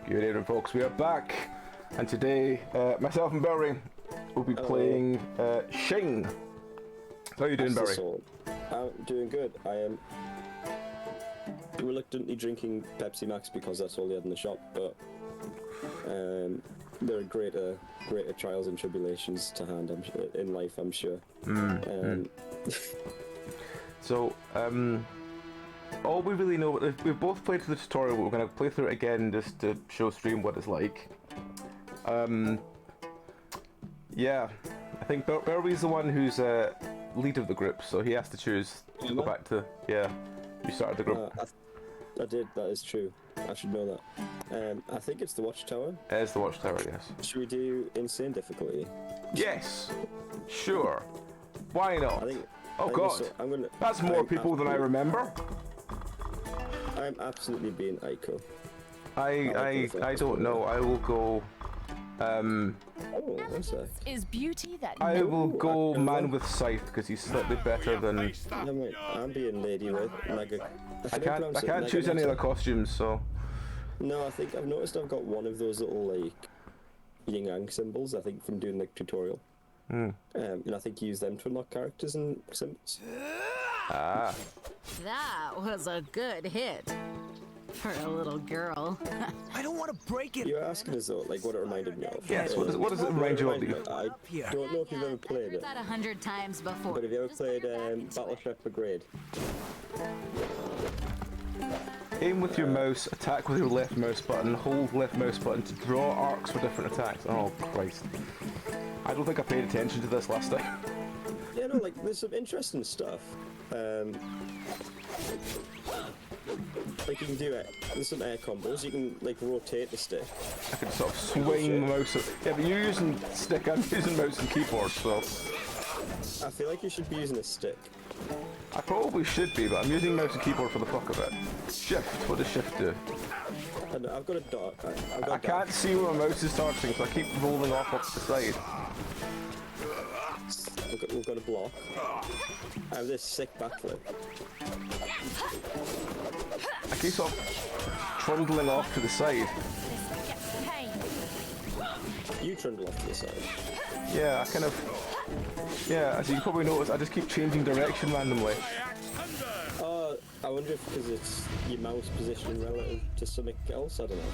Good evening, folks. We are back, and today, myself and Belry will be playing Shing. How are you doing, Belry? I'm doing good. I am reluctantly drinking Pepsi Max because that's all they had in the shop, but there are greater trials and tribulations to hand in life, I'm sure. So, all we really know, we've both played through the tutorial, but we're going to play through it again just to show stream what it's like. Yeah, I think Belry's the one who's lead of the group, so he has to choose to go back to, you started the group. I did, that is true. I should know that. I think it's the Watchtower. It is the Watchtower, yes. Should we do insane difficulty? Yes! Sure. Why not? Oh god, that's more people than I remember. I'm absolutely being Aiko. I don't know. I will go. Is beauty that I will go man with scythe because he's slightly better than. I'm being lady with I can't choose any other costumes, so. No, I think I've noticed I've got one of those little like yin yang symbols. I think from doing the tutorial. And I think you use them to unlock characters and symbols. That was a good hit for a little girl. I don't want to break it. You're asking us though, like what it reminded me of. Yes. What does it remind you of? I don't know if you've ever played I've heard that 100 times before. But have you ever played Battleship Brigade? Aim with your mouse, attack with your left mouse button, hold left mouse button to draw arcs for different attacks. Oh Christ. I don't think I paid attention to this last time. Yeah, no, like, there's some interesting stuff. Like, you can do it. There's some air combos. You can, like, rotate the stick. I can sort of swing the mouse. Yeah, but you're using stick, I'm using mouse and keyboard, so. I feel like you should be using a stick. I probably should be, but I'm using mouse and keyboard for the fuck of it. Shift, what does shift do? I've got a dot. I can't see where my mouse is starting, so I keep rolling off the side. We've got a block. I have this sick backflip. I keep sort of trundling off to the side. You trundle off to the side? Yeah, I kind of... Yeah, as you can probably notice, I just keep changing direction randomly. I wonder if because it's your mouse position relative to something else, I don't know.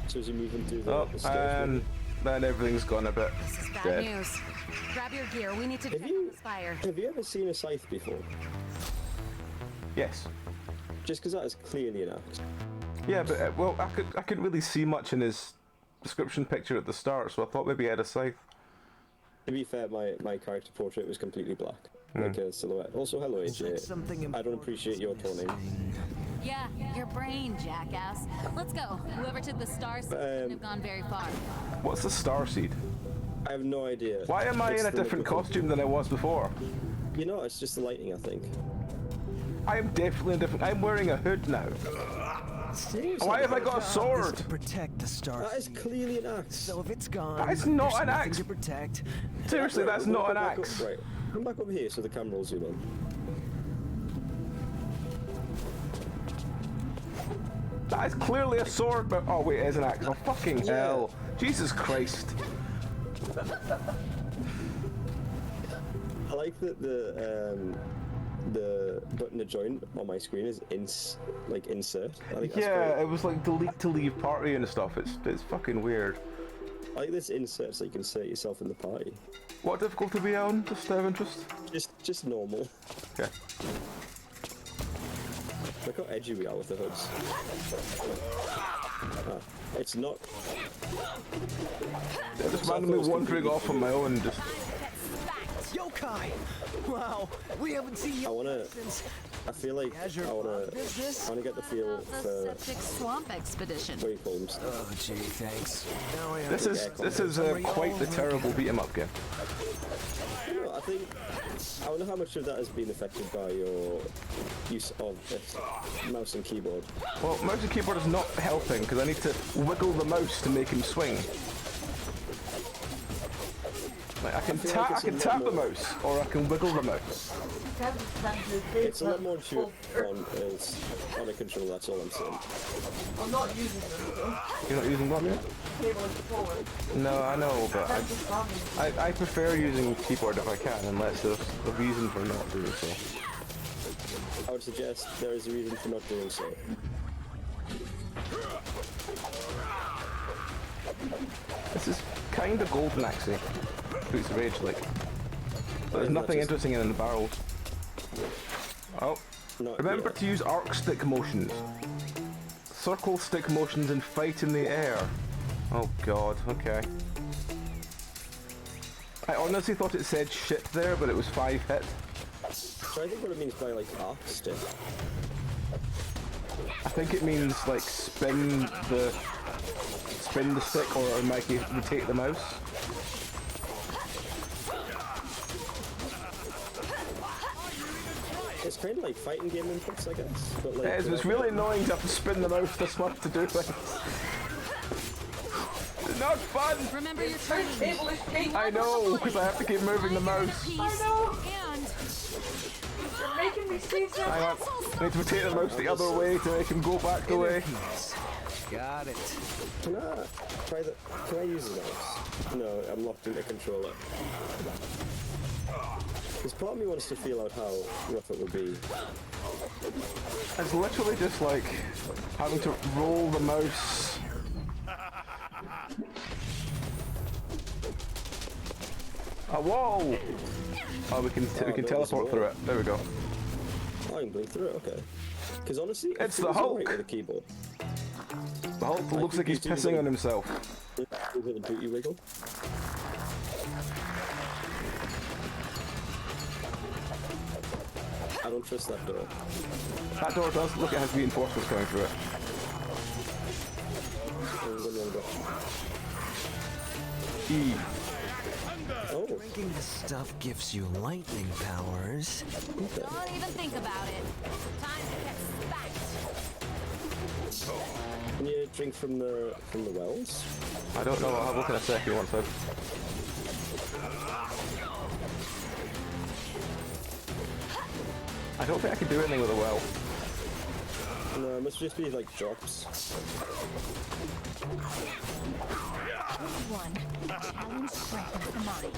So as you're moving through the stage, and then everything's gone a bit This is bad dead. news. Grab your gear, we need to check on this fire. Have you ever seen a scythe before? Yes. Just because that is clearly an axe. Yeah, but, well, I couldn't really see much in his description picture at the start, so I thought maybe he had a scythe. To be fair, my character portrait was completely black, like a silhouette. Also, hello AJ. I don't appreciate your toning. Yeah, your brain, jackass. Let's go. Whoever took the star seed couldn't have gone very far. What's the star seed? I have no idea. Why am I in a different costume than I was before? You know, it's just the lighting, I think. I am definitely different. I'm wearing a hood now. Seriously? Why have I got a sword? To protect the star. That is clearly an axe. So if it's gone, That is not there's an nothing axe. to protect. Seriously, that's not an Back axe. up, right, come back over here so the camera will zoom in. That is clearly a sword, but oh wait, it is an axe. Oh fucking hell! Jesus Christ! I like that the button to join on my screen is insert. I think that's Yeah, great. it was like delete to leave party and stuff. It's fucking weird. I like this insert so you can insert yourself in the party. What difficulty are we on? Just out of interest? Just normal. Okay. Look how edgy we are with the hoods. It's not. Yeah, just randomly wandering off on my own. Just Yokai! Wow, we haven't seen you since. I feel like I wanna get the feel The for septic swamp expedition. what you call them. Oh, gee, thanks. Now I this is quite the terrible beat 'em up game. I think I wonder how much of that has been affected by your use of this mouse and keyboard. Well, mouse and keyboard is not helping because I need to wiggle the mouse to make him swing. Like, I can feel like tap, I it's a can lot tap the more- mouse, or I can wiggle the mouse. It's a lot more to on is on a controller, that's all I'm saying. I'm not using them though. You're not using what yet? Keyboard and forward. No, I know, but That's the problem. I prefer using keyboard if I can, unless there's a reason for not doing so. I would suggest there is a reason for not doing so. This is kind of golden, actually. Boots of Rage, like. But there's nothing interesting in the barrel. Oh. Not Remember yet. to use arc stick motions. Circle stick motions and fight in the air. Oh god, okay. I honestly thought it said shit there, but it was 5 hit. So I think what it means by like arc stick. I think it means like spin the stick or make you rotate the mouse. It's kind of like fighting game inputs, I guess. But like, It's really annoying to have to spin the mouse this much to do things. It's not fun! Remember your turn. Table is taking. I know, because I have to keep moving the mouse. I know. And You're making me see Hang on, I need to rotate the mouse the other way to make him go back the way. Got it. Can I try the? Can I use the mouse? No, I'm locked in the controller. Because part of me wants to feel out how rough it would be. It's literally just like having to roll the mouse. Whoa! Oh, we can teleport through it. There we go. Oh, I can blink through it. Okay. Because honestly, it It's the feels alright Hulk. with the keyboard. The Hulk looks like he's pissing on himself. Is it a booty wiggle? I don't trust that door. That door does look, it has reinforcements going through it. I'm going wrong direction. E. Oh, Drinking this stuff gives you lightning powers. don't even think about it. Time to get spanked. can you drink from the wells? I don't know, I'll look in a second once I've... I don't think I can do anything with a well. No, it must just be like drops. One. Challenge strengthens the mind.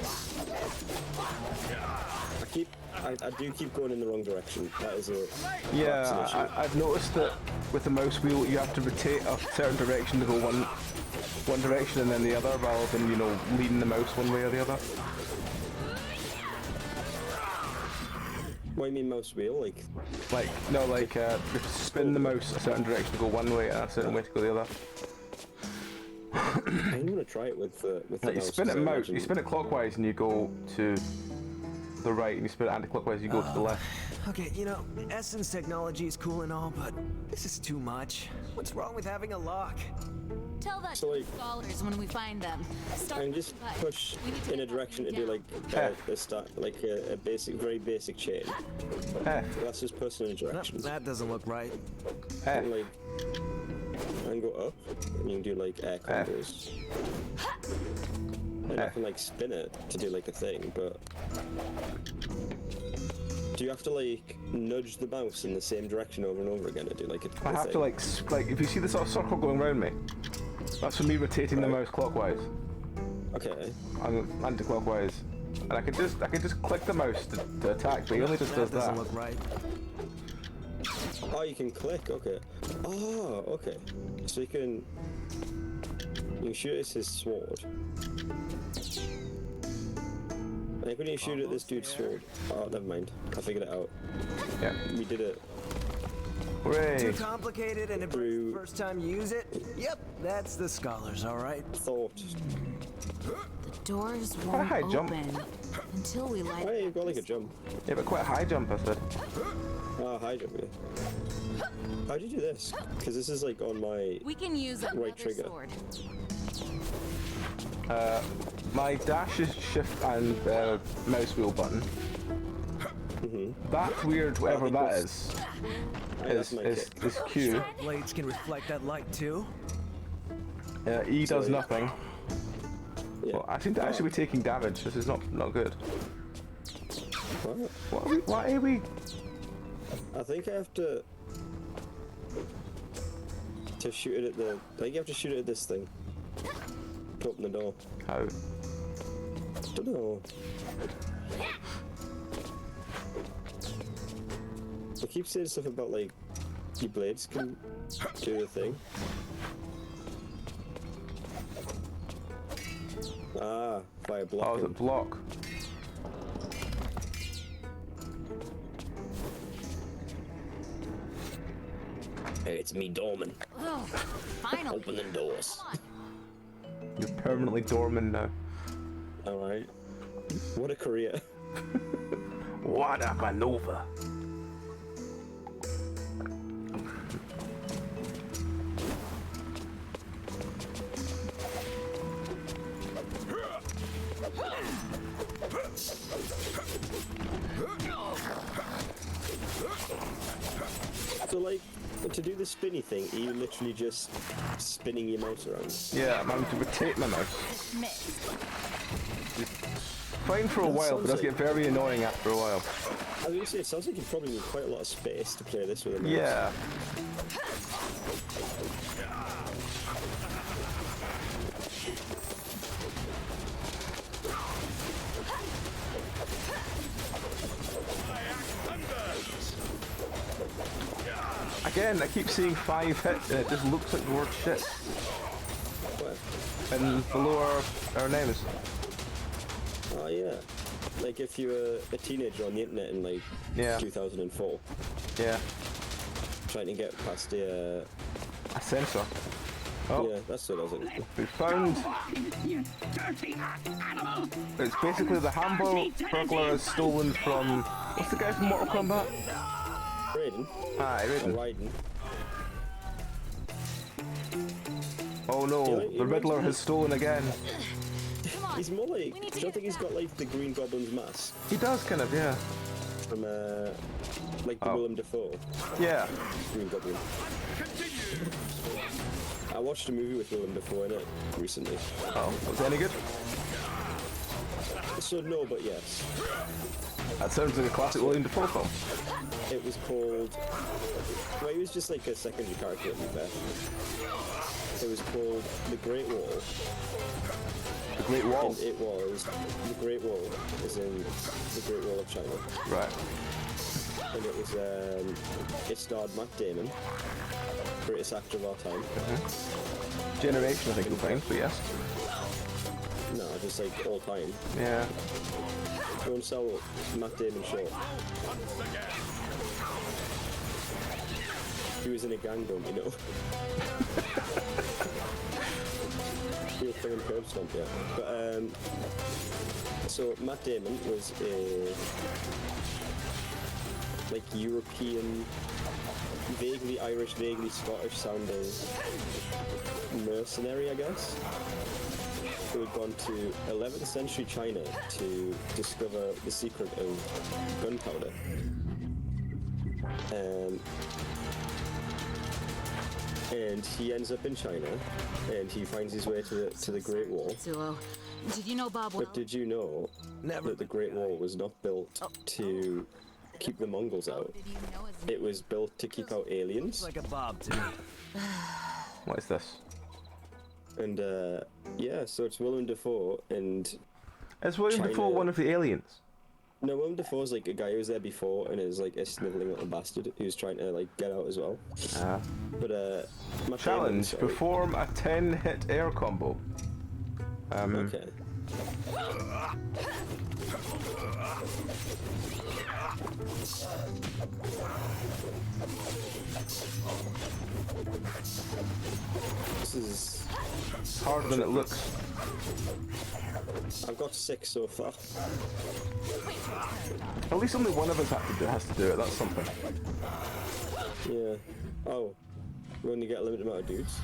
I do keep going in the wrong direction. That is a that's an Yeah, issue. I've noticed that with the mouse wheel you have to rotate a certain direction to go one direction and then the other rather than, you know, leading the mouse one way or the other. What do you mean mouse wheel? Like, Like, no, like, you have to spin the mouse a certain direction to go one way and a certain way to go the other. I'm gonna try it with the Like, you mouse. spin it 'cause I mouse, imagine- you spin it clockwise and you go to the right, and you spin it anti-clockwise, you go to the left. Okay, you know, Essence technology is cool and all, but this is too much. What's wrong with having a lock? Tell that So, to like- the scholars when we find them. Start And just with the push we need to in a get that direction to thing do down. like a start, like a basic, very basic chain. F, That's just pushing in a No, direction. that doesn't look right. F. And like, and go up, and you can do like air combos. And I can like spin it to do like a thing, but do you have to like nudge the mouse in the same direction over and over again to do like a I have thing? to like, if you see the sort of circle going around me, that's for me rotating the Right. mouse clockwise Okay. and anti-clockwise. And I can just click the mouse to attack, but he only just does That doesn't that. look right. Oh, you can click. Okay. Oh, okay. So you can shoot at his sword. Like when you shoot at this dude's sword. Oh, never mind. I figured it out. Yeah. We did it. Hooray! Too complicated and it breaks Through- the first time you use it? Yep, that's the scholars, all right. Thought. The doors a won't high open jump. until we light. Oh, yeah, you've got like a jump. Yeah, but quite a high jump, I said. Oh, high jump. Yeah. How'd you do this? Because this is like on my. We can use another trigger. sword. My dash is shift and mouse wheel button. That's weird, whatever that is. That's my Is kick. Q. Blades can reflect that light too. E does Sorry. nothing. Yeah. Well, I seem to actually be taking damage. This is not good. What? Why are we? I think I have to shoot it at the. I think you have to shoot it at this thing. To open the door. How? Don't know. I keep saying stuff about like your blades can do the thing. Ah, by a block. Oh, is it block? Hey, it's me, Dorman. Oh, finally. Open the doors. Come on. You're permanently dormant now. Alright. What a career. What a maneuver! So, like, to do the spinny thing, are you literally just spinning your mouse around? Yeah, I'm having to rotate my mouse. Missed. Fine for a while, but it does sounds get very annoying after a while. I was going to say, it sounds like you probably need quite a lot of space to play this with a mouse. Yeah. Again, I keep seeing 5 hits and it just looks like the word shit. What? And below our names. Oh, yeah. Like if you were a teenager on the internet in like Yeah. 2004, Yeah. trying to get past the, A sensor. Oh, yeah, that's what I was like. we found. It's basically the hamburger is stolen from. What's the guy from Mortal Kombat? Raiden, Ah, or Raiden. Raiden. Oh no, He the reminds Riddler me- has stolen again. Come on. He's more like, We do need to you get think he's it got like the Green Goblin's mask He does kind of, yeah. from like the Oh. Willem Dafoe Yeah. Green Goblin? I watched a movie with Willem Dafoe in it recently. Oh, was it any good? So no, but yes. That sounds like a classic William Dafoe film. It was called. Well, he was just like a secondary character, to be fair. It was called The Great Wall. The Great Wall. And it was the Great Wall, as in the Great Wall of China. Right. And it was it starred Matt Damon, greatest actor of our time. Generation, I think you'll find, but yes. No, just like all time. Yeah. Go and sell Matt Damon short. He was in a gang, don't you know? Real thing in Curb Stomp, yeah. But so Matt Damon was a like European, vaguely Irish, vaguely Scottish sounding mercenary, I guess, who had gone to 11th century China to discover the secret of gunpowder. And he ends up in China, and he finds his way to the Great Wall. Zulo, did you know Bob well? But did you know Never that the Great Wall was not built to keep the Mongols out? Did you know his It was built to keep out aliens. like a bob to me. What is this? And yeah, so it's Willem Dafoe, and Is William China- Dafoe one of the aliens? no, Willem Dafoe's like a guy who was there before and is like a sniveling little bastard who's trying to like get out as well. Ah. But Matt Damon, Challenge: sorry. perform a 10-hit air combo. Okay. This is. Harder than it looks. I've got 6 so far. At least only one of us has to do it. That's something. Yeah. Oh, we only get a limited amount of dudes.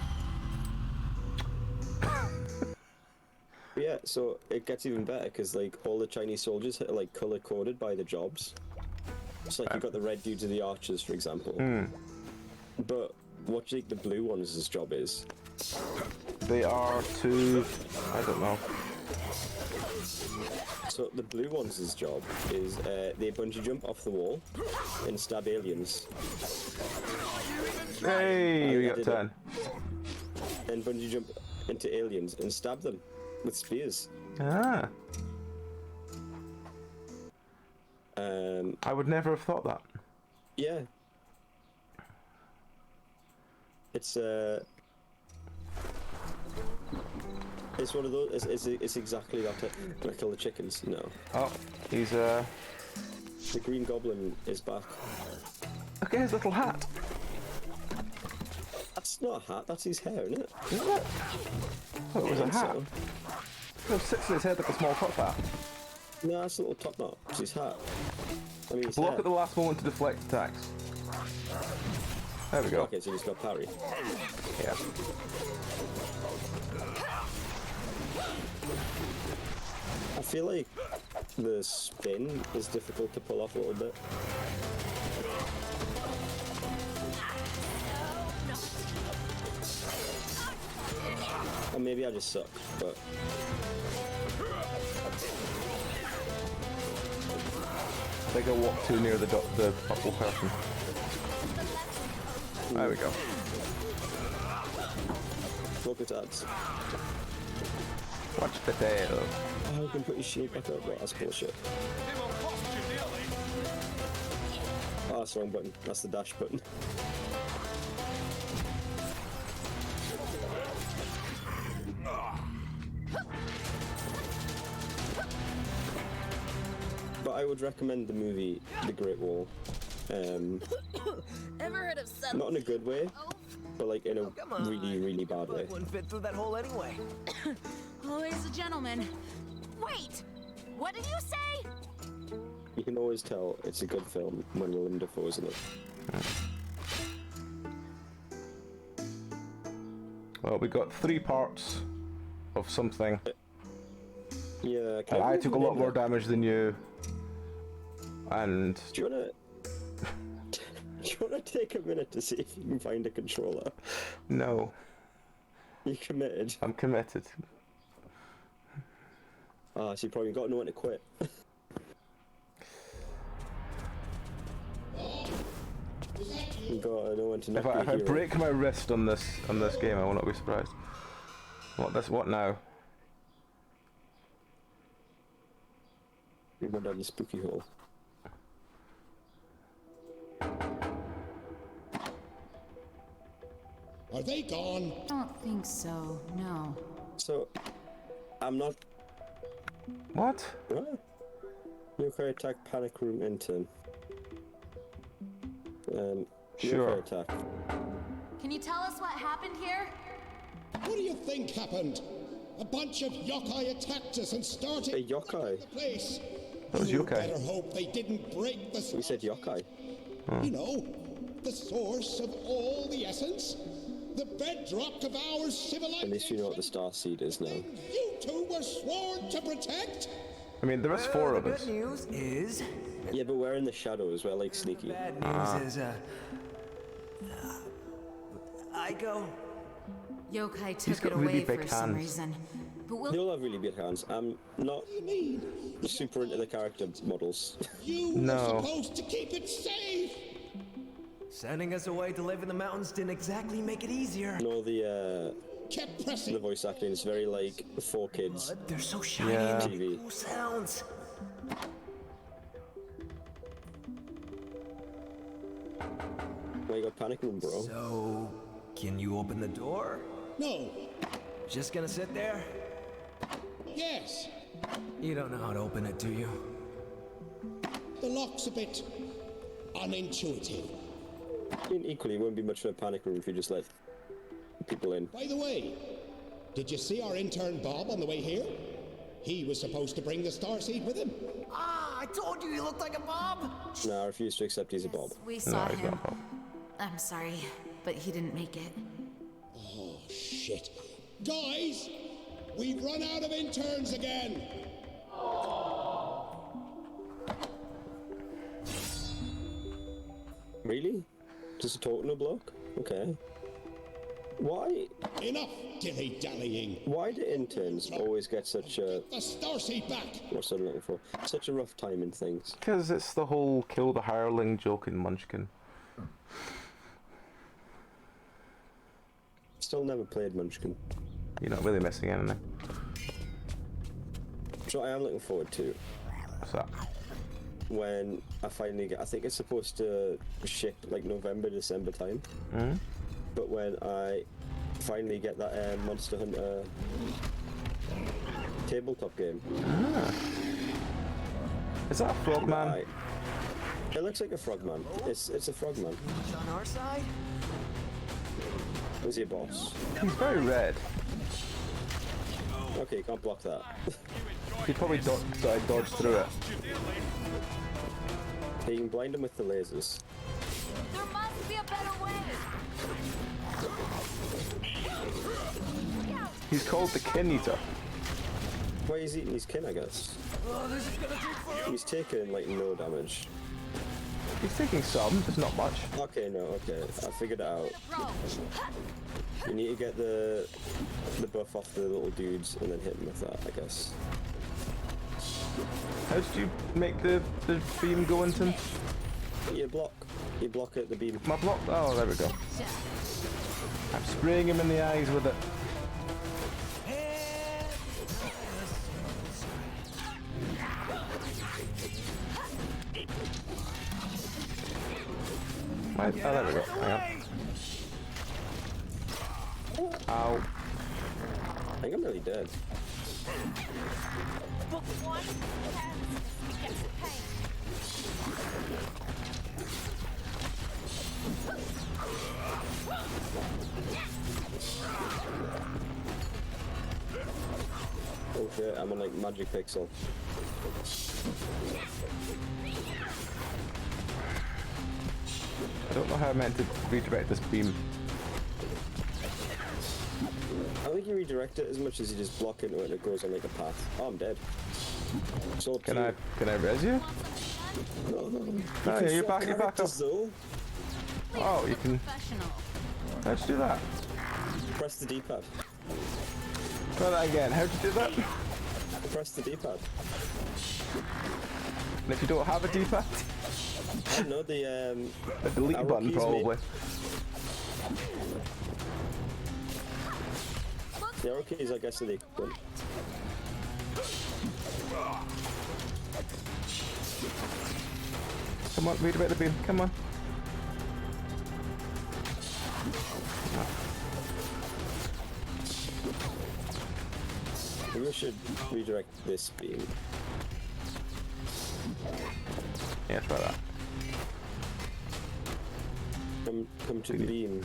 But yeah, so it gets even better because like all the Chinese soldiers are like color coded by the jobs. So like you've got the red dudes of the archers, for example. But what do you think the blue ones' job is? They are to, I don't know. So the blue one's job is they bungee jump off the wall and stab aliens. Hey, we I got did 10. And bungee jump into aliens and stab them with spears. Ah, I would never have thought that. Yeah. It's one of those. It's exactly that. Can I kill the chickens? No. Oh, he's The Green Goblin is back. look at his little hat. That's not a hat. That's his hair, isn't it? Isn't it? Oh, it was a think hat. so. It sits on his head like a small top hat. No, that's a little top knot. It's his hat. I mean, his Block head. at the last moment to deflect attacks. There we go. Okay, so he's got parry. Yeah. I feel like the spin is difficult to pull off a little bit. Or maybe I just suck, but I think I walked too near the purple person. There we go. look at ads. Watch the tail. Oh, I can put your shield back up. Well, that's bullshit. Oh, that's the wrong button. That's the dash button. But I would recommend the movie The Great Wall. Ever heard of sudden? Not in a good way, but like in a Come on. really, really bad way. Wouldn't fit through that hole anyway. Always a gentleman. Wait! What did you say? You can always tell it's a good film when Willem Dafoe's in it. Well, we got 3 parts of something. Yeah, And I took a lot more damage than you. And Do you wanna? Do you wanna take a minute to see if you can find a controller? no, You committed. I'm committed. Ah, so you probably got to know when to quit. You gotta know when to If not I, be if a I hero. break my wrist on this game, I will not be surprised. What now? You went down the spooky hole. Are they gone? Don't think so, no. So, I'm not. What? What? Nuclear attack, panic room, intern. Sure. Nuclear attack. Can you tell us what happened here? What do you think happened? A bunch of yokai attacked us and started A yokai? the place. That was You yokai. better hope they didn't break the We said yokai. You know, the source of all the essence, the bedrock of our civilization. At least you know what the star seed is now. You two were sworn to protect. I mean, there is 4 of The us. good news is... Yeah, but we're in the shadows. We're like sneaky. Bad news is, I go. Yokai He's took got it really away big for some hands. reason. But They we'll... all have really big hands. I'm not You mean super into the character models. you No. were supposed to keep it safe? Sending us away to live in the mountains didn't exactly make it easier. No, the Kept pressing. voice acting is very like for kids. But they're so shiny Yeah. and TV. cool sounds. Well, you got panic room, bro. So, can you open the door? No. Just gonna sit there? Yes. You don't know how to open it, do you? The lock's a bit unintuitive. I mean, equally, it wouldn't be much of a panic room if you just let people in. By the way, did you see our intern Bob on the way here? He was supposed to bring the starseed with him. Ah, I told you he looked like a Bob! No, I refuse to accept he's a Bob. We saw he's him. not Bob. I'm sorry, but he didn't make it. Oh, shit. Guys, we've run out of interns again. Really? Just a total no block? Okay. Why? Enough dilly-dallying. Why do interns always get such a... The starseed back. What's I'm looking for? Such a rough time in things. Because it's the whole kill the hireling joke in Munchkin. Still never played Munchkin. You're not really missing anything. So I am looking forward to What's that? when I finally get... I think it's supposed to ship like November, December time. Hmm? But when I finally get that Monster Hunter tabletop game. Is that a frogman? It looks like a frogman. It's a frogman. Much on our side? Is he a boss? He's very red. Okay, you can't block that. He probably dodged through it. You can blind him with the lasers. There must be a better way. He's called the Kin Eater. Why he's eating his kin, I guess. He's taking like no damage. He's taking some, just not much. Okay, no, okay. I figured it out. You need to get the buff off the little dudes and then hit them with that, I guess. How did you make the beam go into You block it, the beam. my block? Oh, there we go. I'm spraying him in the eyes with it. Oh, there we go. Hang on. Ow. I think I'm nearly dead. Book one gets pain. Oh shit, I'm on like magic pixel. I don't know how I meant to redirect this beam. I think you redirect it as much as you just block into it and it goes on like a path. Oh, I'm dead. So Can I res you? No, Oh, yeah, you're back up. Though. Oh, you can. Professional. How'd you do that? Press the D-pad. Try that again. How'd you do that? Press the D-pad. And if you don't have a D-pad, I don't know, the delete arrow button keys, probably. The arrow keys, I guess, are the equivalent. Come on, redirect the beam. Come on. Maybe we should redirect this beam. Yeah, try that. Come to the beam.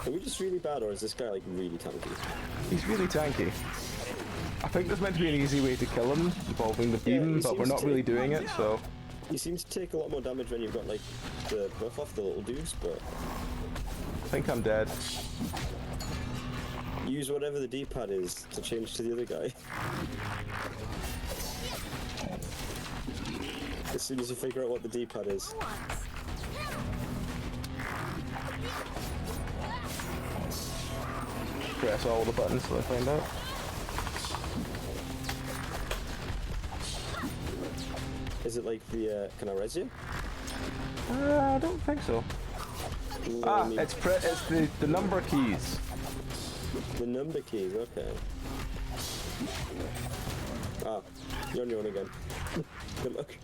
Are we just really bad, or is this guy like really tanky? He's really tanky. I think there's meant to be an easy way to kill him involving the beam, he but we're seems not to- really doing it, so... You seem to take a lot more damage when you've got like the buff off the little dudes, but I think I'm dead. use whatever the D-pad is to change to the other guy. As soon as you figure out what the D-pad is. Press all the buttons till I find out. Is it like the, can I res you? I don't think so. Ah, me- it's the number keys. The number keys, okay. Ah, you're on your own again. Good luck.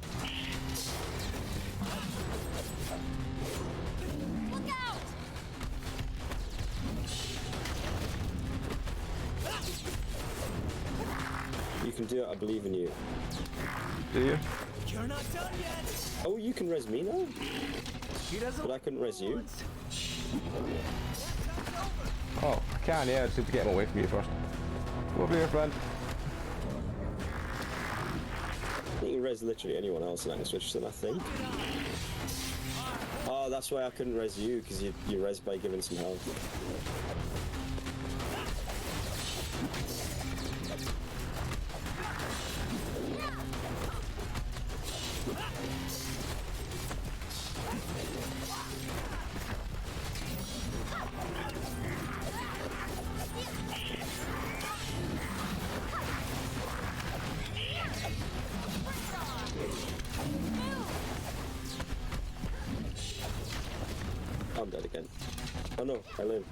Look out! You can do it, I believe in you. Do you? You're not done yet. Oh, you can res me now? He doesn't. But I couldn't res you? Oh, I can, yeah, I just need to get him away from you first. Come over here, friend. You can res literally anyone else and I can switch to them, I think. Oh, that's why I couldn't res you, because you res by giving some health. I'm dead again. Oh no, I live.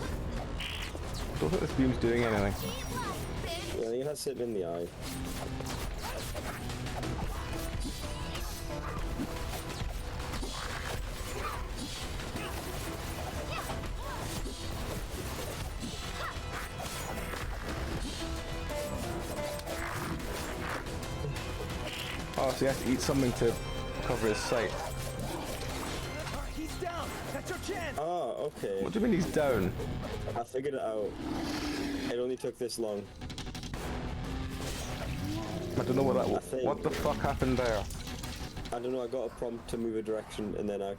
I don't think this beam's doing anything. Yeah, he has sitting in the eye. Oh, so he has to eat something to cover his sight. Alright, he's down. That's your chance. Ah, okay. What do you mean he's down? I figured it out. It only took this long. I don't know what that I was. think- What the fuck happened there? I don't know, I got a prompt to move a direction and then I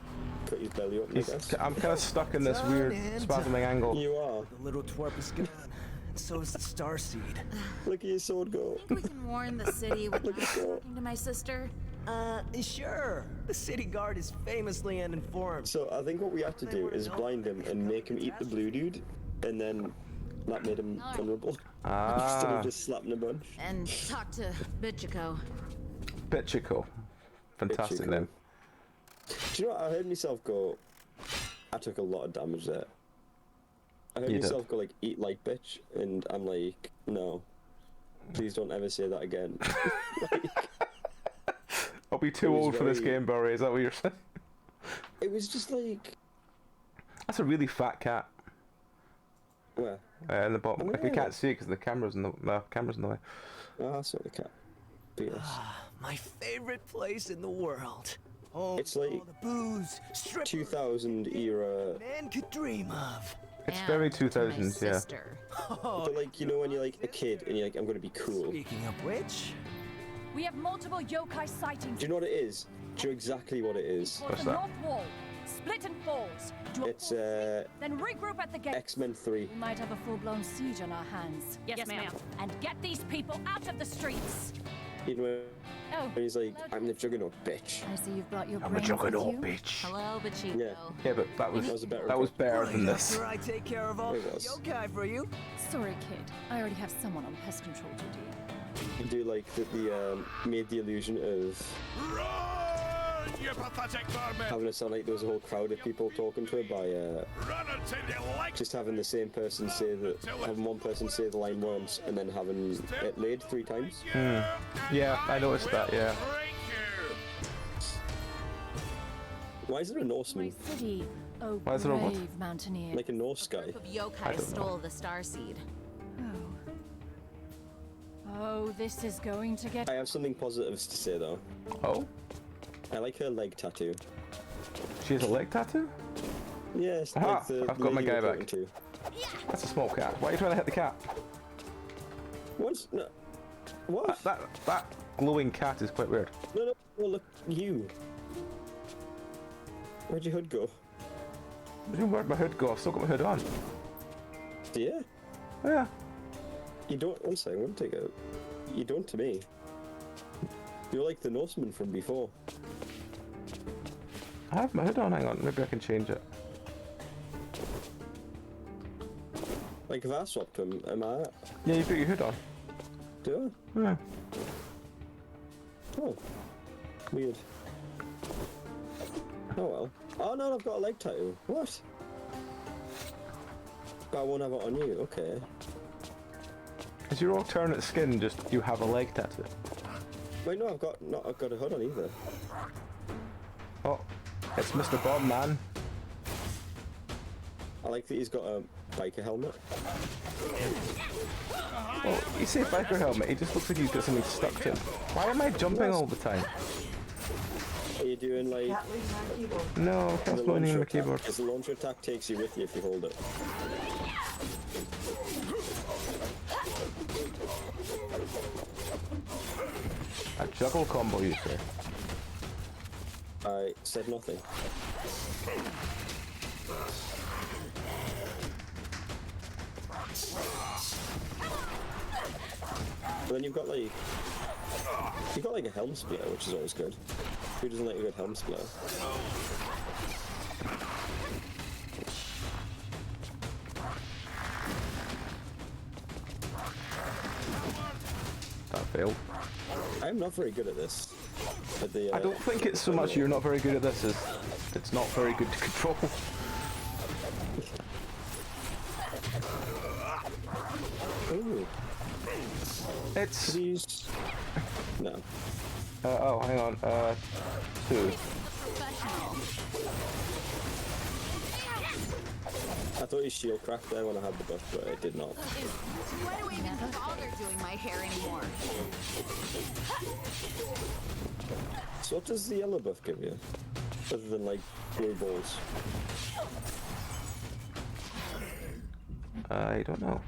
cut his belly open, I guess. I'm kind of stuck in this weird spasming angle. You are. The little twerp is gone. So is the starseed. Look at your sword go. We can warn the city without talking to my sister. Sure. The city guard is famously uninformed. So I think what we have to do is blind him and make him eat the blue dude, and then that made him vulnerable. Instead of just slapping a bunch. And talk to Bichiko. Bichiko. Fantastic Bichiko. name. Do you know what? I heard myself go, I took a lot of damage there. I heard You did. myself go like, eat like bitch, and I'm like, no. Please don't ever say that again. I'll be too It was old for this very- game, Barry. Is that what you're saying? It was just like, That's a really fat cat where? in the bottom. Oh, Like, you yeah. can't see it because the camera's in the camera's in the way. Oh, that's not the cat. BS. My favorite place in the world. Home It's for like all the booze, strippers 2000 era. man could dream of. It's And very to my 2000s, yeah. sister. But like, you know when you're like a kid and you're like, I'm gonna be cool. Do Speaking of which, We have multiple yokai sightings you know what it is? Do you know exactly what it is? towards What's the that? north wall. Split in falls. Do a It's full sweep, then regroup at the gate. X-Men 3. We might have a full-blown siege on our hands. Yes, ma'am. And get these people out of the streets. You know when Oh, he's like, hello, I'm the juggernaut, bitch. I see you've brought your I'm a brains juggernaut, with you. bitch. Hello, Bichiko. Yeah. Yeah, but that was was a better better right than this. after I take care of all the It was. yokai for you. Sorry, kid. I already have someone on pest control duty. You do like the made the illusion of Run, you pathetic vermin! having it sound like there was a whole crowd of people talking to her by Run until you like just having the same person say having one person say the line once and then having it laid 3 times. Yeah, I noticed that. Yeah. break you! Why is there a My Norseman? city, oh Why is there a what? brave mountaineer. Like a Norse guy? Group of I yokai don't know. stole the starseed. Oh, this is going to get... I have something positive to say though. Oh, I like her leg tattoo. she has a leg tattoo? Yes, Aha, like the I've got my lady guy we're back. talking to. That's a small cat. Why are you trying to hit the cat? What's no? What? That glowing cat is quite weird. No, look, you. Where'd your hood go? Where'd my hood go? I've still got my hood on. Yeah. Yeah. You don't. One second, one take out. You don't to me. You're like the Norseman from before. I have my hood on. Hang on, maybe I can change it. Like if I swapped him, am I? Yeah, you put your hood on. Do Yeah. I? Oh. Weird. Oh well. Oh no, I've got a leg tattoo. What? But I won't have it on you. Okay. Is your alternate skin just you have a leg tattoo? Wait, no, I've got a hood on either. Oh, it's Mr. Bomb Man. I like that he's got a biker helmet. Oh, you say biker helmet, he just looks like he's got something stuck to him. Why am I jumping all the time? Are you doing like Cat leaving my keyboard. No, I can't spell anything on the attack? keyboard. Because the launcher attack takes you with you if you hold it. A juggle combo, you say? I said nothing. But then you've got like a helm splitter, which is always good. Who doesn't like a good helm splitter? I'm not very good at this. At the, I don't think it's so much you're not very good at this as it's not very good to control. Ooh, It's these. No. oh, hang on. 2. Professional. I thought his shield cracked there when I had the buff, but it did not. Why do we even bother doing my hair anymore? So what does the yellow buff give you? Other than like blue balls. I don't know.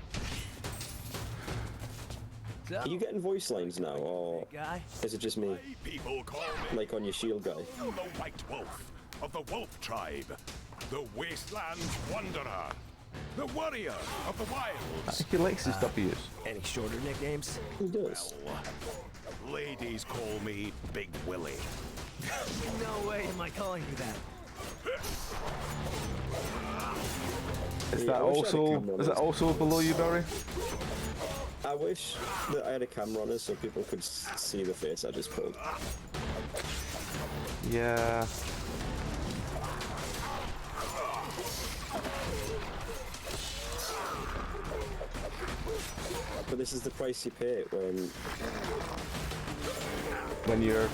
Are you getting voice lines now, or Guy? is it just me? People call me Like on your shield guy? the White Wolf of the Wolf Tribe, the Wasteland's Wanderer, the Warrior of the Wilds. He likes his W's. Any shorter nicknames? He does. Ladies call me Big Willie. No way am I calling you that. Is Yeah, that I wish I had a also camera on is that this. also below you, Barry? I wish that I had a camera on this so people could see the face I just pulled. Yeah. But this is the price you pay When you're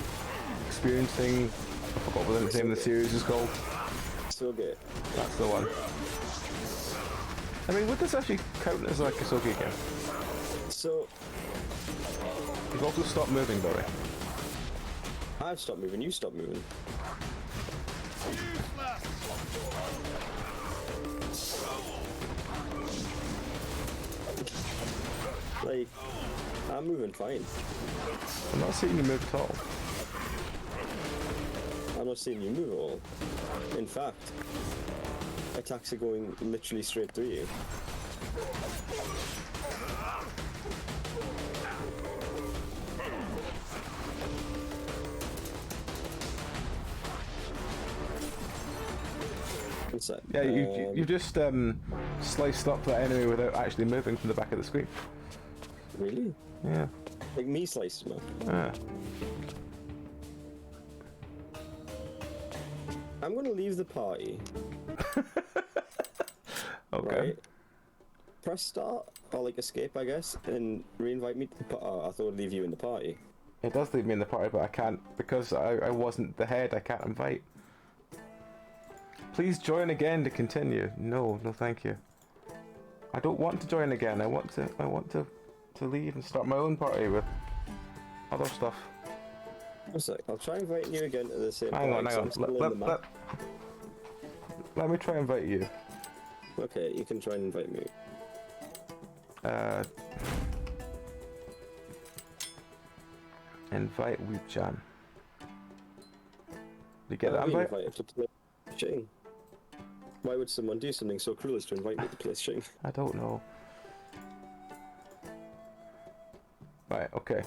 experiencing, I forgot what the name of the series is called. so good. That's the one. I mean, would this actually count as like a Kusoge game? So You've also stopped moving, Barry. I've stopped moving, you stop moving. Like, I'm moving fine. I'm not seeing you move at all. I'm not seeing you move at all. In fact, attacks are going literally straight through you. One sec. Yeah, you just sliced up that enemy without actually moving from the back of the screen. Really? Yeah. Like me sliced him up. Yeah. I'm gonna leave the party, Okay. right? Press start, or like escape, I guess, and re-invite me to the party. Oh, I thought I'd leave you in the party. It does leave me in the party, but I can't because I wasn't the head. I can't invite. Please join again to continue. No, no, thank you. I don't want to join again. I want to leave and start my own party with other stuff. One sec, I'll try inviting you again to the same Hang on, party, hang on. so I'm still in the map. Let me try and invite you. Okay, you can try and invite me. Invite Weep-chan. You get I'll that be invite? invited to play Shing. Why would someone do something so cruel as to invite me to play Shing? I don't know. Right, okay.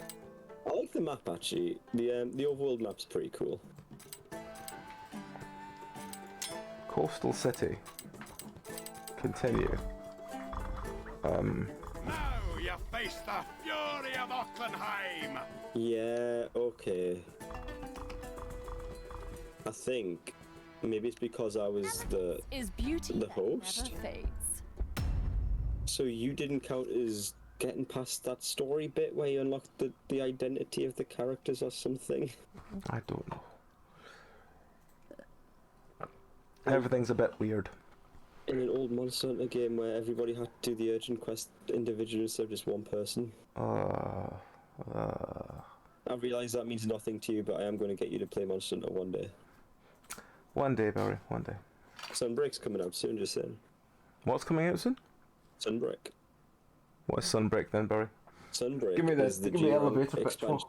I like the map actually. The overworld map's pretty cool. Coastal City. Continue. Now you face the fury of Aucklandheim. Yeah, okay. I think maybe it's because I was Is beauty the that host? never fades. So you didn't count as getting past that story bit where you unlocked the identity of the characters or something? I don't know. Everything's a bit weird. In an old Monster Hunter game where everybody had to do the urgent quest individually instead of just one person. I realise that means nothing to you, but I am going to get you to play Monster Hunter one day. One day, Barry, one day. Sunbreak's coming out soon, just saying. What's coming out soon? Sunbreak. What is Sunbreak then, Barry? Sunbreak Give me is this. the Give me the G-Rank elevator pitch. expansion.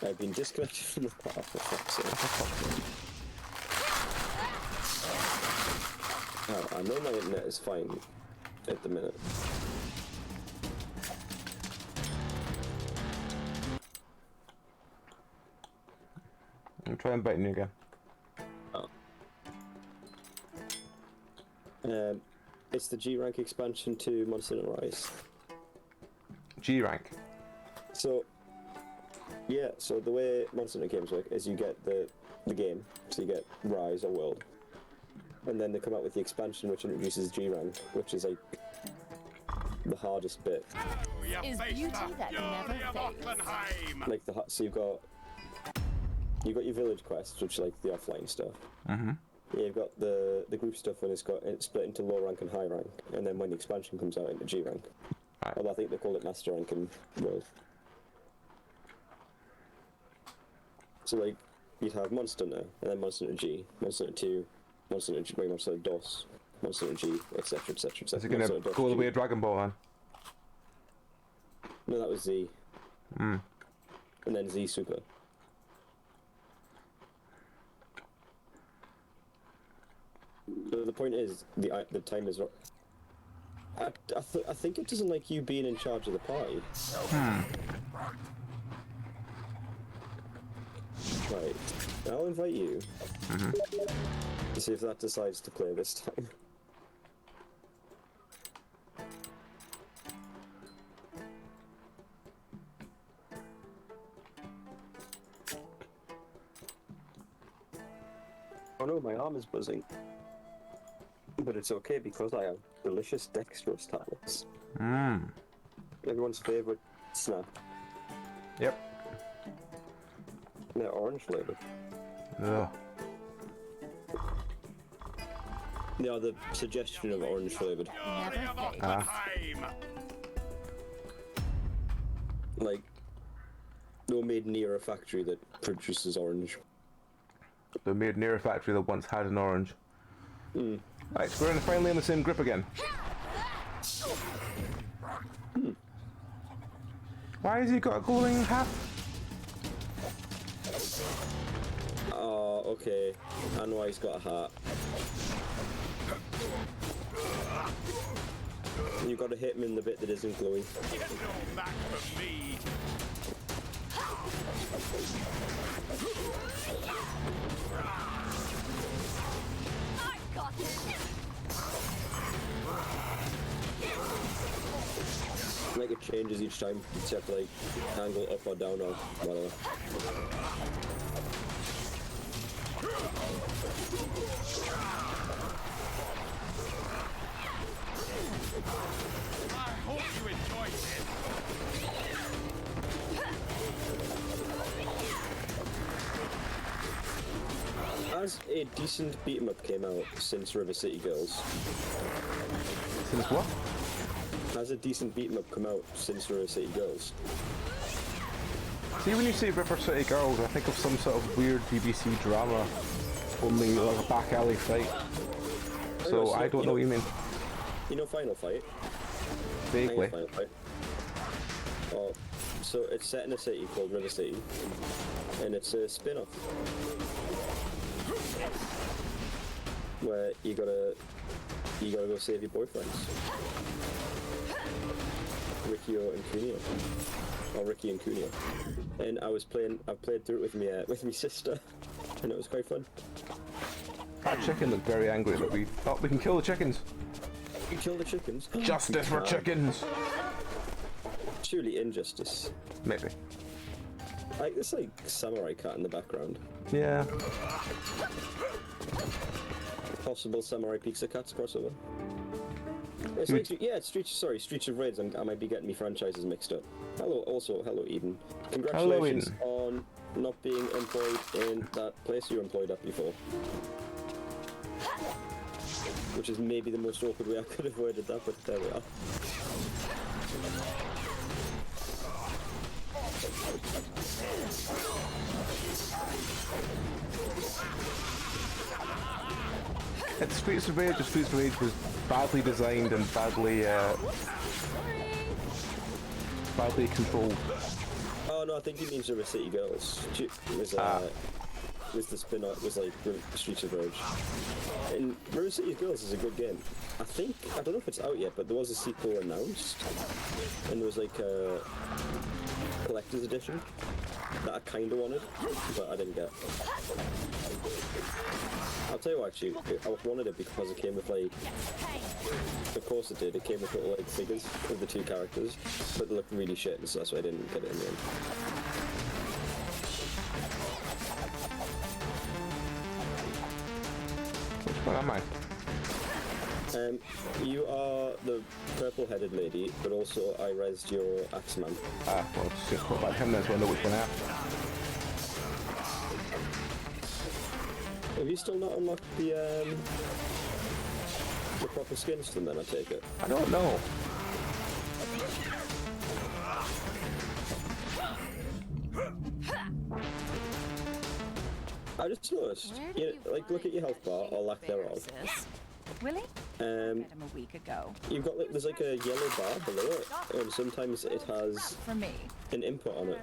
I've been disconnected from the car for fuck's sake. Oh, I know my internet is fine at the minute. I'm trying inviting you again. Oh. It's the G-Rank expansion to Monster Hunter Rise. G rank. So, Yeah, so the way Monster Hunter games work is you get the game, so you get Rise or World, and then they come out with the expansion which introduces G rank, which is like the hardest bit. Is beauty that never fades. Like so you've got your village quests, which are like the offline stuff. Mm-hmm. Yeah, you've got the group stuff when it's split into low rank and high rank, and then when the expansion comes out into G rank. Right. Although I think they call it Master Rank in World. So like, you'd have Monster Hunter, and then Monster Hunter G, Monster Hunter 2, Monster Hunter G, Monster Hunter DOS, Monster Hunter G, etc, etc, etc. Is it gonna go the way of Dragon Ball, then? No, that was Z. Mm. And then Z Super. So the point is, the time is... I think it doesn't like you being in charge of the party. Right, I'll invite you. To see if that decides to play this time. Oh no, my arm is buzzing. But it's okay because I have delicious dextrose tablets. Everyone's favourite snack. Yep. They're orange flavoured. Ugh. They are the suggestion of orange flavoured. Never fades. Like, they were made near a factory that produces orange. They're made near a factory that once had an orange. Right, so we're finally in the same grip again. Why has he got a glowing hat? Oh, okay. I know why he's got a hat. You've got to hit him in the bit that isn't glowing. Get no back from me. I got this. Like it changes each time. You just have to like angle up or down or whatever. I hope you enjoyed it. As a decent beat 'em up came out since River City Girls. Since what? Has a decent beat 'em up come out since River City Girls? See, when you say River City Girls, I think of some sort of weird BBC drama, only like a back alley fight. So I don't know what you mean. You know Final Fight? Vaguely. Final Fight. Oh, so it's set in a city called River City, and it's a spin-off where you gotta go save your boyfriends, Ricky and Cuneo, or Ricky and Cuneo. And I played through it with my sister, and it was quite fun. That chicken looked very angry that we can kill the chickens. You kill the chickens. Justice for chickens. Surely injustice. Maybe. Like this like samurai cat in the background. Yeah. Possible Samurai Pizza Cats crossover. It's like, yeah, it's Streets of Rage. I might be getting me franchises mixed up. Hello Eden. Congratulations on not being employed in that place you were employed at before. Which is maybe the most awkward way I could have worded that, but there we are. It's Streets of Rage. Streets of Rage was badly designed and badly controlled. Oh no, I think he means River City Girls. Was the spin-off, was like Streets of Rage. And River City Girls is a good game. I don't know if it's out yet, but there was a sequel announced, and there was like a collector's edition that I kind of wanted, but I didn't get. I'll tell you what, actually, I wanted it because it came with like, of course it did, it came with little like figures of the two characters, but they looked really shit, and so that's why I didn't get it in the end. Which one am I? You are the purple-headed lady, but also I rezzed your Axeman. Ah, well, just put back him then so I know which one I am. Have you still not unlocked the proper skins for them then, I take it? I don't know. I just noticed, like, look at your health bar, or lack thereof. Willie? Met him a week ago. You've got, like, there's like a yellow bar below it, and sometimes it has For me. an input on it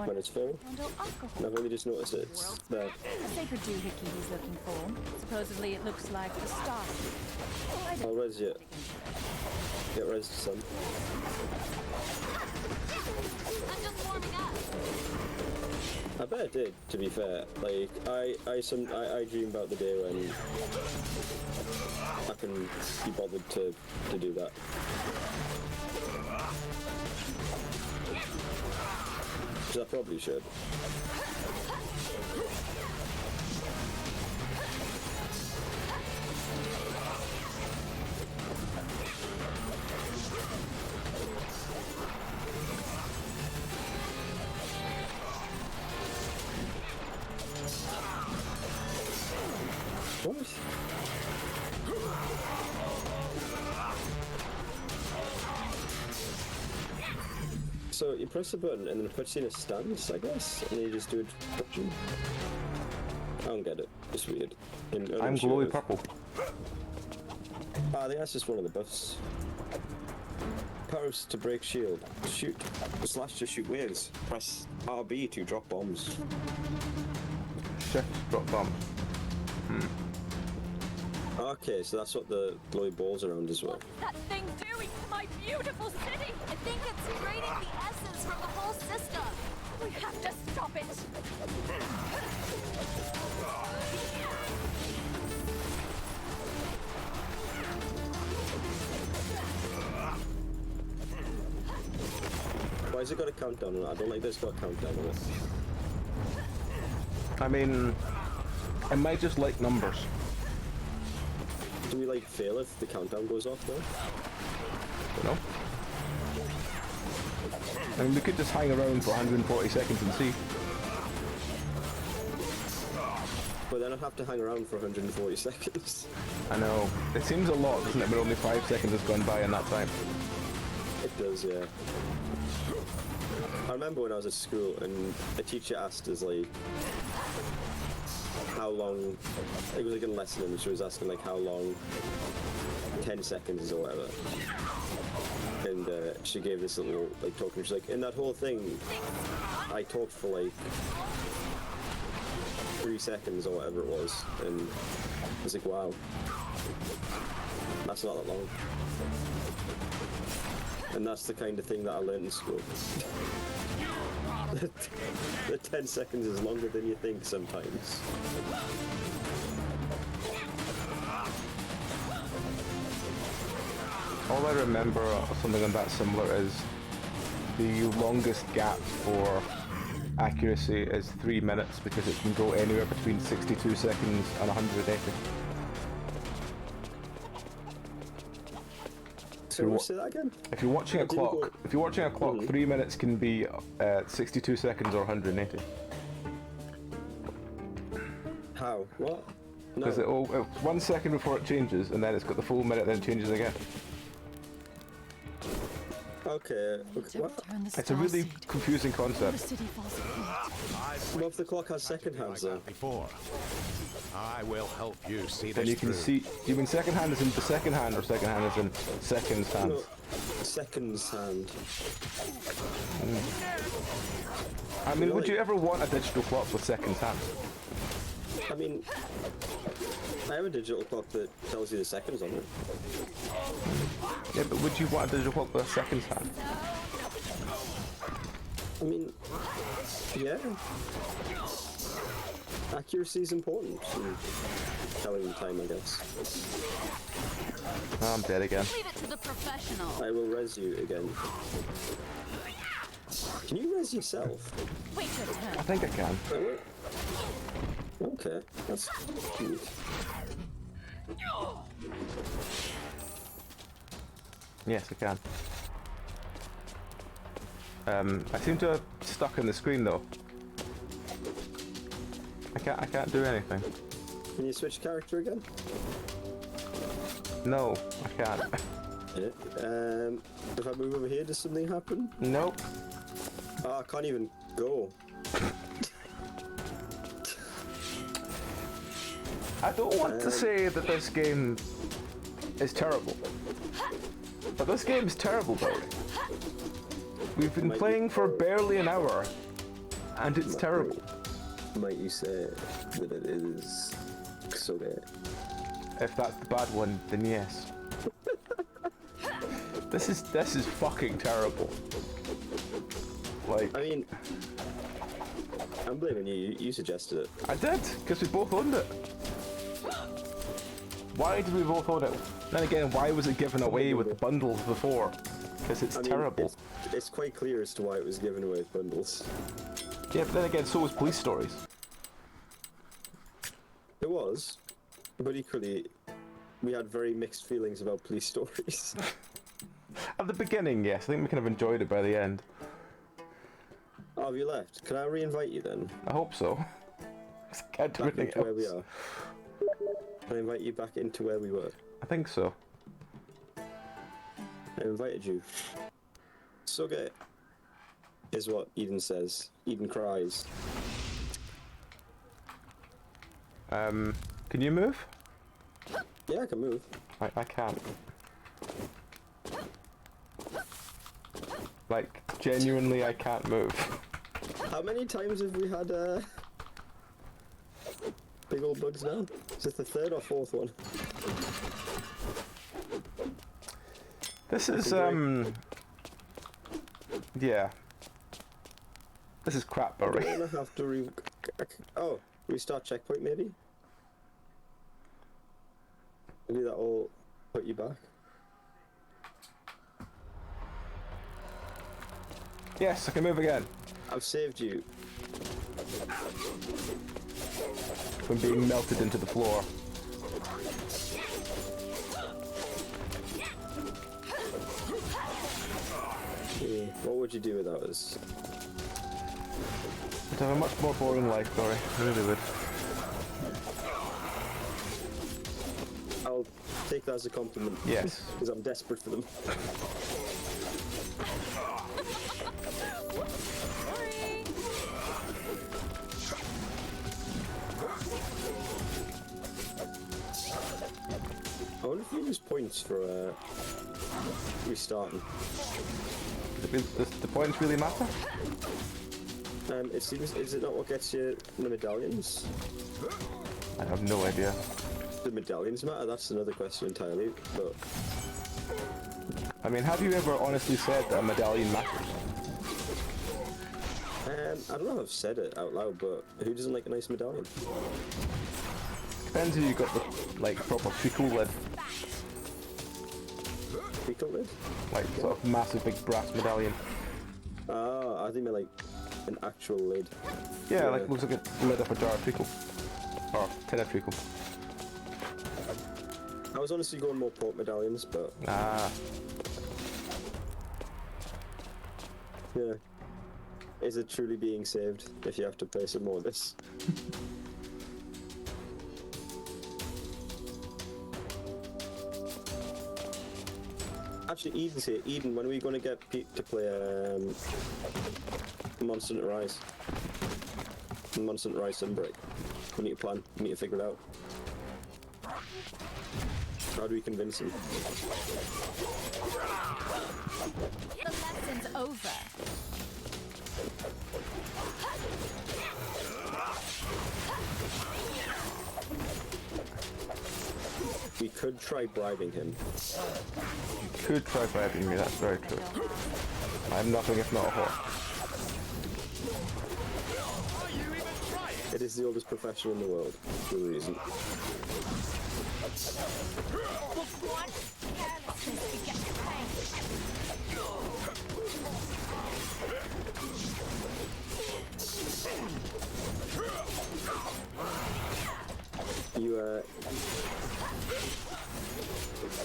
when it's full. Handle alcohol. And I've only just noticed it's there. A sacred doohickey he's looking for. Supposedly it looks like the star. I'll res you. Get res to some. I'm just warming up. I bet it did, to be fair. Like, I dream about the day when I can be bothered to do that. Which I probably should. What? So you press the button and then it puts you in a stance, I guess, and then you just do it. I don't get it. It's weird. I'm glowy purple. I think that's just one of the buffs. Powers to break shield. Shoot. Slash to shoot waves. Press RB to drop bombs. Shift, drop bombs. Okay, so that's what the glowy balls are around as well. That thing doing to my beautiful city! I think it's draining the essence from the whole system. We have to stop it! Why has it got a countdown on it? I don't like that it's got a countdown on it. I mean, I might just like numbers. Do we like fail if the countdown goes off though? You know? I mean, we could just hang around for 140 seconds and see. But then I'd have to hang around for 140 seconds. I know. It seems a lot, doesn't it? But only 5 seconds has gone by in that time. It does, yeah. I remember when I was at school and a teacher asked us like how long, it was like a lesson and she was asking like how long 10 seconds is or whatever. And she gave this little like talk and she's like, in that whole thing I talked for like 3 seconds or whatever it was, and I was like, wow, that's not that long. And that's the kind of thing that I learned in school. The 10 seconds is longer than you think sometimes. All I remember of something on that similar is the longest gap for accuracy is 3 minutes because it can go anywhere between 62 seconds and 180. So say that again? If you're watching a clock, 3 minutes can be 62 seconds or 180. How? What? No. Because it's 1 second before it changes, and then it's got the full minute, then it changes again. Okay. What? It's a really confusing concept. What if the clock has second hands though? Before. I will help you see Then this you can through. see. Do you mean second hand is in the second hand, or second hand is in seconds hand? No, seconds hand. I mean, would you ever want a digital clock with seconds hand? I mean, I have a digital clock that tells you the seconds on it. Yeah, but would you want a digital clock with a seconds hand? I mean, yeah. Accuracy is important in telling the time, I guess. Oh, I'm dead again. Leave it to the professional. I will res you again. Can you res yourself? Wait your turn. I think I can. Oh, wait. Okay, that's cute. Yes, I can. I seem to have stuck in the screen though. I can't do anything. Can you switch character again? No, I can't. Yeah. If I move over here, does something happen? Nope. Oh, I can't even go. I don't want to say that this game is terrible. But this game is terrible, Belry. We've been playing for barely an hour, and it's terrible. Might you say that it is Kusoge? If that's the bad one, then yes. This is fucking terrible. Like, I mean, I'm blaming you. You suggested it. I did, because we both owned it. Why did we both own it? Then again, why was it given away with the bundles before? Because it's terrible. It's quite clear as to why it was given away with bundles. Yeah, but then again, so was Police Stories. It was, but equally, we had very mixed feelings about Police Stories. At the beginning, yes. I think we kind of enjoyed it by the end. Oh, have you left? Can I re-invite you then? I hope so. I can't do Back anything into where we else. are. Can I invite you back into where we were? I think so. I invited you. Kusoge is what Eden says. Eden cries. Can you move? Yeah, I can move. I can't. Like, genuinely, I can't move. How many times have we had big old bugs now? Is this the third or fourth one? This is, yeah. This is crap, I'm Belry. gonna have to restart checkpoint maybe? Maybe that'll put you back. Yes, I can move again. I've saved you. From being melted into the floor. Yeah. What would you do without us? I'd have a much more boring life, Belry. I really would. I'll take that as a compliment. Yes. Because I'm desperate for them. I wonder if you use points for restarting. The points really matter? It seems, is it not what gets you the medallions? I have no idea. The medallions matter? That's another question entirely, but... I mean, have you ever honestly said that a medallion matters? I don't know if I've said it out loud, but who doesn't like a nice medallion? Depends if you got the, like, proper treacle lid. Treacle lid? Like, sort of massive big brass medallion. Ah, I think they're like an actual lid. Yeah, like, looks like a lid of a jar of treacle. Or tin of treacle. I was honestly going more port medallions, but... Ah. Yeah. Is it truly being saved if you have to play some more of this? Actually, Eden's here. Eden, when are we going to get Pete to play Monster Hunter Rise? Monster Hunter Rise Sunbreak. We need to plan. We need to figure it out. How do we convince him? The lesson's over. We could try bribing him. Could try bribing me, that's very true. I'm nothing if not a whore. It is the oldest profession in the world, for a reason.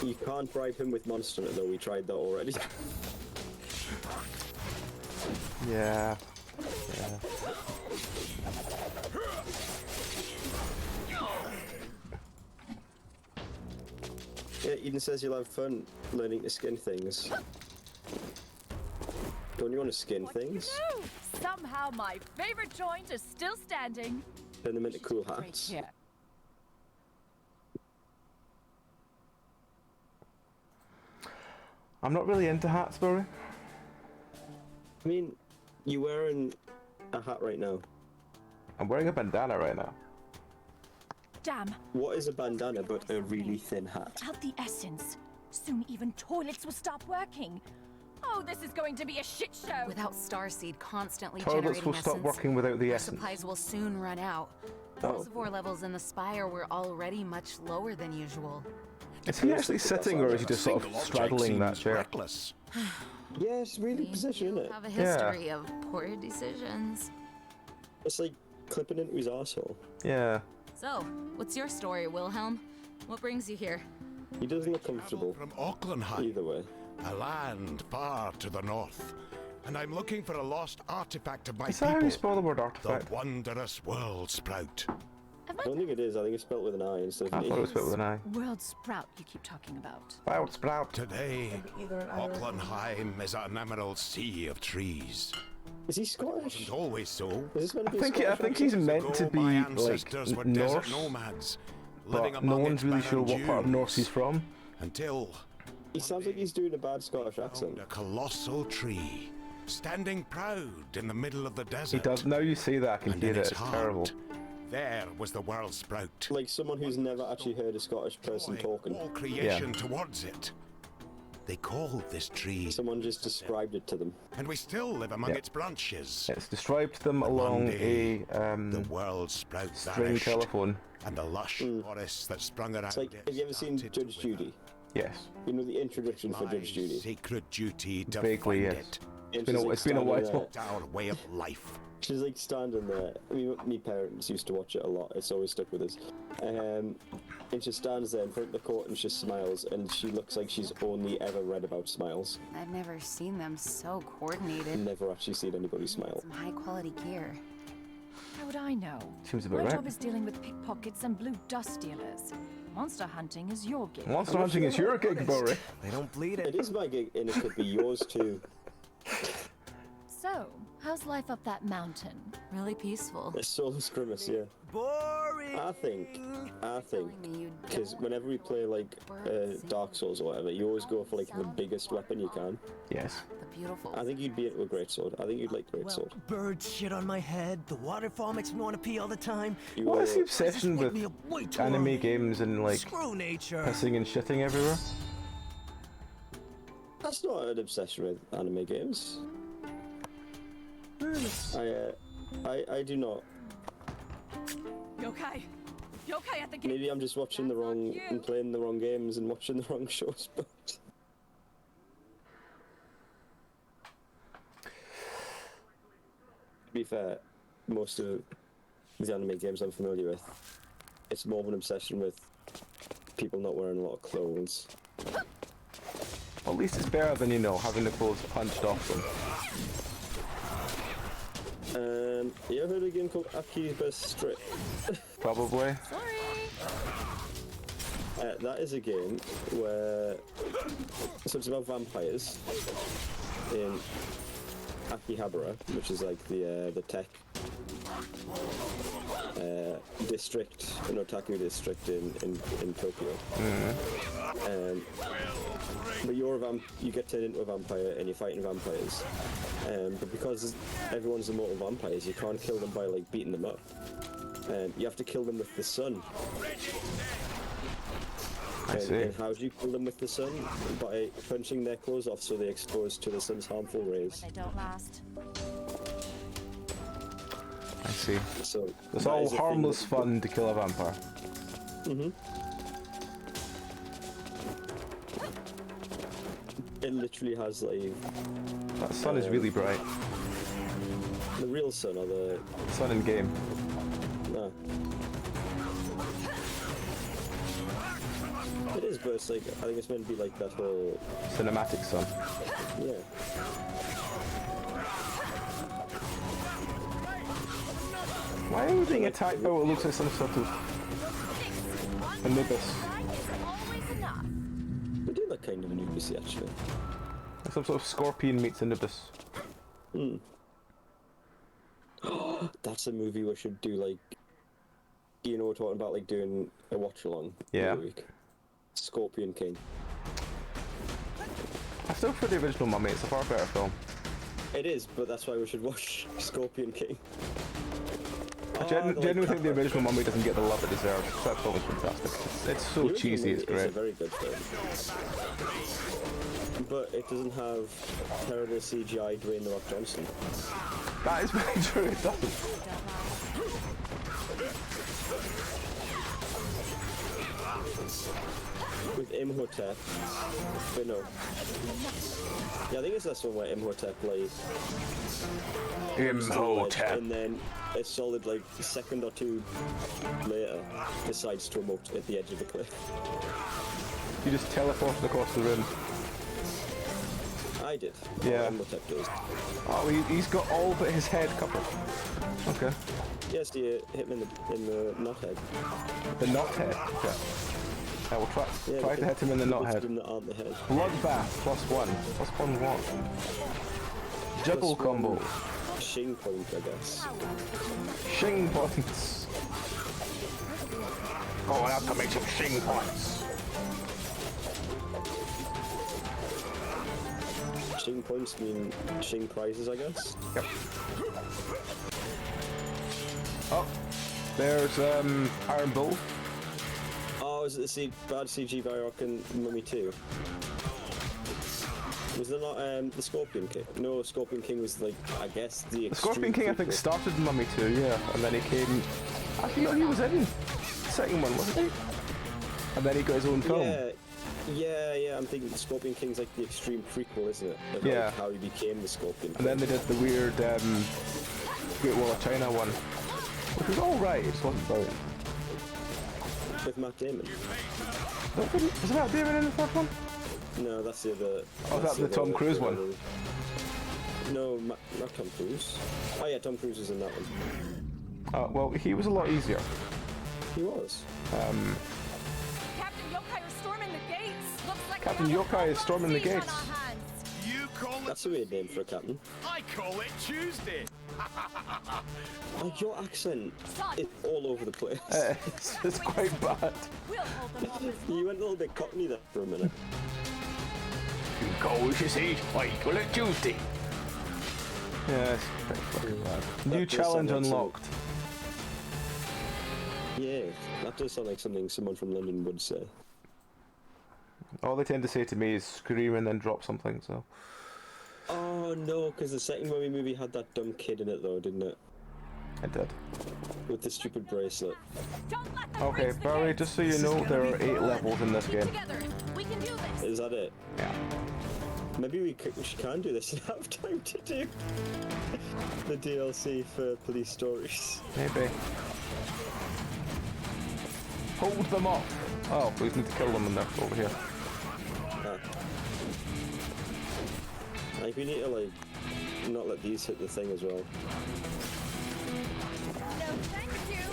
You can't bribe him with Monster Hunter though. We tried that already. Yeah. Yeah, Eden says you'll have fun learning to skin things. Don't you want to skin things? No! Somehow my favorite joint is still standing. Turn them into cool Right hats. here. I'm not really into hats, Barry. I mean, you're wearing a hat right now. I'm wearing a bandana right now. Damn. What is a bandana but a really thin hat? Without the essence, soon even toilets will stop working. Oh, this is going to be a shit show. Without Starseed constantly Toilets generating will stop essence, working without the our essence. supplies will soon run out. The reservoir levels in the spire were already much lower than usual. Is he actually sitting, or is he just sort of Single object straddling that seems chair? reckless. Yeah, it's really position, isn't it? Have a history of poor decisions. It's like clipping into his arsehole. Yeah. So, what's your story, Wilhelm? What brings you here? He doesn't look comfortable From Aucklandheim, either way. a land far to the north, and I'm looking for a lost artifact of my Is that how you people, spell the word the artifact? wondrous world sprout. I don't think it is. I think it's spelled with an I instead I of an thought it E. was spelled with an I. World sprout you keep talking about. Wild sprout. Today, Either an I or an E. Aucklandheim is an emerald sea of trees. Is he Scottish? Wasn't always so. Is this meant to be I think Scottish he's accent? meant to Ago, be my like ancestors were desert Norse, nomads, living but no among one's its really sure barren what part of Norse he's dunes, from. until He sounds like he's doing a bad Scottish accent. found a colossal tree, standing proud in the middle of the desert. He does. Now you say that, I can And hear in it. its It's heart, terrible. there was the world sprout. Like someone who's never actually heard a Scottish person Drawing talking. all creation towards it. They called this tree, Someone just described it to them. and we still live among Yeah. its branches. It's described them along day, a The world sprout string vanished, telephone. and the lush forests that sprung around It's like, it have you ever seen started to Judge wither. Judy? Yes. You know the introduction for My Judge Judy? sacred duty to Vaguely, find yes. it. And been a- she's, like, it's been a standing while. there. Our way of life. She's like standing there. I mean, my parents used to watch it a lot. It's always stuck with us. And she stands there in front of the court and she smiles, and she looks like she's only ever read about smiles. I've never seen them so coordinated. Never actually seen anybody smile. Some high quality gear. How would I know? Seems My about job right. is dealing with pickpockets and blue dust dealers. Monster hunting is your gig. Monster hunting is your gig, Barry. They don't bleed It it. is my gig, and it could be yours too. So, how's life up that mountain? Really peaceful. It's Soulless Grimace, yeah. Boring. I think, Telling me you because don't whenever we play like Dark Souls or whatever, you always go for like the biggest weapon you can. Yes. the beautiful. I think you'd be into a greatsword. I think you'd like greatsword. Birds shit on my head. The waterfall makes me want to pee all the time. You What is the will- obsession Wake with me up way too anime early. games and like Screw nature. pissing and shitting everywhere? That's not an obsession with anime games. I do not. You okay? You okay? I think Maybe I'm just watching the wrong and playing the wrong games and watching the wrong shows, but to be fair, most of the anime games I'm familiar with, it's more of an obsession with people not wearing a lot of clothes. Well, at least it's better than, you know, having the clothes punched off them. You ever heard of a game called Akiba Strip? Probably. That is a game where so it's about vampires in Akihabara, which is like the tech district, an otaku district in Tokyo. But you're you get turned into a vampire and you're fighting vampires. But because everyone's immortal vampires, you can't kill them by like beating them up. You have to kill them with the sun. I see. And how do you kill them with the sun? By punching their clothes off so they're exposed to the sun's harmful rays. they don't last. I see. So It's that all is a thing harmless that- fun to kill a vampire. It literally has like That sun is really bright. the real sun or the Sun in game. no. It is, but it's like, I think it's meant to be like that whole... Cinematic son. Yeah. Why are we being attacked by what looks like some sort of Anubis? Always enough. We do look kind of Anubis, actually. Some sort of scorpion meets Anubis. Hmm. That's a movie we should do, like... You know, we're talking about, like, doing a watch-along every week. Scorpion King. I still prefer the original Mummy, it's a far better film. It is, but that's why we should watch Scorpion King. I genuinely think the original Mummy doesn't get the love it deserves. That film is fantastic. It's so cheesy, it's great. It's a very good film. But it doesn't have terrible CGI Dwayne The Rock Johnson. That is very true, it doesn't. With Imhotep, but no. Yeah, I think it's this one where Imhotep, like... Imhotep. And then a solid, like, second or two later, decides to emote at the edge of the cliff. You just teleported across the room. I did. Yeah. Imhotep does. Oh, he's got all but his head covered. Okay. Yes, you hit him in the knot head. The knot head? Okay. I will try to hit him in the knot head. On the head. Bloodbath, +1. +1 what? Jibble combo. Shing point, I guess. Shing points. Going out to make some Shing points. Shing points mean Shing prizes, I guess. Yep. Oh, there's Iron Bull. Oh, is it the bad CG by Rock and Mummy 2? Was there not the Scorpion King? No, Scorpion King was like, I guess, the Scorpion King, I think, started in Mummy 2, yeah, and then he came... Actually, no, he was in the second one, wasn't he? And then he got his own film. Yeah, I'm thinking the Scorpion King's like the extreme prequel, isn't it? Of Yeah. like how he became the Scorpion King. And then they did the weird Great Wall of China one, which was alright, it just wasn't brilliant. With Matt Damon. Is Matt Damon in the first one? No, that's the other... Oh, that's the Tom Cruise one? No, not Tom Cruise. Oh yeah, Tom Cruise was in that one. Well, he was a lot easier. He was. Captain Yokai is storming the gates. Looks like Captain Yokai is storming the gates. You call it... That's a weird name for a captain. I call it Tuesday. Oh, your accent is all over the place. It's quite bad. We'll hold them off as You went a little bit cockney there for a minute. You go, you see, I call it Tuesday. Yeah, it's pretty fucking bad. New does challenge sound like unlocked. Yeah, that does sound like something someone from London would say. All they tend to say to me is scream and then drop something, so... Oh no, because the second Mummy movie had that dumb kid in it though, didn't it? It did. With the stupid bracelet. Don't let them Okay, reach the Barry, gates. just so you know, there are 8 levels in this game. Together, we can do this. Is that it? Yeah. Maybe we can do this and have time to do the DLC for Police Stories. Maybe. Hold them up! Oh, we need to kill them when they're over here. Like, we need to, like, not let these hit the thing as well. No, thank you.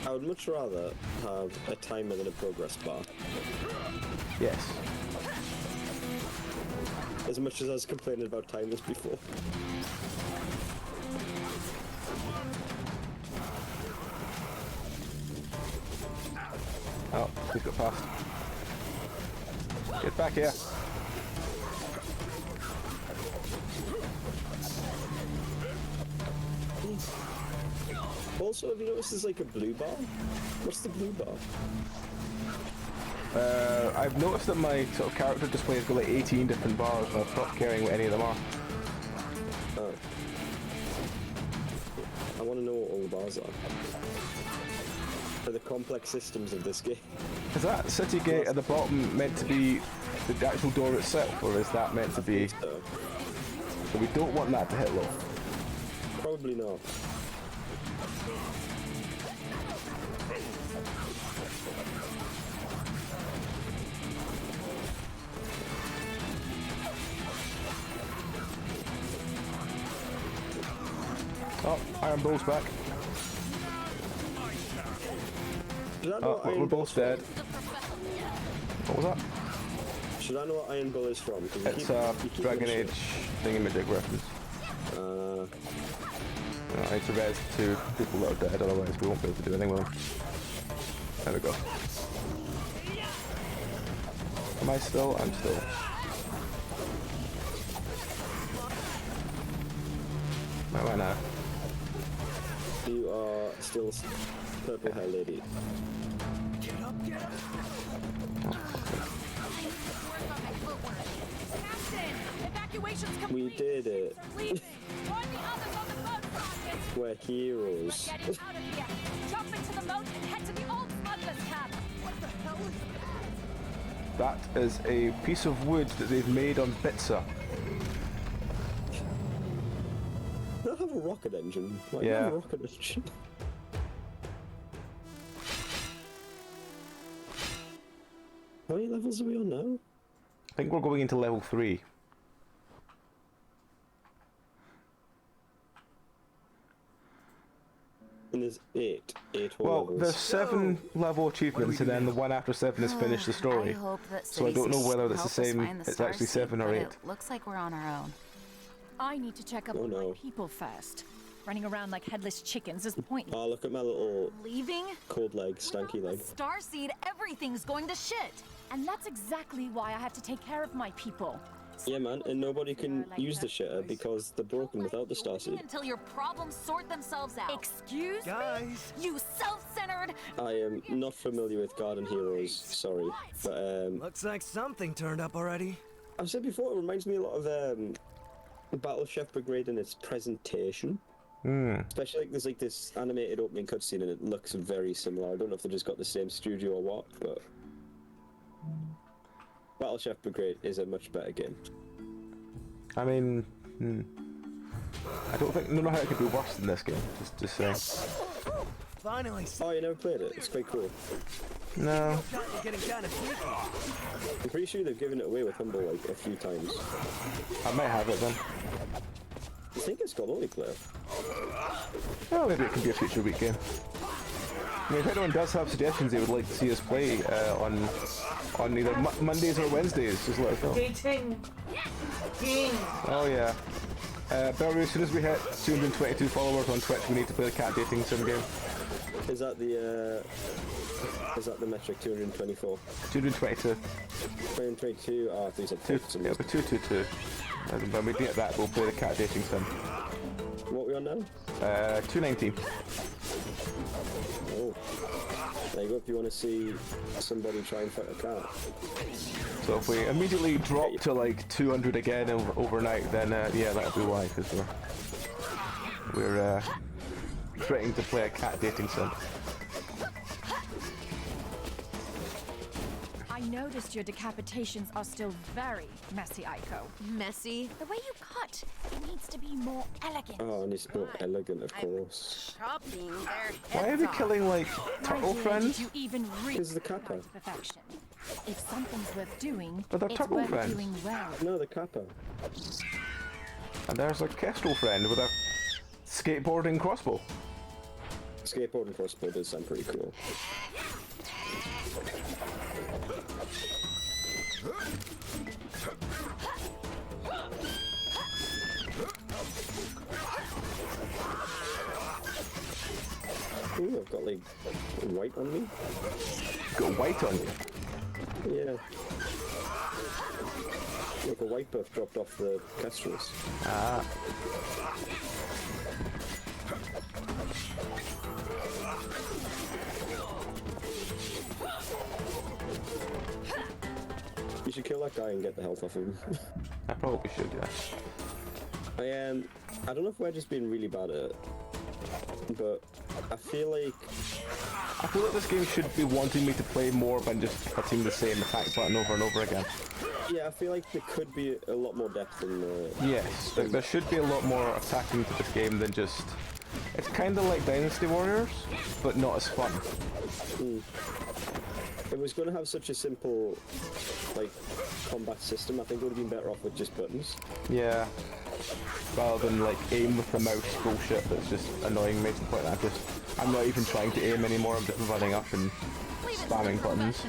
I would much rather have a timer than a progress bar. Yes. As much as I was complaining about timers before. Oh, he's got past. Get back here. Also, have you noticed there's like a blue bar? What's the blue bar? I've noticed that my sort of character display has got like 18 different bars and I've stopped caring what any of them are. Oh. I want to know what all the bars are. For the complex systems of this game. Is that city gate at the bottom meant to be the actual door itself, or is that meant to be? So, So we don't want that to hit low. probably not. Oh, Iron Bull's back. Should I know Oh, what we're Iron both Bull's dead. from? What was that? Should I know what Iron Bull is from? 'Cause you It's keep- a you keep Dragon mentioning Age thingamajig reference. it. I need to res two people that are dead, otherwise we won't be able to do anything with them. There we go. Am I still? I'm still. Where am I now? You are still purple hair lady. Get up, get up. Captain, evacuation's complete. We did it. Leaving. Join the others on the boat, Rocket. We're heroes. Getting out of here. Jump into the moat and head to the old smuggler's camp. What the hell is That is a piece of wood that they've made on Bitsa. They have a rocket engine. Why Yeah. have a rocket engine? How many levels are we on now? I think we're going into level 3. And there's eight whole Well, levels. there's 7 level achievements, and then the one after 7 is finish the story. I hope that So I don't know whether it's the help us same. find the It's actually star 7 or seed, 8. but it looks like we're on our own. I need to check up Oh, on no. my people first. Running around like headless chickens is pointless. Oh, look at my little Leaving? cold leg, stanky leg. Starseed, everything's going to shit. And that's exactly why I have to take care of my people. Yeah, man, and nobody can use the shitter because they're broken without the starseed. Until your problems sort themselves out. Excuse me? Guys. You self-centered. I am not familiar with Garden Heroes, sorry. But, Looks like something turned up already. I've said before, it reminds me a lot of, Battle Chef Brigade in its presentation. Especially, like, there's, like, this animated opening cutscene and it looks very similar. I don't know if they just got the same studio or what, but... Battle Chef Brigade is a much better game. I mean, I don't know how it could be worse than this game. Just saying. Finally, Oh, you never played it? It's quite cool. No. getting kind of sneaky. I'm pretty sure they've given it away with Humble, like, a few times. I might have it then. I think it's called Multiplayer. Well, maybe it can be a future week game. I mean, if anyone does have suggestions they would like to see us play on either Mondays or Wednesdays, just let us know. Dating. Ding. Oh yeah. Belry, as soon as we hit 222 followers on Twitch, we need to play the cat dating sim game. Is that the metric 224? 222. 222, oh, I think it's Two, a yeah, but 222. And when we get that, we'll play the cat dating sim. What are we on now? 219. Oh. There you go, if you want to see somebody try and fight a cat. So if we immediately drop to like 200 again overnight, then yeah, that'll be why, because we're threatening to play a cat dating sim. I noticed your decapitations are still very messy, Aiko. Messy. The way you cut, it needs to be more elegant. Oh, and it's more elegant, of course. Chopping their heads Why are we off. killing like turtle Why friends? did you even reach Is the kappa. point of perfection? If something's worth doing, But they're it's turtle worth friends. doing well. No, the kappa. And there's a kestrel friend with a skateboarding crossbow. Skateboard and crossbow does sound pretty cool. Ooh, I've got like white on me. Got white on you. Yeah. Like a white buff dropped off the kestrels. Ah. You should kill that guy and get the health off him. I probably should, yeah. I don't know if we're just being really bad at it, but I feel like this game should be wanting me to play more than just hitting the same attack button over and over again. Yeah, I feel like there could be a lot more depth in the... Yes, there should be a lot more attacking to this game than just... It's kind of like Dynasty Warriors, but not as fun. It was going to have such a simple, like, combat system. I think it would have been better off with just buttons. Yeah. Rather than like aim with the mouse bullshit that's just annoying me to the point that I'm not even trying to aim anymore, I'm just running up and spamming buttons.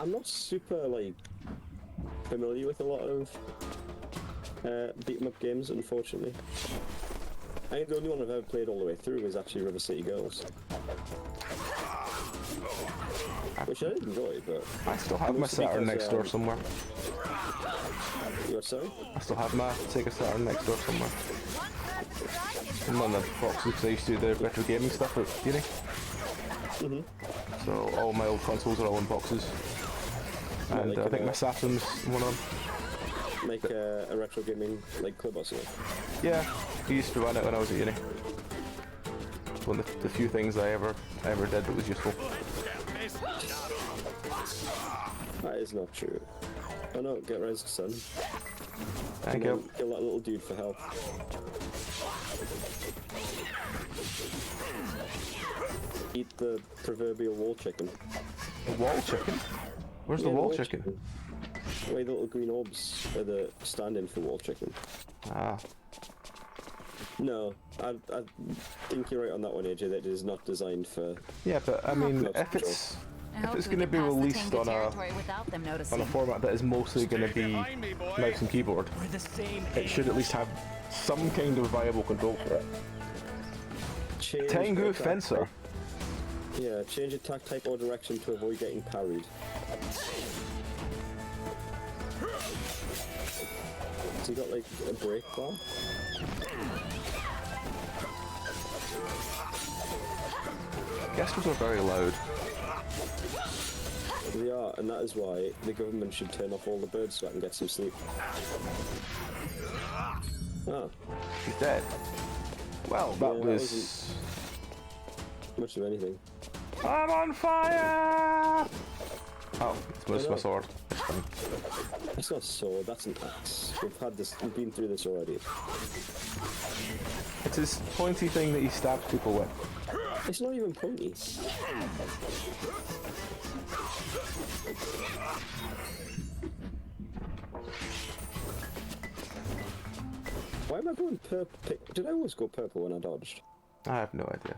I'm not super, like, familiar with a lot of beat 'em up games, unfortunately. I think the only one I've ever played all the way through was actually River City Girls. Which I did enjoy, but... I still have my Saturn next door somewhere. You what, sorry? I still have my Sega Saturn next door somewhere. I'm on the boxes because I used to do the retro gaming stuff at uni. So all my old consoles are all in boxes. And like I think my Saturn's one of them. Like a retro gaming like club or something? Yeah, I used to run it when I was at uni. It's one of the few things I ever did that was useful. That is not true. Oh no, get rezzed, son. Thank you. Kill that little dude for health. Eat the proverbial wall chicken. The wall chicken? Where's the wall chicken? The way the little green orbs are the stand-in for wall chicken. Ah. No, I think you're right on that one, AJ. That it is not designed for... Yeah, but I mean, if it's going to be released on a format that is mostly going to be mouse and keyboard, it should at least have some kind of viable control for it. Tengu Fencer. Yeah, change attack type or direction to avoid getting parried. So you got like a break bar? Gestures are very loud. They are, and that is why the government should turn off all the birds so I can get some sleep. Ah. He's dead. Well, that was... much of anything. I'm on fire! Oh, it's my sword. It's fine. That's not a sword, that's an axe. We've been through this already. It's this pointy thing that he stabs people with. It's not even pointy. Why am I going purple? Did I always go purple when I dodged? I have no idea.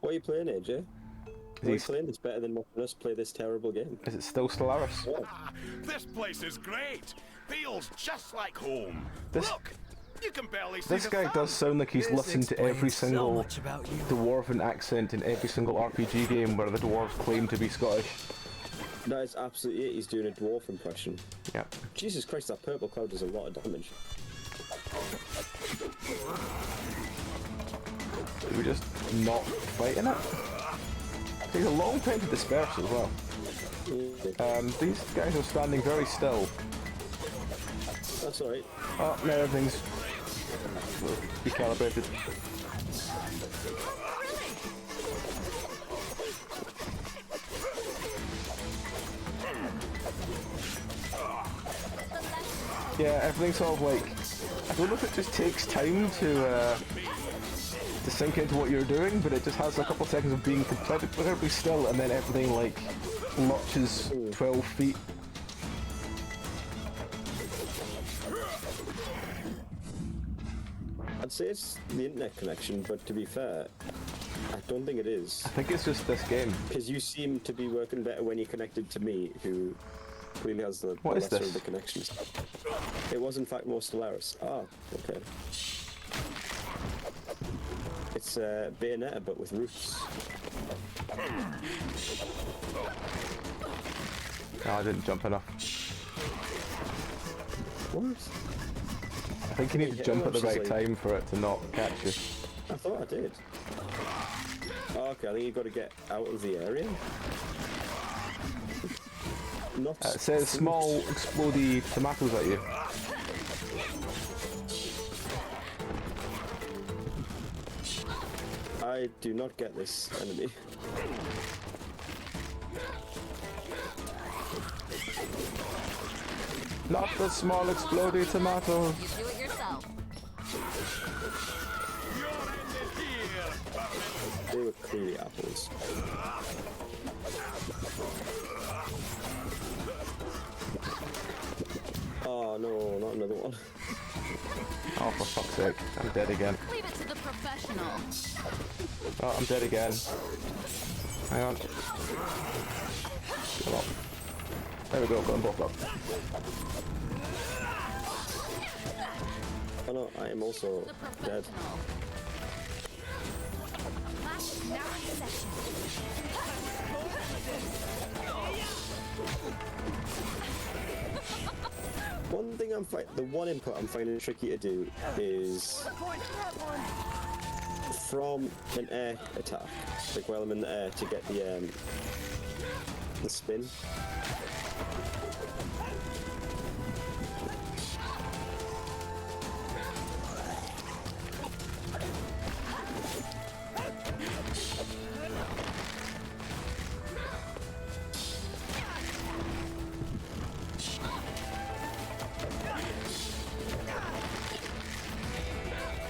What are you playing, AJ? What are you playing that's better than watching us play this terrible game? Is it still Stellaris? Yeah. This place is great. Feels just like home. This- Look, you can barely see This the guy sun. does sound like he's listened to every single dwarven accent in every single RPG game where the dwarves claim to be Scottish. That is absolutely it. He's doing a dwarf impression. Yeah. Jesus Christ, that purple cloud does a lot of damage. Did we just not fight in it? It takes a long time to disperse as well. These guys are standing very still. That's alright. Oh, no, everything's recalibrated. Yeah, everything's sort of like... I don't know if it just takes time to sink into what you're doing, but it just has a couple seconds of being completely still, and then everything like lurches 12 feet. I'd say it's the internet connection, but to be fair, I don't think it is. I think it's just this game. Because you seem to be working better when you're connected to me, who clearly has the What is lesser this? of the connections. It was in fact more Stellaris. Ah, okay. It's Bayonetta, but with roofs. No, I didn't jump enough. What? I think you need to jump at the right time for it to not catch you. I thought I did. Oh, okay, I think you've got to get out of the area. Not It says small explodey tomatoes at you. I do not get this enemy. Not the small explodey tomatoes. You do it yourself. They were clearly apples. Oh no, not another one. Oh, for fuck's sake. I'm dead again. Leave it to the professional. Oh, I'm dead again. Hang on. Come on. There we go, got them both up. Oh no, I am also The dead. professional. Class now in session. One thing the one input I'm finding tricky to do is from an air attack, like while I'm in the air, to get the spin.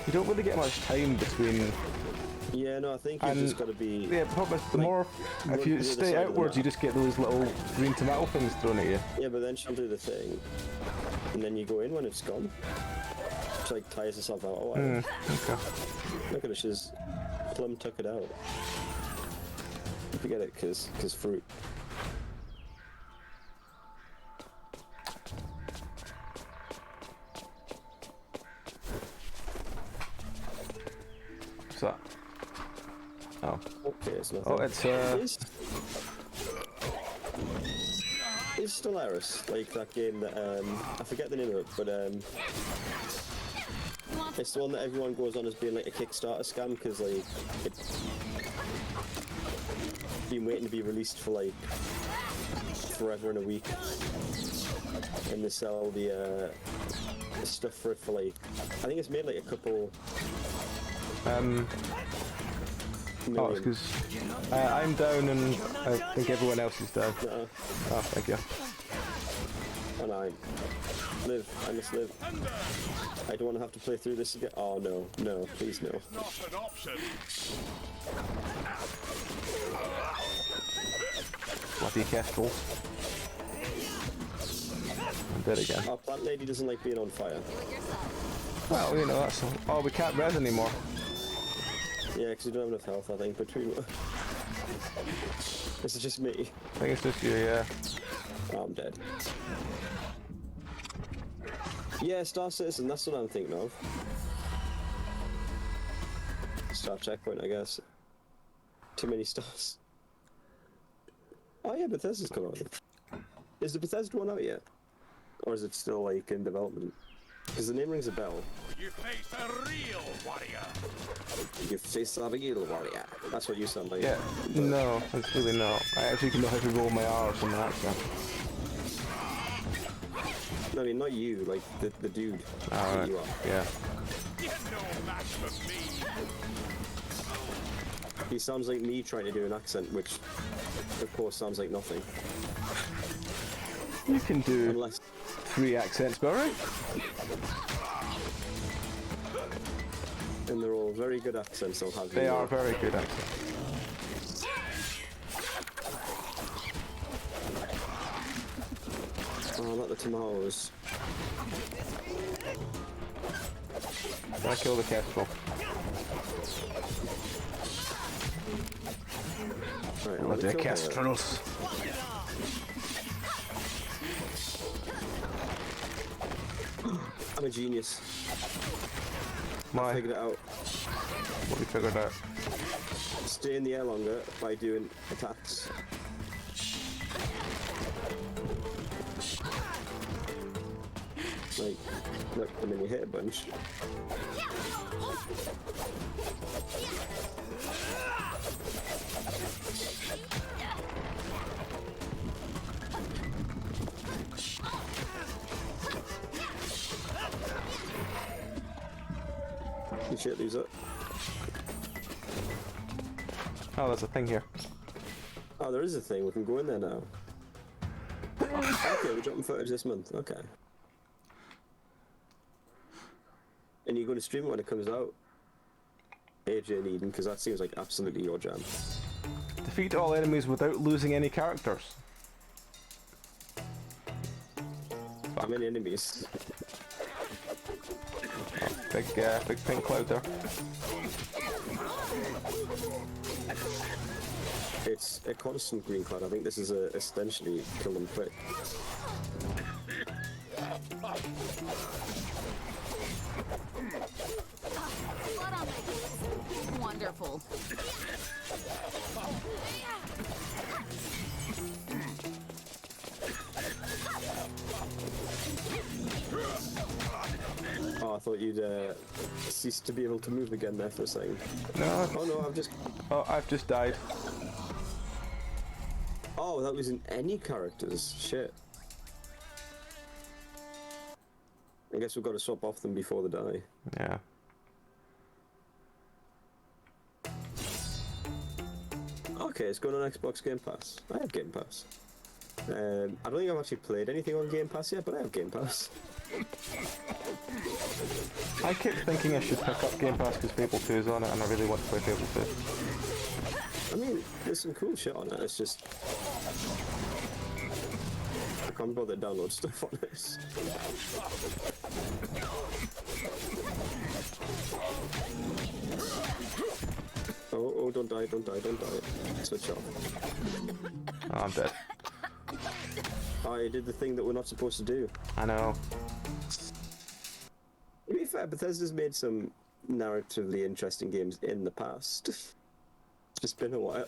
You don't really get much time between. Yeah, no, I think you've just got to be. Yeah, probably the more. If you the other stay side of the outwards, you map. just get those little green tomato things thrown at you. Yeah, but then she'll do the thing, and then you go in when it's gone. She like tires herself out. Oh, Okay. look at it, she's plumb took it out. Forget it, cause fruit. What's that? Oh. Okay, it's nothing. Oh, it's It's Stellaris, like that game that I forget the name of it, but it's the one that everyone goes on as being like a Kickstarter scam because like it's been waiting to be released for like forever and a week, and they sell the stuff for it for like I think it's made like a couple. Oh, it's because I'm down and I think everyone else is down. No, Oh, thank you. and I must live. I don't want to have to play through this again. Oh no, no, please no. Not an option. Bloody kestrel. I'm dead again. Our plant lady doesn't like being on fire. Do it yourself. Well, you know, that's. Oh, we can't res anymore. Yeah, because we don't have enough health, I think, between... This is just me. I think it's just you, yeah. Oh, I'm dead. Yeah, Star Citizen, that's what I'm thinking of. Star Checkpoint, I guess. Too many stars. Oh yeah, Bethesda's come out. Is the Bethesda one out yet? Or is it still, like, in development? Because the name rings a bell. You face a real warrior. You face a real warrior. That's what you sound like. Yeah, no, it's really not. I actually can know how to roll my R's in that accent. No, I mean, not you, like, the dude. Alright, You are. yeah. You're no match for me. He sounds like me trying to do an accent, which, of course, sounds like nothing. You can do Unless... 3 accents, Barry. And they're all very good accents, I'll have you They know. are very good accents. Oh, not the tomatoes. I kill the kestrel. Right, Oh, let me the kill her. kestrels. I'm a genius. My, Figured it out. what we figured out. Stay in the air longer by doing attacks. Like, look, and then you hit a bunch. You shit these up. Oh, there's a thing here. Oh, there is a thing. We can go in there now. Okay, we're dropping footage this month. Okay. And you're going to stream it when it comes out? AJ and Eden, because that seems like absolutely your jam. Defeat all enemies without losing any characters. How many enemies? Big pink cloud there. It's a constant green cloud. I think this is essentially kill them quick. Blood on my... Wonderful. Oh, I thought you'd ceased to be able to move again there for a second. No. Oh no, I've just died. Oh, that was in any characters. Shit. I guess we've got to swap off them before they die. Yeah. Okay, it's going on Xbox Game Pass. I have Game Pass. I don't think I've actually played anything on Game Pass yet, but I have Game Pass. I keep thinking I should pick up Game Pass because Fable 2 is on it, and I really want to play Fable 2. I mean, there's some cool shit on it. It's just I can't bother to download stuff on this. Oh, don't die, don't die, don't die. Switch off. Oh, I'm dead. I did the thing that we're not supposed to do. I know. To be fair, Bethesda's made some narratively interesting games in the past. It's just been a while.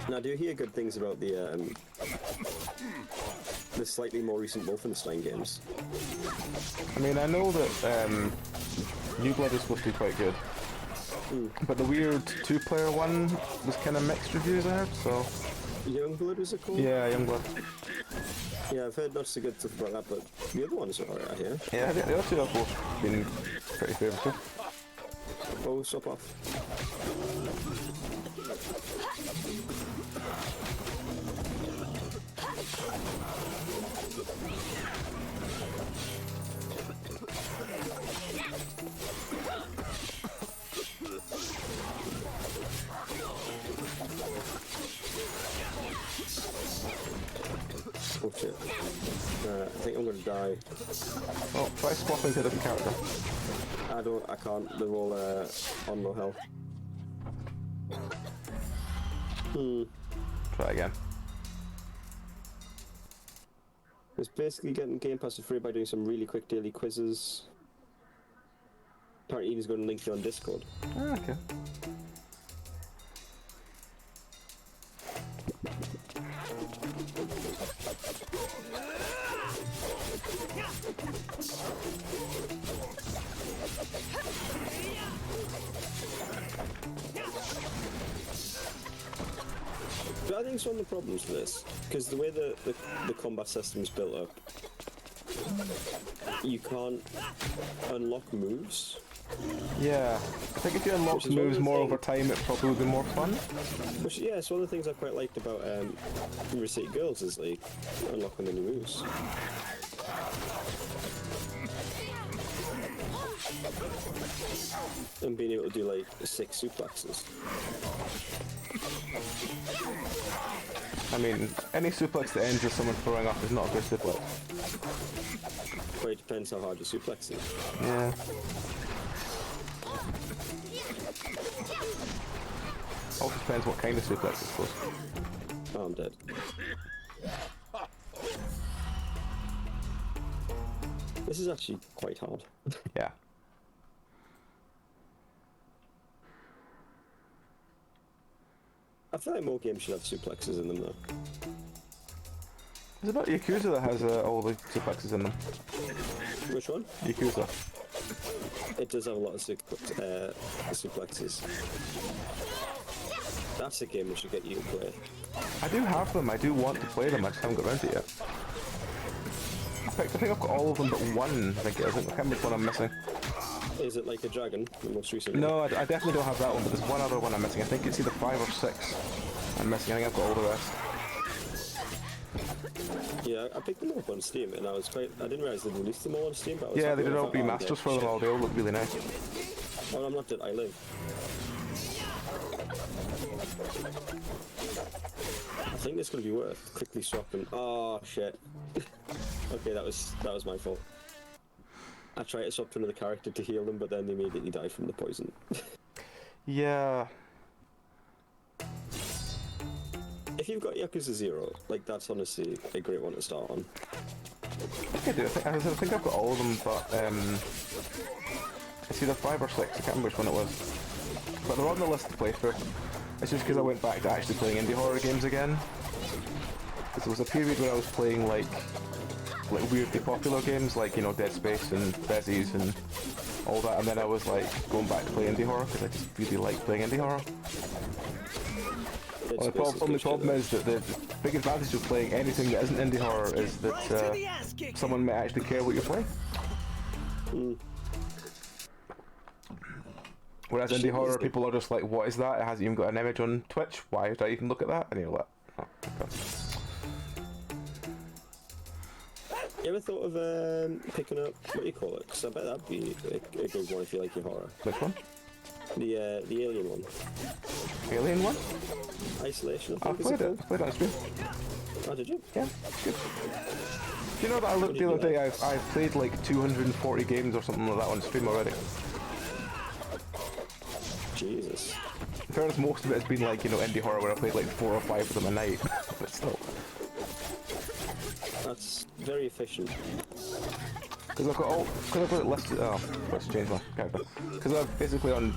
Now, do you hear good things about the slightly more recent Wolfenstein games? I mean, I know that New Blood is supposed to be quite good. But the weird two-player one was kind of mixed reviews I heard, so... Youngblood was it called? Yeah, Youngblood. Yeah, I've heard not so good stuff about that, but the other ones are alright, I hear. Yeah, the other two have both been pretty favourable. Oh, stop off. Oh shit. I think I'm gonna die. Oh, try swapping to a different character. I can't, they're all on low health. Try again. It's basically getting Game Pass for free by doing some really quick daily quizzes. Apparently he's going to link you on Discord. Ah, okay. But I think it's one of the problems for this, because the way the combat system is built up, you can't unlock moves. Yeah, I think if you unlock moves more over time, it probably would be more fun. Which, yeah, it's one of the things I quite liked about River City Girls is like unlocking the new moves. And being able to do like 6 suplexes. I mean, any suplex that ends with someone throwing up is not a good suplex. But it depends how hard your suplex is. Yeah. Also depends what kind of suplex, I suppose. Oh, I'm dead. This is actually quite hard. Yeah. I feel like more games should have suplexes in them though. It's about Yakuza that has all the suplexes in them. Which one? Yakuza. It does have a lot of suplexes. That's a game we should get you to play. I do have them, I do want to play them, I just haven't got around to it yet. I think I've got all of them but one, I think it is. I can't remember which one I'm missing. Is it like a dragon, the most recent one? No, I definitely don't have that one, but there's one other one I'm missing. I think it's either 5 or 6 I'm missing. I think I've got all the rest. Yeah, I picked them up on Steam, and I didn't realise they'd released them all on Steam, but I was Yeah, happy they did when I all thought, be oh, masters yeah, for them shit. all. They all look really nice. Oh, I'm not dead, I live. I think it's going to be worth quickly swapping. Oh, shit. Okay, that was my fault. I tried to swap to another character to heal them, but then they immediately died from the poison. Yeah. If you've got Yakuza 0, like, that's honestly a great one to start on. I think I do. I think I've got all of them, but it's either 5 or 6. I can't remember which one it was. But they're on the list to play through. It's just because I went back to actually playing indie horror games again. Because there was a period where I was playing like weirdly popular games, like, you know, Dead Space and Bezies and all that, and then I was like going back to play indie horror because I just really like playing indie horror. Well, the only problem is that the big advantage of playing anything that isn't indie horror is that someone may actually care what you're playing. Whereas indie horror, people are just like, what is that? It hasn't even got an image on Twitch. Why did I even look at that? And you're like, oh, okay. You ever thought of picking up, what do you call it? Because I bet that'd be a good one if you like your horror. Which one? The Alien one. Alien one? Isolation, I I think played it. I played it on stream. Oh, did you? Yeah, it's good. Do you know that I looked the other day, I've played like 240 games or something like that on stream already. Jesus. In fairness, most of it has been like, you know, indie horror where I played like 4 or 5 of them a night, but still. That's very efficient. Because I've got it listed. Oh, let's change my character. Because I've basically on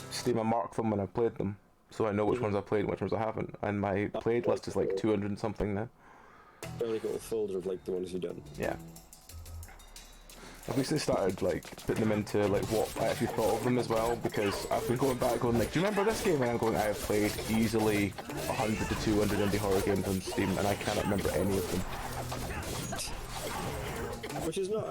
Steam I marked them when I played them, so I know which ones I played and which ones I haven't. And my played list is like 200 and something now. Only got a folder of like the ones you've done. Yeah. I've recently started like putting them into like what I actually thought of them as well, because I've been going back going like, do you remember this game? And I'm going, I have played easily 100 to 200 indie horror games on Steam, and I cannot remember any of them. Which is not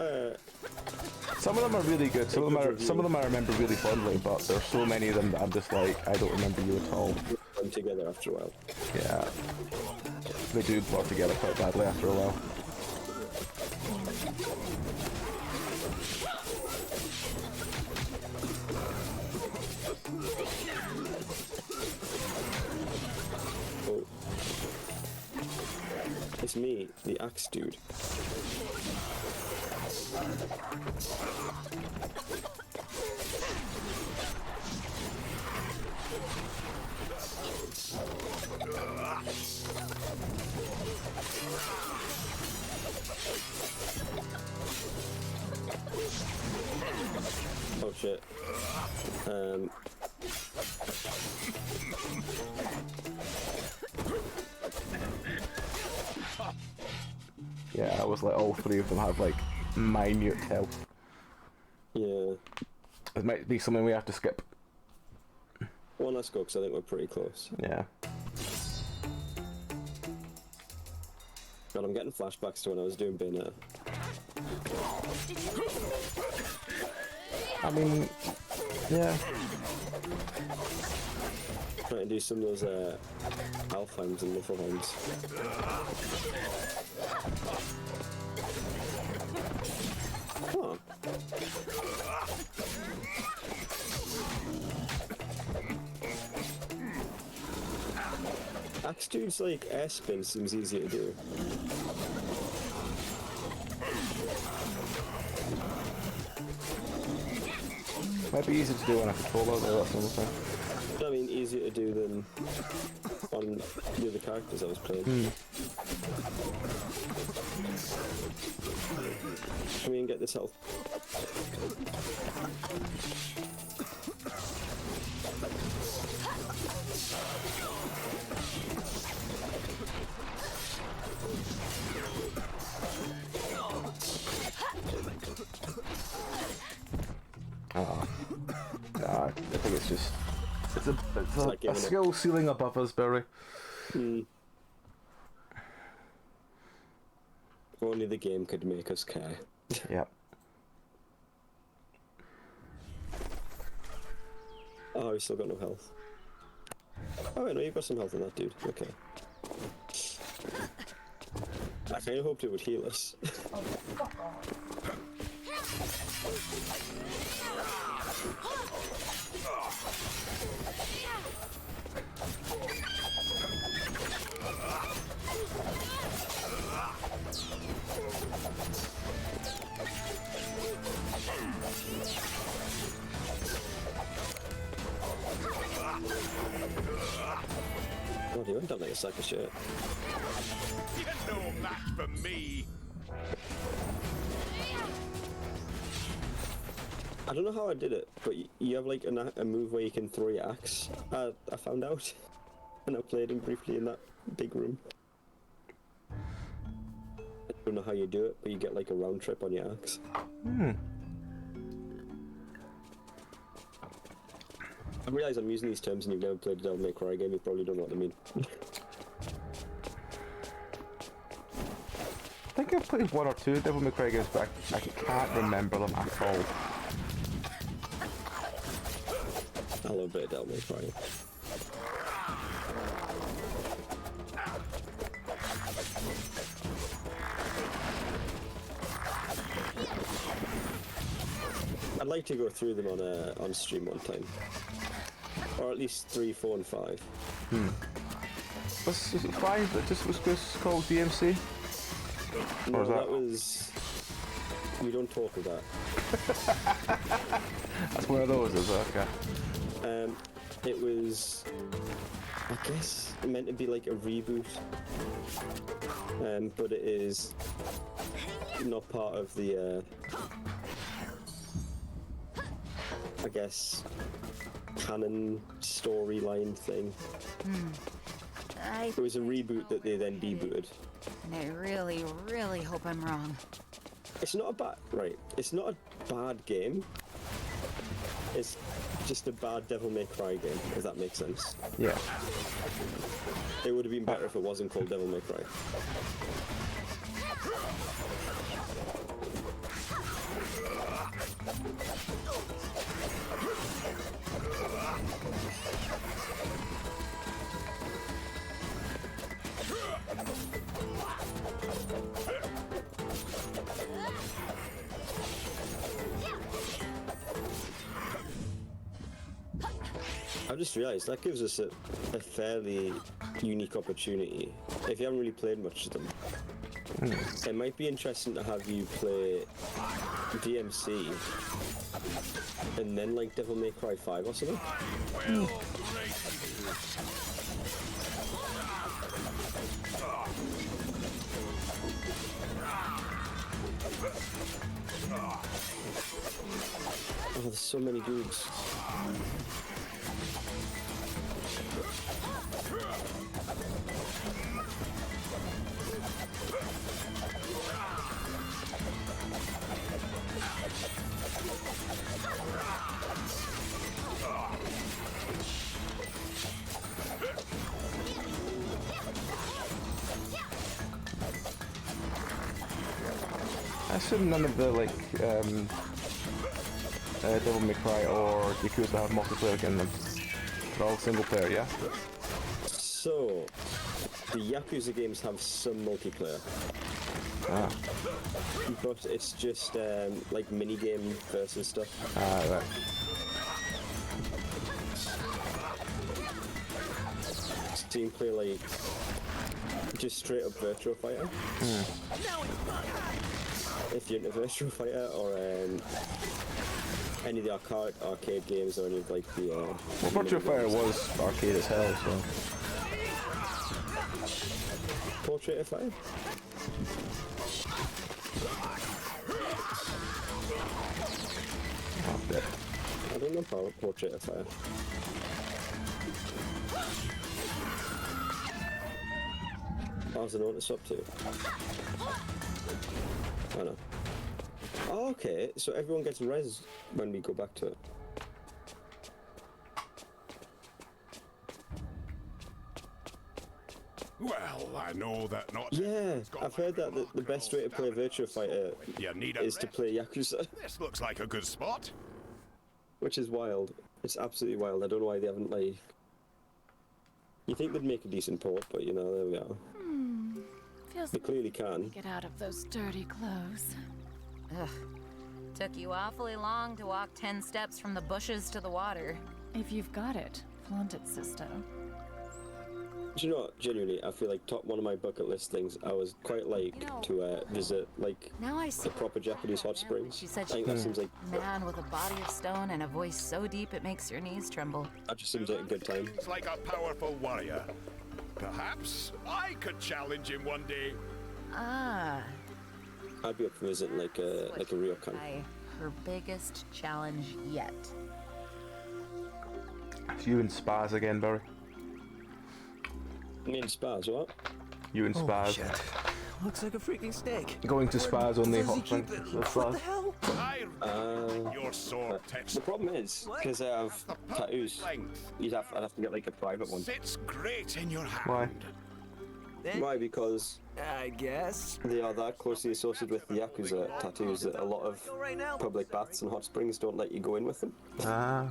Some of them are really good. Some of them I remember really fondly, but there's so many of them that I'm just like, I don't remember you at all. come together after a while. Yeah, they do blur together quite badly after a while. Oh. It's me, the axe dude. Oh shit. Yeah, I was like, all 3 of them have like minute health. Yeah. It might be something we have to skip. Well, let's go, because I think we're pretty close. Yeah. God, I'm getting flashbacks to when I was doing Bayonetta. I mean, yeah. Trying to do some of those Alfheims and Niflheims. Come on. Axe dude's like air spin seems easier to do. Might be easier to do on a controller, though, that's another thing. I mean, easier to do than on the other characters I was playing. Come here and get this health. I think it's just it's like a skill ceiling above us, Barry. If only the game could make us care. Yep. he's still got no health. Oh wait, no, you've got some health on that dude. Okay. I kind of hoped it would heal us. God, he went down like a sack of shit. You're no match for me. I don't know how I did it, but you have like a move where you can throw your axe. I found out, and I played him briefly in that big room. I don't know how you do it, but you get like a round trip on your axe. I realise I'm using these terms and you've never played a Devil May Cry game, you probably don't know what I mean. I think I've played 1 or 2 Devil May Cry games, but I can't remember them at all. I love a bit of Devil May Cry. I'd like to go through them on stream one time. Or at least 3, 4, and 5. Was it 5 that just was called DMC? No, Or is that was... We don't talk of that. That's one of those, is it? Okay. It was... I guess meant to be like a reboot. But it is not part of the... I guess... canon storyline thing. It was a reboot that they then debooted. And I really, really hope I'm wrong. It's not a bad it's not a bad game. It's just a bad Devil May Cry game, if that makes sense. Yeah. It would have been better if it wasn't called Devil May Cry. I just realised that gives us a fairly unique opportunity. If you haven't really played much of them, it might be interesting to have you play DMC and then like Devil May Cry 5 or something. Oh, there's so many dudes. I assume none of the Devil May Cry or Yakuza have multiplayer in them. They're all single player, yeah? So, the Yakuza games have some multiplayer. But it's just like mini-game versus stuff. Right. So you can play like just straight up Virtua Fighter. If you're into Virtua Fighter or any of the arcade games or any of like the... Well, Virtua Fighter was arcade as hell, so... Portrait of Fire? Oh, dead. I don't know about Portrait of Fire. How's the notice up to? I know. Oh, okay, so everyone gets res when we go back to it. Well, I know that not. Yeah, I've heard that the best way to play Virtua Fighter You need is to play Yakuza, This looks like a good spot. which is wild. It's absolutely wild. I don't know why they haven't, like... You think they'd make a decent port, but, you know, there we are. Feels They clearly can. get out of those dirty clothes. Ugh. Took you awfully long to walk 10 steps from the bushes to the water. If you've got it, flaunt it, sister. Do you know what? Genuinely, I feel like one of my bucket list things, I was quite like to visit, like, Now I see the proper Japanese hot springs. She said I think that seems like... a man with a body of stone and a voice so deep it makes your knees tremble. That just seems like a good time. Seems like a powerful warrior. Perhaps I could challenge him one day. Ah. I'd be up for visiting like a ryokan. Her biggest challenge yet. It's you and Spaz again, Barry. Me and Spaz, what? You and Oh, Spaz. shit. Looks like a freaking snake. Going to Spaz only Does he hot spring. keep it? That's What the Spaz. hell? Your sword text The problem is, because I have tattoos, I'd have to get like a private one. sits great in your hand. Why? Why? Because I guess. they are that closely associated with the Yakuza tattoos that a lot of public baths and hot springs don't let you go in with them. Ah.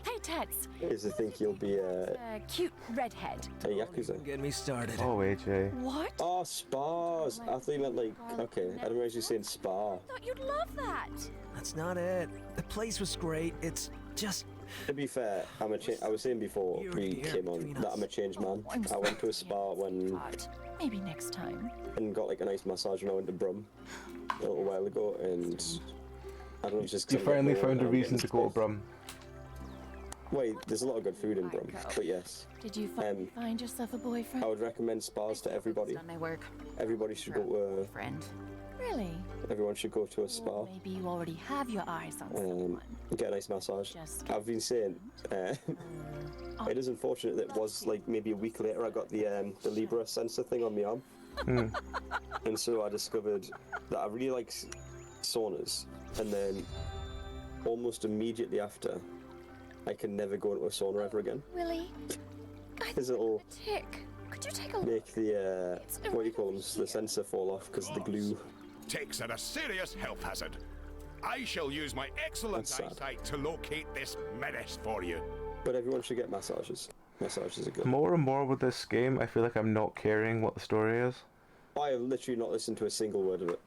Hey, Tets. Because they think you'll be a Cute redhead. Yakuza. Get me started. Oh, AJ. What? Oh, spas! I thought you meant like, okay, I didn't realize you were saying spa. Thought you'd love that. That's not it. The place was great. It's just. To be fair, I was saying before we came on that I'm a changed man. I went to a spa Maybe next time. and got like a nice massage when I went to Brum a little while ago, and I don't know, it's just 'cause You I'm getting finally older found a and I'm reason getting to go to stiff. Brum. Wait, there's a lot of good food in Brum, but yes, Did you find yourself a boyfriend? I would recommend spas to everybody. Done my work. Everybody should go to Friend. Really? everyone should go to a spa. Maybe you already have your eyes on someone. Get a nice massage. Just I've been saying, it is unfortunate that it was like maybe a week later I got the Libra sensor thing on my arm, and so I discovered that I really like saunas, and then almost immediately after, I can never go into a sauna ever again. Really? Because it'll Tick. Could you take a look? make the what do you call them, the sensor fall off because of the glue. Takes are a serious health hazard. I shall use my excellent That's sad. eyesight to locate this menace for you. But everyone should get massages. Massages are good. More and more with this game, I feel like I'm not caring what the story is. I have literally not listened to a single word of it.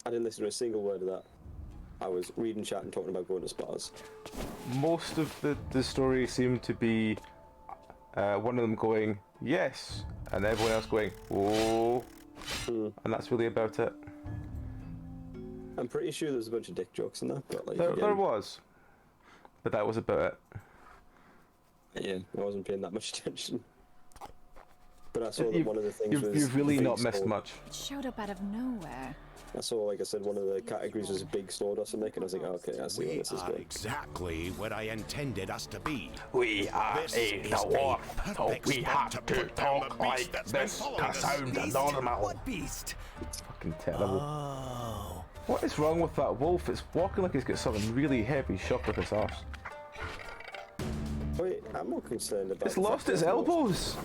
I didn't listen to a single word of that. I was reading, chat, and talking about going to spas. Most of the story seemed to be one of them going, yes, and everyone else going, oh, and that's really about it. I'm pretty sure there's a bunch of dick jokes in that, but like There again, was, but that was about it. yeah, I wasn't paying that much attention. But I saw that You've- one of the things was You've really big not missed store. much. It showed up out of nowhere. I saw, like I said, one of the categories was a big store or something, and I was like, oh, okay, I see where We this is are going. exactly where I intended us to be. We are This is a perfect spot to put down the beast that's been following us. normal. What beast? It's fucking terrible. Oh. What is wrong with that wolf? It's walking like he's got something really heavy shoved up its arse. Wait, I'm more concerned about. It's the lost fact its that elbows.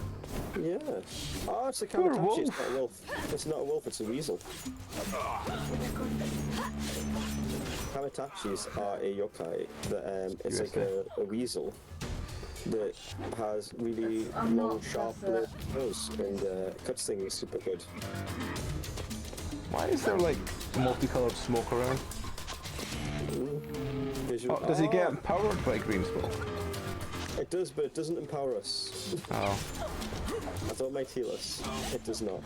Yeah. Oh, it's a Poor Kamikaze. It's wolf. not a wolf. It's not a wolf. It's a weasel. Kamitachis are a yokai that it's like a weasel that has really long, sharp blade nose and cuts things super good. Why is there like multicolored smoke around? Visual. Oh, does he get empowered by green smoke? It does, but it doesn't empower us. Oh, I thought it might heal us. It does not.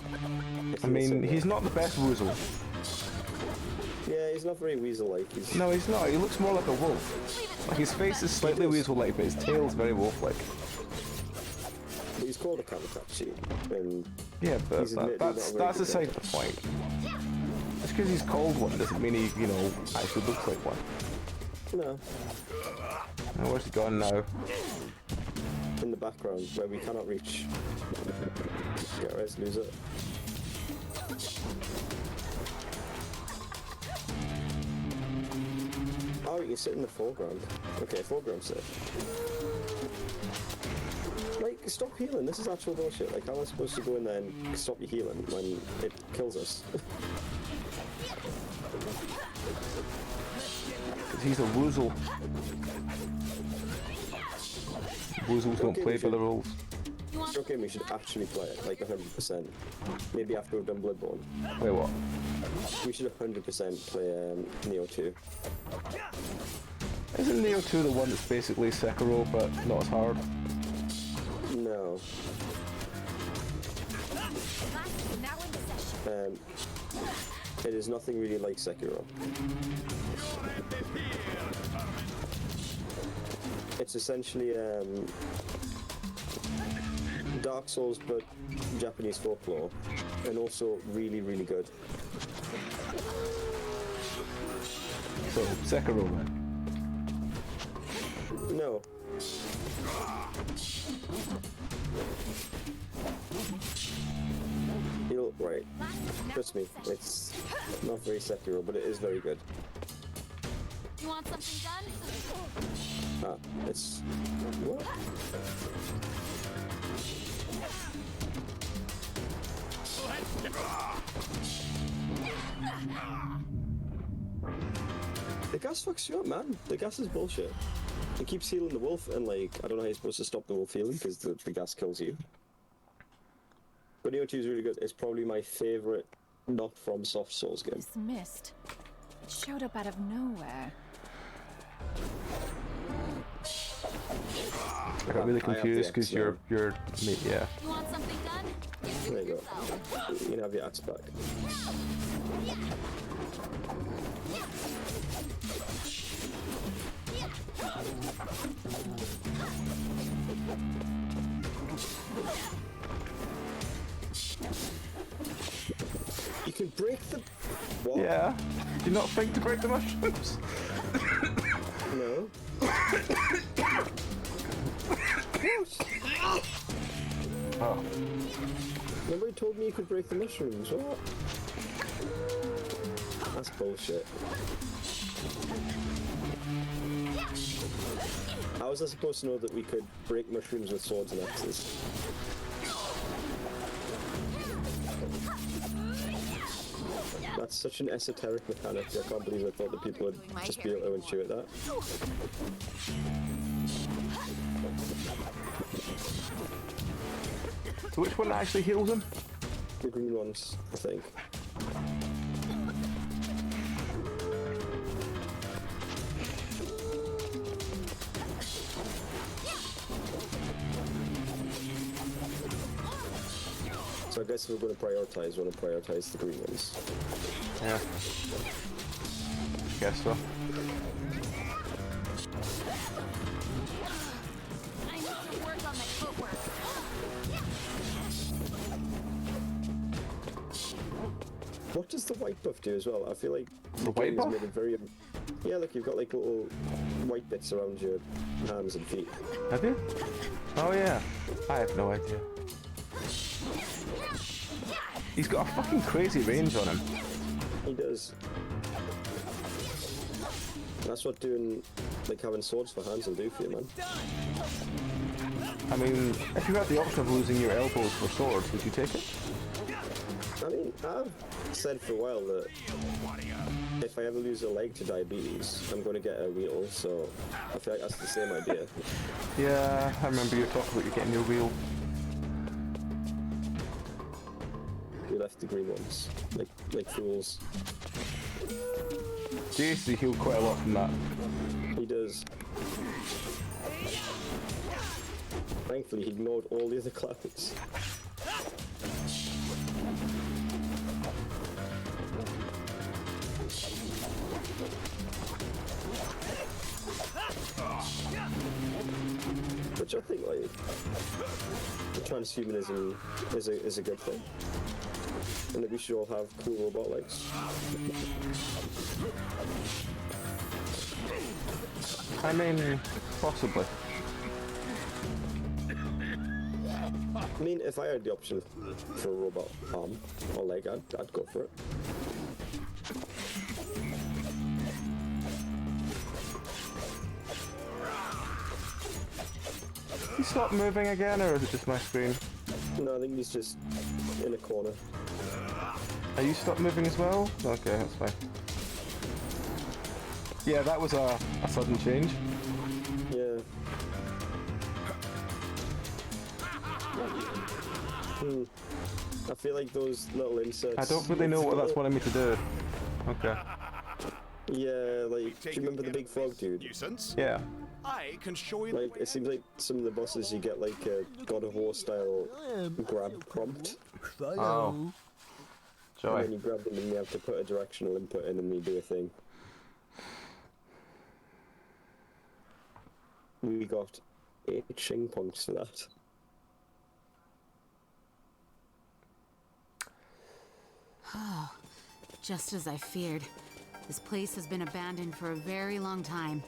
I mean, he's not the best weasel. Yeah, he's not very weasel-like. He's... No, he's not. He looks more like a wolf. Like his face is slightly weasel-like, but his tail's very wolf-like. He's called a Kamikaze, and Yeah, but He's admittedly that's not very aside good. the point. Just because he's called one doesn't mean he, actually looks like one. no, Oh, where's he gone now? in the background where we cannot reach. Get res, lose it. Oh, you can sit in the foreground. Okay, foreground sit. Like, stop healing. This is actual bullshit. Like, how am I supposed to go in there and stop you healing when it kills us? he's a woozle. Woozles don't play by the rules. Okay, we should actually play it, like 100%. Maybe after we've done Bloodborne. Wait, what? We should 100% play Neo 2. Isn't Neo 2 the one that's basically Sekiro, but not as hard? No. It is nothing really like Sekiro. It's essentially Dark Souls, but Japanese folklore, and also really, really good. So, Sekiro then? No. Right. Trust me, it's not very Sekiro, but it is very good. You want something done? It's... What? The gas fucks you up, man. The gas is bullshit. It keeps healing the wolf, and like, I don't know how you're supposed to stop the wolf healing, because the gas kills you. But Neo 2 is really good. It's probably my favourite not from Soft Souls game. This mist. It showed up out of nowhere. I got really confused because you're yeah. You want something done? There you go. You can have your axe back. You can break the... What? Yeah. Do you not think to break the mushrooms? No. Oh. Nobody told me you could break the mushrooms. What? That's bullshit. How was I supposed to know that we could break mushrooms with swords and axes? That's such an esoteric mechanic. I can't believe I thought that people would just be able to intuit that. So which one actually heals him? The green ones, I think. So I guess if we're going to prioritize, we're going to prioritize the green ones. Yeah. Guess so. I need to work on my footwork. What does the white buff do as well? I feel like The white game's buff? made it very... Yeah, look, you've got like little white bits around your hands and feet. Have you? Oh yeah. I have no idea. He's got a fucking crazy range on him. He does. That's what doing, like having swords for hands will do for you, man. I mean, if you had the option of losing your elbows for swords, would you take it? I mean, I've said for a while that if I ever lose a leg to diabetes, I'm going to get a wheel, so I feel like that's the same idea. Yeah, I remember you talking about you getting your wheel. We left the green ones, like fools. Jace, he healed quite a lot from that. He does. Thankfully, he ignored all the other clouds. Which I think, like, transhumanism is a good thing. And that we should all have cool robot legs. I mean, possibly. I mean, if I had the option for a robot arm or leg, I'd go for it. He stopped moving again, or is it just my screen? No, I think he's just in a corner. Are you stopped moving as well? Okay, that's fine. Yeah, that was a sudden change. Yeah. I feel like those little inserts. I don't really know what that's wanting me to do. Okay. Yeah, like, do you remember the big frog dude? Nuisance. Yeah. I can show you. Like, it seems like some of the bosses you get like a God of War style grab prompt. Oh. And Joy. then you grab them and you have to put a directional input in and you do a thing. We got 8 Shing points for that. Just as I feared. This place has been abandoned for a very long time.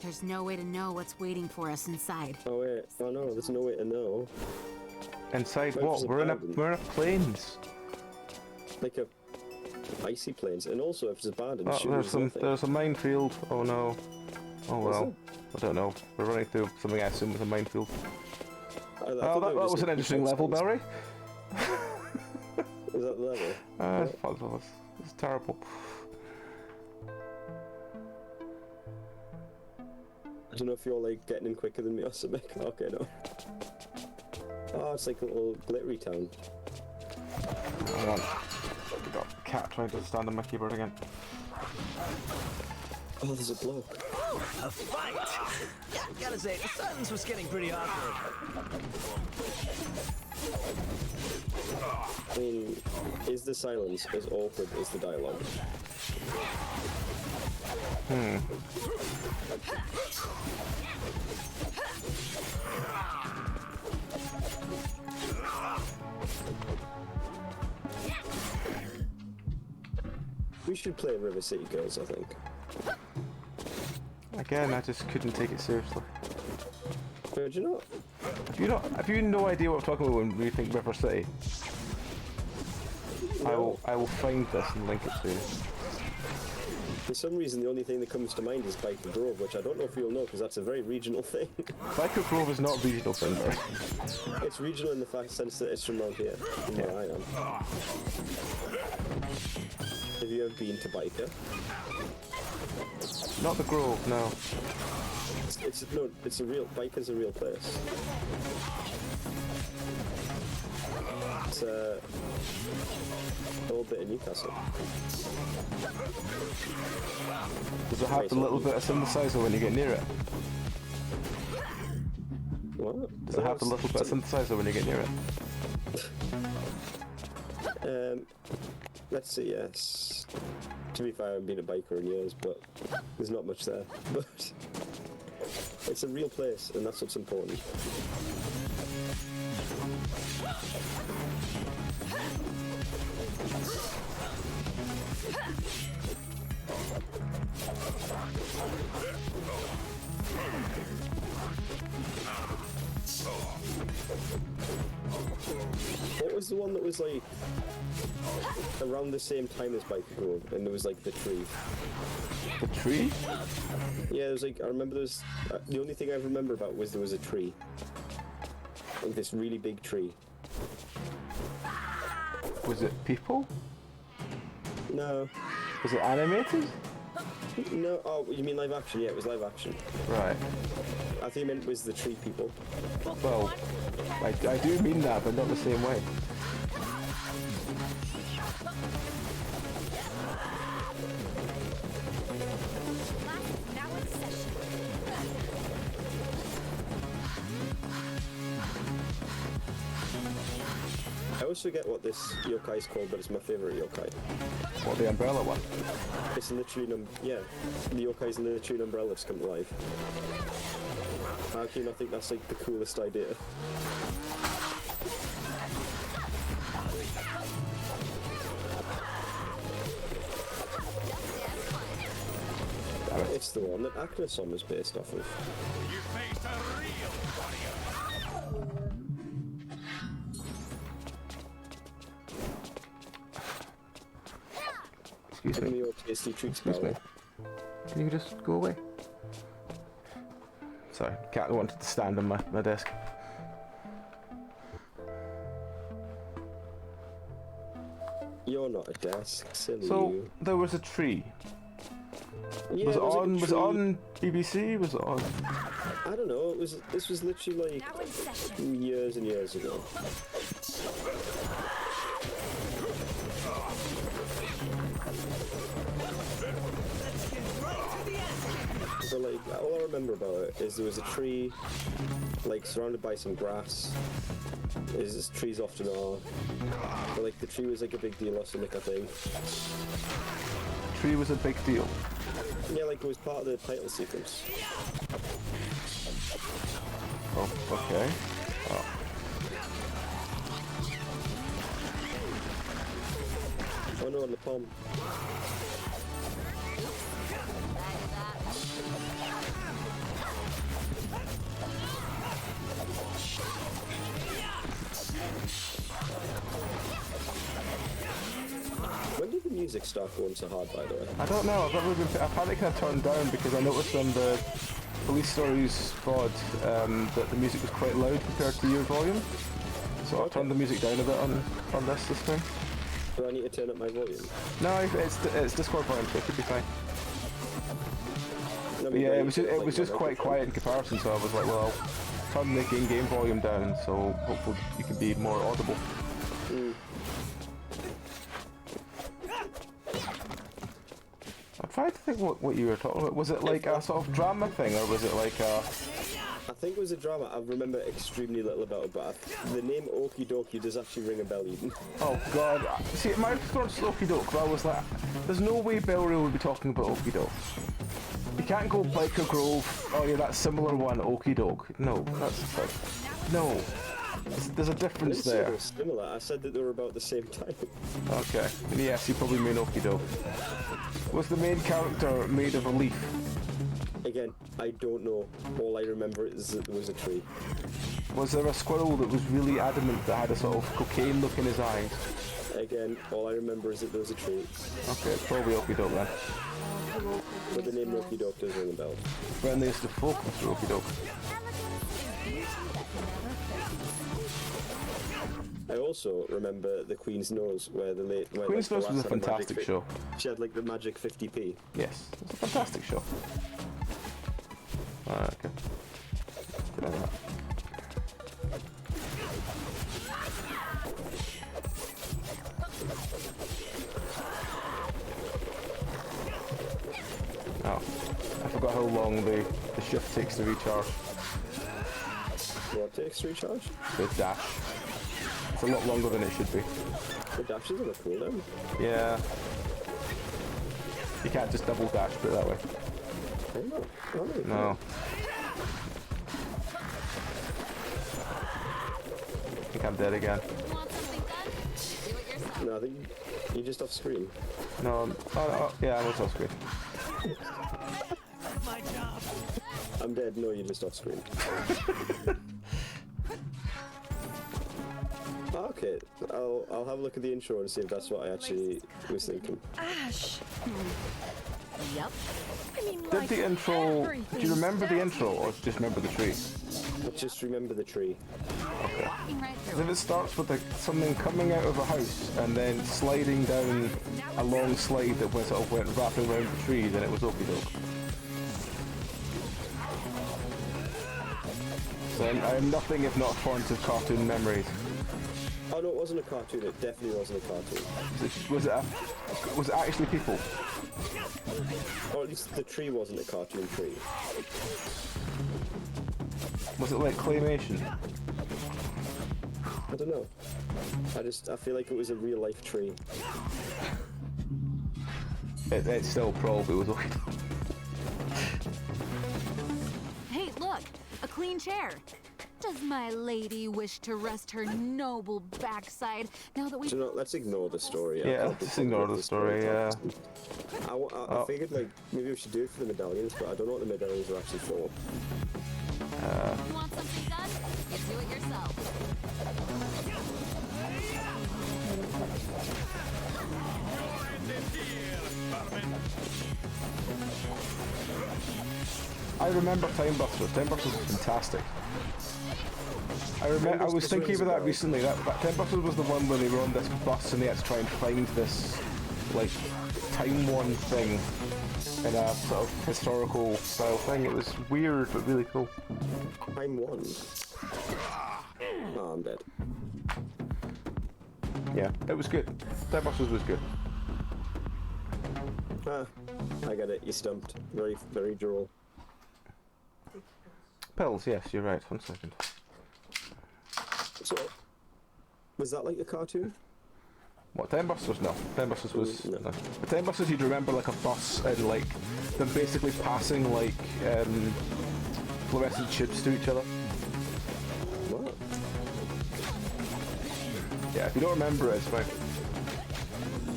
There's no way to know what's waiting for us inside. Oh wait, oh no, there's no way to know. Inside Right, what? it's We're in abandoned. plains. Like a icy plains, and also if it's abandoned, Oh, shoot, there's a minefield. Oh no. Oh well. I don't know. We're running through something I assume was a minefield. Oh, that was an interesting level, Belry. Was that the level? It's terrible. I don't know if you're like getting in quicker than me or something. Okay, no. Oh, it's like a little glittery town. Hang on. I got a cat trying to stand on my keyboard again. Oh, there's a bloke. A fight! Yeah, gotta say, the silence was getting pretty awkward. I mean, is the silence as awkward as the dialogue? We should play River City Girls, I think. Again, I just couldn't take it seriously. Did you not? Have you no idea what I'm talking about when we think River City? No. I will find this and link it to you. For some reason, the only thing that comes to mind is Biker Grove, which I don't know if you'll know, because that's a very regional thing. Biker Grove is not a regional thing, right? It's regional in the sense that it's from around here, from where I am. Have you ever been to Biker? Not the Grove, no. It's a real, Biker's a real place. It's a little bit of Newcastle. Does it have the little bit of synthesizer when you get near it? What? Does it have the little bit of synthesizer when you get near it? Let's see, yes. To be fair, I haven't been a biker in years, but there's not much there. But it's a real place, and that's what's important. What was the one that was like around the same time as Biker Grove, and there was like the tree? The tree? Yeah, there was like, I remember there was, the only thing I remember about was there was a tree. Like this really big tree. Was it people? No. Was it animated? No, oh, you mean live action? Yeah, it was live action. Right. I think it meant was the tree people. Well, I do mean that, but not the same way. Now in session. I always forget what this yokai is called, but it's my favorite yokai. What, the umbrella one? It's literally the yokai's literally an umbrella that's come to life. How can you not think that's like the coolest idea? It's the one that Aknasom is based off of. You faced a real warrior. Excuse Give me me. your tasty treats, Excuse me. Belry. Can you just go away? Sorry, cat wanted to stand on my desk. You're not a desk, silly So, you. there was a tree. Yeah, Was it there like, a on? Was it tree- on BBC? Was it on? I don't know. This was literally like Now in session. years and years ago. So like, all I remember about it is there was a tree, like surrounded by some grass. As trees often are. But like the tree was like a big deal or something, I think. Tree was a big deal. Yeah, like it was part of the title sequence. Oh, okay. Oh. Oh no, on the palm. When did the music start going so hard, by the way? I don't know. I've had it kind of turned down because I noticed on the Police Stories VOD that the music was quite loud compared to your volume. So I turned the music down a bit on this time. Do I need to turn up my volume? No, it's Discord volume, so it should be fine. No, But yeah, it was just quite quiet in comparison. So I was like, well, I'll turn the game volume down, so hopefully you can be more audible. I'm trying to think what you were talking about. Was it like a sort of drama thing, or was it like a... I think it was a drama. I remember extremely little about it, but the name Okie Dokie does actually ring a bell even. Oh god. See, my response to Okie Doke, I was like, there's no way Belry would be talking about Okie Doke. You can't go Biker Grove, oh yeah, that similar one, Okie Doke. No, that's like, no. There's a difference I didn't say they there. were similar. I said that they were about the same time. Okay. Yes, you probably mean Okie Doke. Was the main character made of a leaf? Again, I don't know. All I remember is that there was a tree. Was there a squirrel that was really adamant that had a sort of cocaine look in his eyes? Again, all I remember is that there was a tree. Okay, it's probably Okie Doke then. But the name Okie Doke does ring a bell. Friendliest of folk, Mr. Okie Doke. I also remember the Queen's Nose, where the late Queen's Nose was a fantastic show. She had like the magic 50p. Yes, it's a fantastic show. Alright, okay. Good on that. Oh, I forgot how long the shift takes to recharge. What takes to recharge? The dash. It's a lot longer than it should be. The dash is on a cooldown. Yeah. You can't just double dash, put it that way. Oh no. Oh, No. I think I'm dead again. Want something done? Do it yourself. No, I think you're just off screen. No, yeah, I'm also off screen. My job. I'm dead. No, you're just off screen. Okay, I'll have a look at the intro and see if that's what I actually was thinking. Ash. Yep. I mean, Did like the intro... everything. Do you remember the intro, or just remember the tree? I just remember the tree. Walking right through If it starts with something coming out of a house and then sliding down a long slide that sort of went wrapping around the tree, then it was Okie Doke. So I am nothing if not fond of cartoon memories. Oh no, it wasn't a cartoon. It definitely wasn't a cartoon. Was it actually people? Or at least the tree wasn't a cartoon tree. Was it like claymation? I don't know. I feel like it was a real life tree. It still probably was Okie Doke. Hey, look! A clean chair! Does my lady wish to rest her noble backside now that we... So no, let's ignore the story. Yeah, I'll let's just ignore the story, yeah. I figured like maybe we should do it for the medallions, but I don't know what the medallions are actually for. You want something done? You do it yourself. I remember Time Busters. Time Busters was fantastic. I was thinking about that recently. That Time Busters was the one where they were on this bus and they had to try and find this like Time One thing in a sort of historical style thing. It was weird but really cool. Time One. Oh, I'm dead. Yeah, it was good. Time Busters was good. Ah, I get it. You stumped. Very, very droll. Pills, yes, you're right. 1 second. So, was that like a cartoon? What, Time Busters? No. Time Busters was... No. No. The Time Busters, you'd remember like a bus and like them basically passing like fluorescent tubes to each other. What? Yeah, if you don't remember it, it's fine.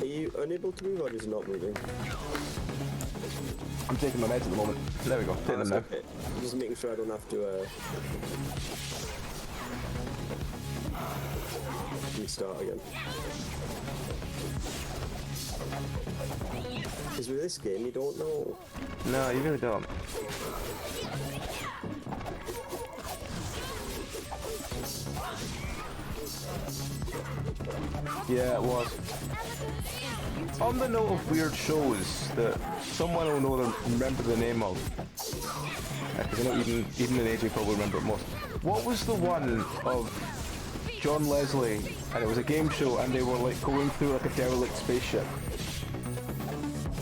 Are you unable to move or just not moving? I'm taking my meds at the moment. There we go, taking them now. Okay. Just making sure I don't have to restart again. Because with this game, you don't know. No, you really don't. Yeah, it was. On the note of weird shows that someone will know remember the name of, because I know even an AJ probably remember it most. What was the one of John Leslie, and it was a game show, and they were like going through like a derelict spaceship,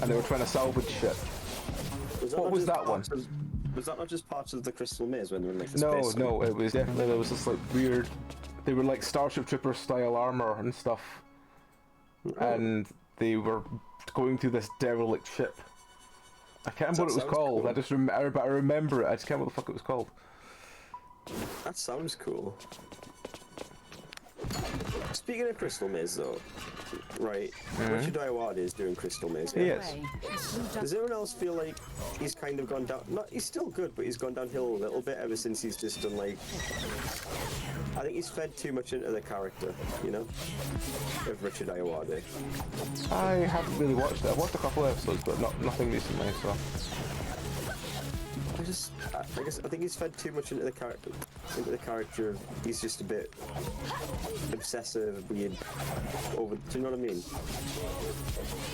and they were trying to salvage shit. What was that one? Was that not just parts of the Crystal Maze when they were in like the No, space? no, it was definitely, there was this like weird, they were like Starship Trooper style armor and stuff, and they were going through this derelict ship. I can't remember what it was called. Cool. But I remember it. I just can't remember what the fuck it was called. That sounds cool. Speaking of Crystal Maze, though, right? Richard Iwata is doing Crystal Maze. He is. Does anyone else feel like he's kind of gone down? Not, he's still good, but he's gone downhill a little bit ever since he's just done like. I think he's fed too much into the character, you know, of Richard Iwata. I haven't really watched it. I've watched a couple of episodes, but nothing recently. So. I think he's fed too much into the character. He's just a bit obsessive, weird. Over. Do you know what I mean?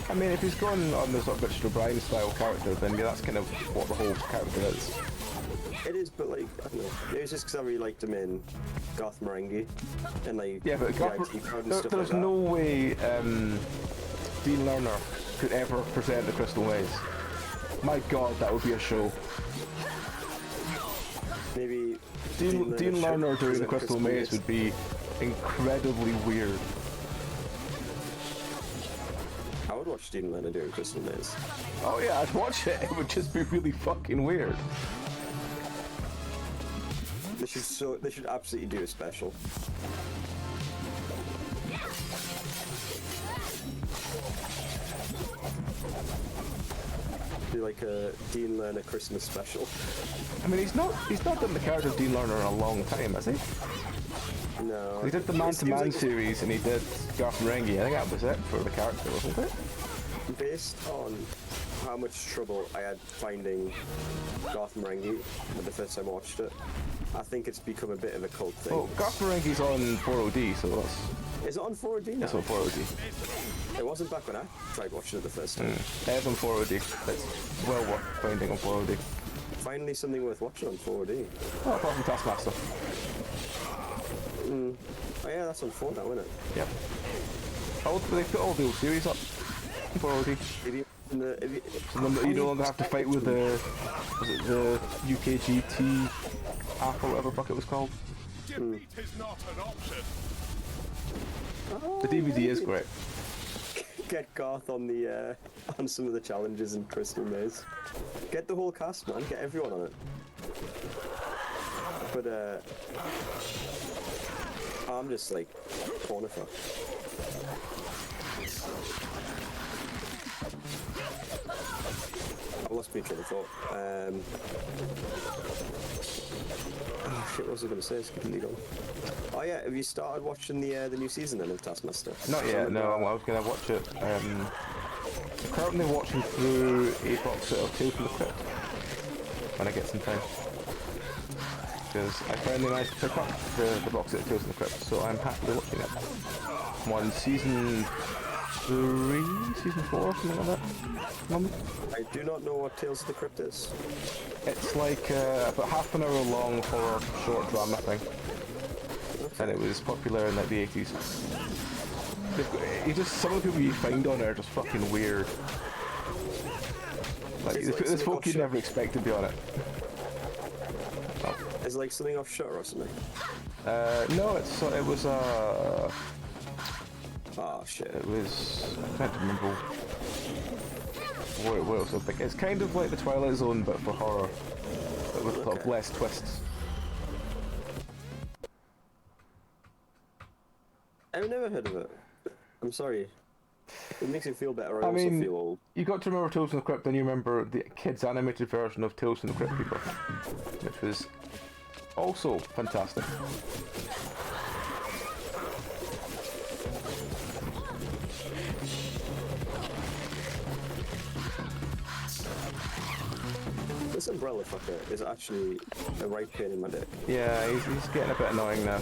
I mean, if he's going on the sort of Richard O'Brien style character, then yeah, that's kind of what the whole character is. It is, but like, I don't know. It was just because I really liked him in Goth Merengue, and like, Yeah, but there's no way Dean Lerner could ever present the Crystal Maze. My God, that would be a show. Maybe Dean Lerner during the Crystal Maze would be incredibly weird. I would watch Dean Lerner doing Crystal Maze. Oh yeah, I'd watch it. It would just be really fucking weird. They should absolutely do a special. Do like a Dean Lerner Christmas special. I mean, he's not done the character of Dean Lerner in a long time, has he? No. He did the Man-to-Man series and he did Goth Merengue. I think that was it for the character, wasn't it? Based on how much trouble I had finding Goth Merengue the first time I watched it, I think it's become a bit of a cult thing. Well, Goth Merengue's on 4OD, so that's... Is it on 4OD now? It's on 4OD. It wasn't back when I tried watching it the first time. It is on 4OD. It's well worth finding on 4OD. Finally something worth watching on 4OD. Oh, apart from Taskmaster. Oh yeah, that's on 4 now, isn't it? Yep. They put all the old series up on 4OD. So you no longer have to fight with the UKGT app or whatever the fuck it was called. Defeat is not an option. The DVD is great. Get Garth on the on some of the challenges in Crystal Maze. Get the whole cast, man. Get everyone on it. But I'm just like corner fuck. I lost my train of thought. Oh shit, what was I going to say? It's completely gone. Oh yeah, have you started watching the new season then of Taskmaster? Not yet, no, I was going to watch it. I'm currently watching through a box set of Tales from the Crypt when I get some time. Because I finally managed to pick up the box set of Tales from the Crypt, so I'm happily watching it. I'm on season 3, season 4, something like that. Moment. I do not know what Tales of the Crypt is. It's like about half an hour long horror short drama thing. And it was popular in like the 80s. Some of the people you find on it are just fucking weird. Like, there's folk you'd never expect to be on it. Is it like something off Shutter or something? No, it was Oh shit. it was, I can't remember what it was. It's kind of like the Twilight Zone but for horror, but with sort of less twists. I've never heard of it. I'm sorry. It makes me feel better. I mean, also feel old. You got to remember Tales from the Crypt, then you remember the kids' animated version of Tales from the Crypt Keeper, which was also fantastic. This umbrella fucker is actually a right pain in my dick. Yeah, he's getting a bit annoying now.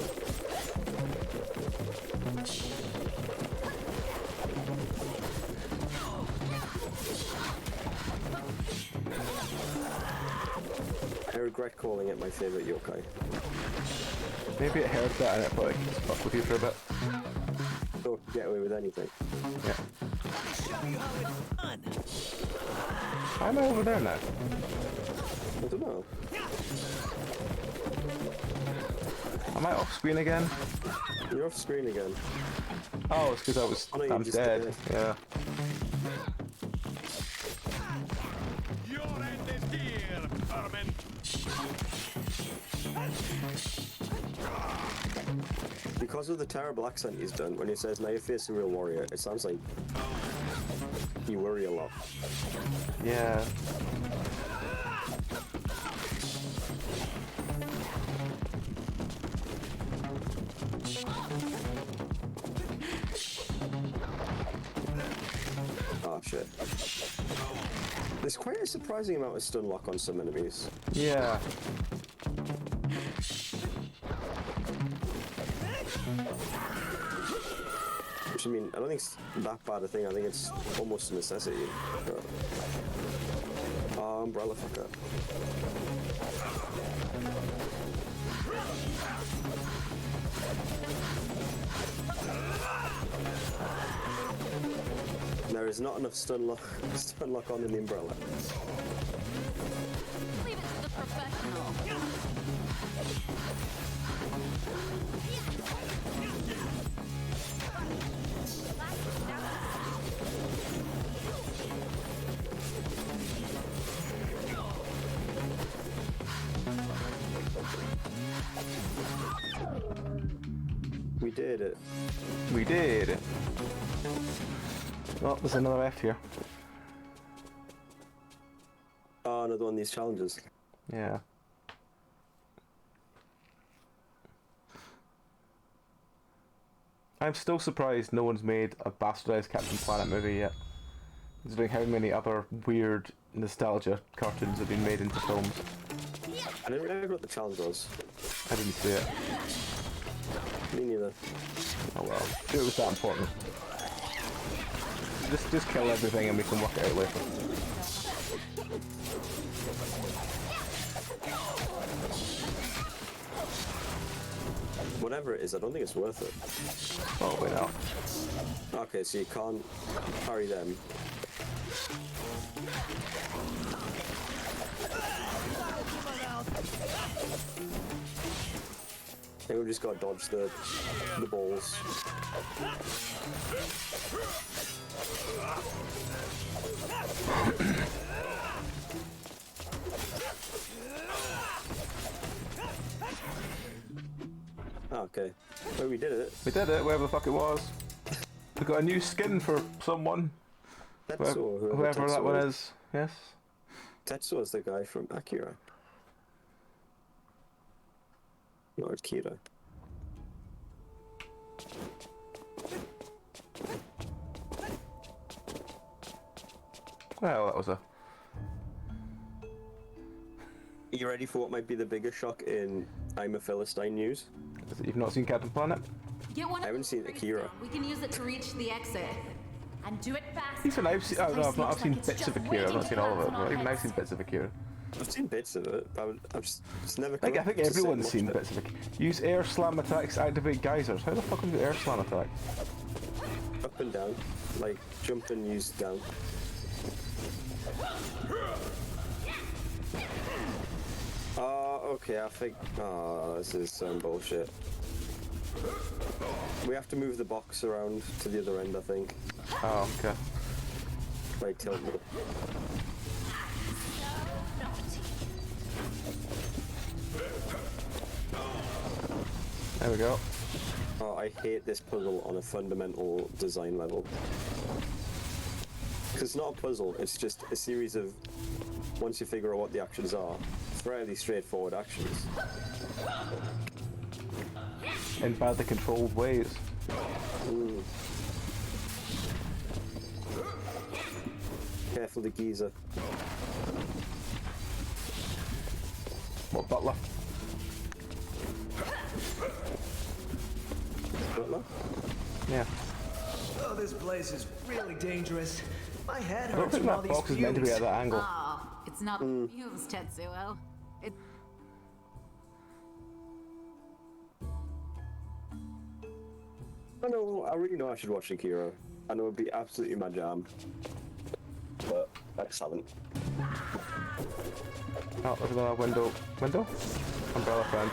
I regret calling it my favourite yokai. Maybe it heard that and it thought it could fuck with you for a bit. Don't get away with anything. Yeah. I'm over there now. I don't know. Am I off screen again? You're off screen again. Oh, it's because Oh, no, I'm you just dead. did it. Yeah. Your end is here, vermin. Because of the terrible accent he's done, when he says, "Now you face a real warrior," it sounds like you worry a lot. Yeah. Oh shit. There's quite a surprising amount of stun lock on some enemies. Yeah. Which, I mean, I don't think it's that bad a thing. I think it's almost a necessity. Umbrella fucker. There is not enough stun lock on in the umbrella. Leave it to the professional. We did it. We did. Oh, there's another F here. Oh, another one of these challenges. Yeah. I'm still surprised no one's made a bastardized Captain Planet movie yet. Considering how many other weird nostalgia cartoons have been made into films. I didn't remember what the challenge was. I didn't see it. Me neither. Oh well. It was that important. Just kill everything and we can work it out later. Whatever it is, I don't think it's worth it. Probably not. Okay, so you can't parry them. I think we just gotta dodge the balls. Okay. Well, we did it. We did it, wherever the fuck it was. We got a new skin for someone. Tetsuo, Whoever that one Tetsuo is. Yes. Tetsuo is the guy from Akira. Not Akira. Well, that was a... Are you ready for what might be the biggest shock in I'm a Philistine news? Is it you've not seen Captain Planet? Get one. I haven't seen Akira. We can use it to reach the exit. And do it fast. Even I've seen, I've seen bits of Akira, I've not seen all of it, but even I've seen bits. bits of Akira. I've seen bits of it, but I've just never. I think everyone's seen bits of Akira. Use air slam attacks to activate geysers. How the fuck can you do air slam attacks? Up and down, like jump and use down. Okay, I think. Oh, this is some bullshit. We have to move the box around to the other end, I think. Oh, okay. Like tilt it. There we go. Oh, I hate this puzzle on a fundamental design level. Because it's not a puzzle, it's just a series of, once you figure out what the actions are, fairly straightforward actions. In badly controlled ways. Mm. Careful the geezer. What, butler? Butler? Yeah. Oh, this place is really dangerous. My head I don't hurts think from all that these box is meant to be at fumes. that angle. Oh, it's not fumes, Tetsuo. It. I really know I should watch Akira. I know it'd be absolutely my jam. But I just haven't. Oh, there's another window. Window? Umbrella friend.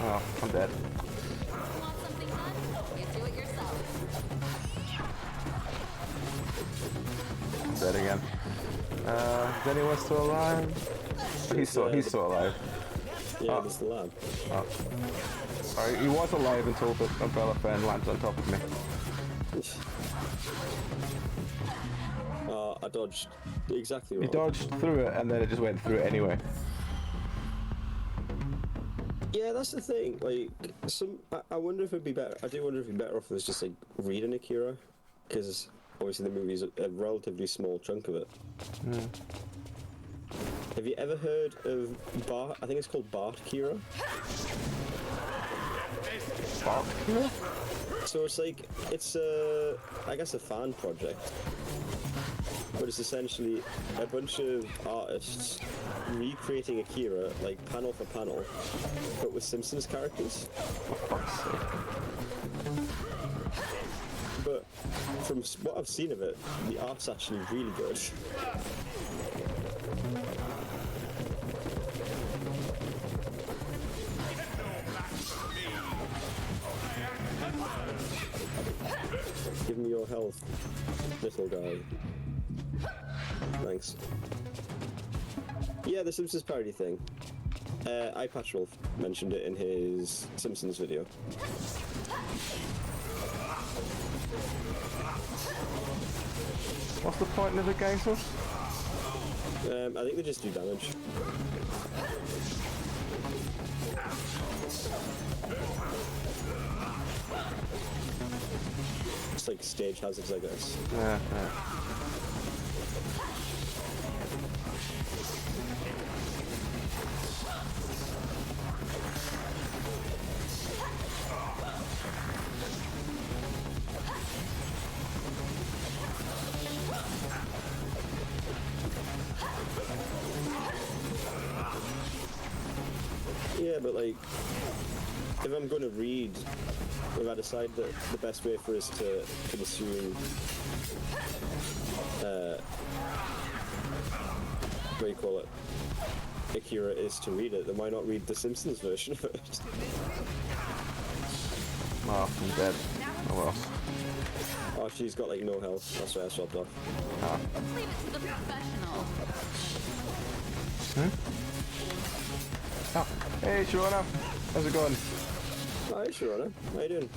Oh, I'm dead. Want something done? You do it yourself. I'm dead again. Is anyone still alive? He's still alive. Yeah, this is the lab. Oh. Sorry, he was alive until the umbrella friend landed on top of me. I dodged exactly He wrong. dodged through it and then it just went through it anyway. Yeah, that's the thing. Like, I wonder if it'd be better. I do wonder if it'd be better off if it was just like reading Akira, because obviously the movie's a relatively small chunk of it. Mm. Have you ever heard of Bart? I think it's called Bart Kira. Bart Kira? So it's like I guess a fan project, but it's essentially a bunch of artists recreating Akira like panel for panel, but with Simpsons characters. But from what I've seen of it, the art's actually really good. Give me your health, little guy. Thanks. Yeah, the Simpsons parody thing. iPatchwolf mentioned it in his Simpsons video. What's the point of the geysers? I think they just do damage. It's like stage hazards, I guess. Yeah. Yeah, but like, if I'm going to read, if I decide that the best way for us to consume, what do you call it, Akira is to read it, then why not read the Simpsons version of it? Oh, I'm dead. Oh well. Oh, she's got like no health, that's why I swapped off. Ah. Leave it to the professional. Oh, hey Sharona, how's it going? Hi Sharona, how you doing?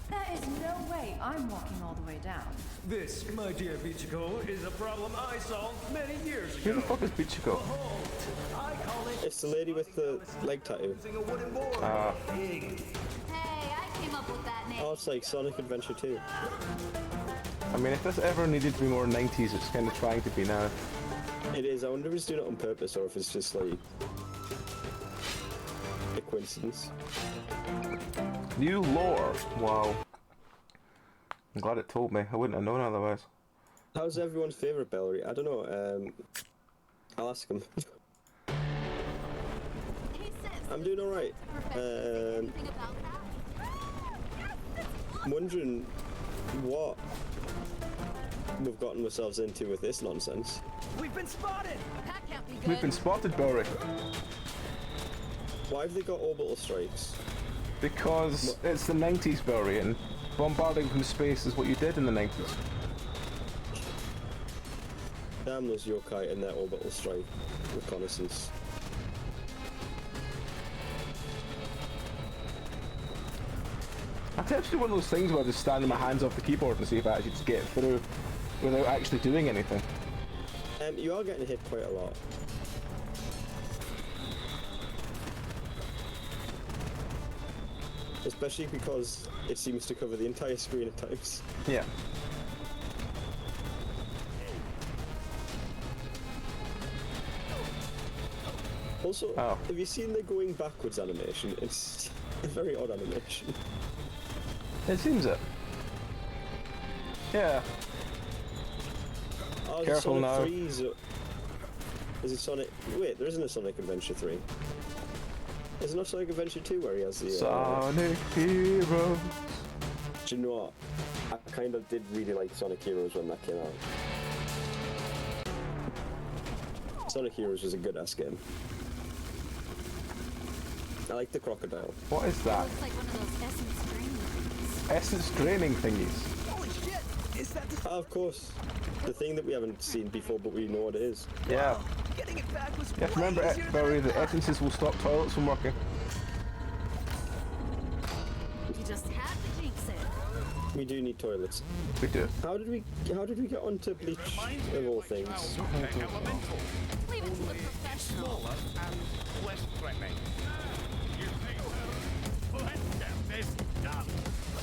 There is no way I'm walking all the way down. This, my dear Bichiko, is a problem I solved many years Who ago. the fuck is Bichiko? Behold, I call it It's the lady with the leg tattoo. using a wooden board. Hey, I came up with that name. Oh, it's like Sonic Adventure 2. I mean, if this ever needed to be more 90s, it's kind of trying to be now. It is. I wonder if it's doing it on purpose or if it's just like a coincidence. New lore. Wow. I'm glad it told me. I wouldn't have known otherwise. How's everyone's favourite Belry? I don't know. I'll ask him. Hey, sis. I'm doing alright. Anything about that? I'm wondering what we've gotten ourselves into with this nonsense. we've been spotted. That can't be good. We've been spotted, Belry. Why have they got orbital strikes? Because it's the 90s, Belry, and bombarding from space is what you did in the 90s. Damn those yokai and their orbital strike reconnaissance. That's actually one of those things where I just stand my hands off the keyboard and see if I actually just get through without actually doing anything. You are getting hit quite a lot. Especially because it seems to cover the entire screen at times. Yeah. Also, Oh. have you seen the going backwards animation? It's a very odd animation. It seems it. Yeah. Oh, Careful Sonic now. 3 is it Sonic... Wait, there isn't a Sonic Adventure 3. There's no Sonic Adventure 2 where he has the... Sonic Heroes. Do you know what? I kind of did really like Sonic Heroes when that came out. Sonic Heroes was a good ass game. I like the crocodile. What is that? Looks like one of those essence draining things. Essence draining thingies. Holy shit! Is that the... Ah, of course. The thing that we haven't seen before, but we know what it is. Yeah. Getting it back was You have to remember, way easier than Belry, I the thought. essences will stop toilets from working. You just had to jinx it. We do need toilets. We do. How did we get onto Bleach of all things? Something elemental, Leave it to the professional. smaller and less threatening. You think? Let's get this done.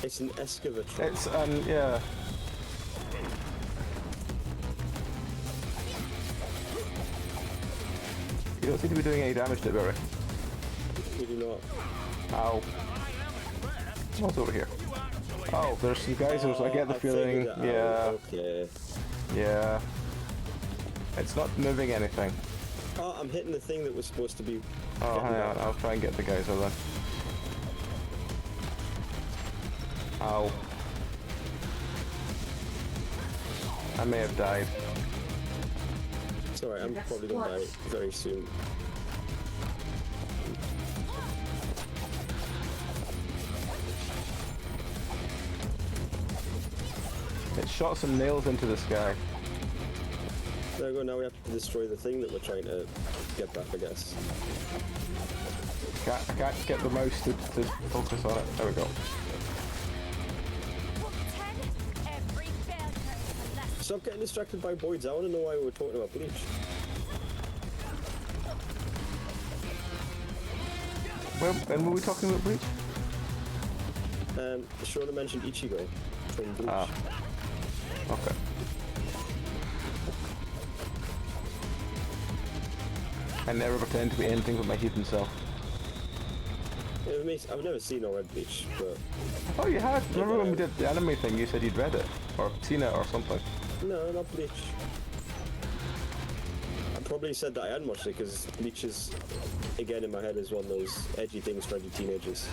It's an excavator. It's, yeah. You don't seem to be doing any damage to it, Belry. We do not. Ow. What's over here? Oh, there's some geysers. I get the I feeling. figured it Yeah. out. Okay. Yeah. It's not moving anything. Oh, I'm hitting the thing that was supposed to be. Oh, getting hang on. back. I'll try and get the geyser then. Ow. I may have died. It's alright, I'm probably gonna die very soon. It shot some nails into the sky. There we go, now we have to destroy the thing that we're trying to get back, I guess. I can't get the mouse to focus on it. There we go. Every failure is a lesson. Stop getting distracted by Boyd's, I wanna know why we were talking about Bleach. When were we talking about Bleach? Shona mentioned Ichigo from Bleach. Ah. Okay. I never pretend to be anything but my heathen self. I've never seen or read Bleach, but Oh, you had. Remember when we did the anime thing? You said you'd read it or seen it or something. no, not Bleach. I probably said that I hadn't watched it because Bleach is, again in my head, is one of those edgy things for edgy teenagers.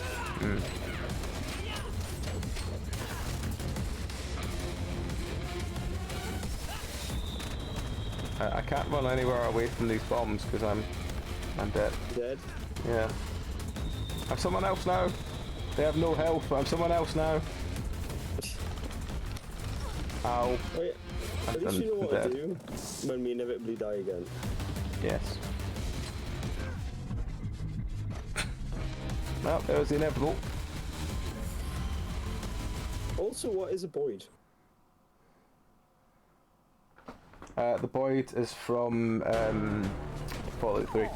I can't run anywhere away from these bombs because I'm dead. Dead? Yeah. I'm someone else now. They have no health. I'm someone else now. Ow. Oh yeah. At least I'm you know what to dead. do when we inevitably die again. Yes. Well, that was the inevitable. Also, what is a Boyd? The Boyd is from Fallout 3.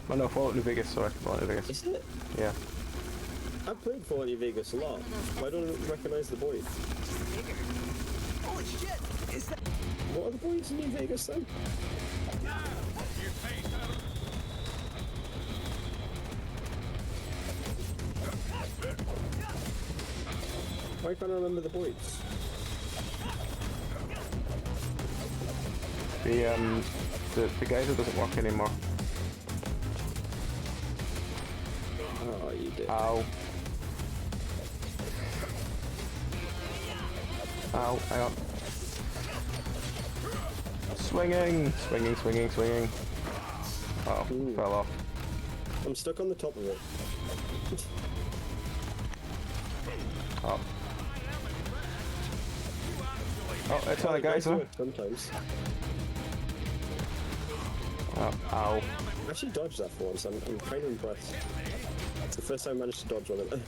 Oh no, Fallout New Vegas, sorry. Fallout New Vegas. Is it? Yeah. I've played Fallout New Vegas a lot. Why don't I recognise the Boyd? Holy shit! Is that... What are the Boyds in New Vegas then? Why can't I remember the Boyds? The geyser doesn't work anymore. Oh, you did. Ow. Ow, hang on. Swinging! Swinging, swinging, swinging. Oh, fell off. I'm stuck on the top of it. Oh. Oh, it's on a geyser. Sometimes. Oh, ow. I actually dodged that for once. I'm kind of impressed. It's the first time I managed to dodge one of them.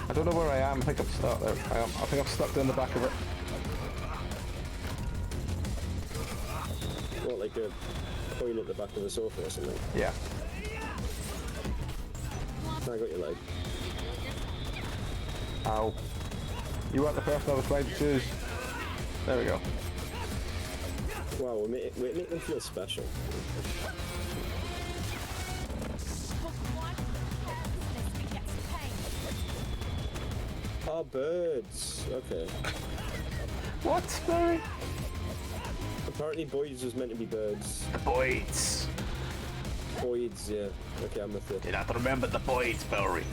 I don't know where I am. I think I'm stuck there. I think I'm stuck down the back of it. What, like a coin at the back of the sofa or something? Yeah. I got your leg. Ow. You weren't the person I was trying to choose. There we go. Wow, we make them feel special. Oh, birds. Okay. What, Barry? Apparently Boyds was meant to be birds. The Boyds. Boyds, yeah. Okay, I'm with you. Do not remember the Boyds, Barry.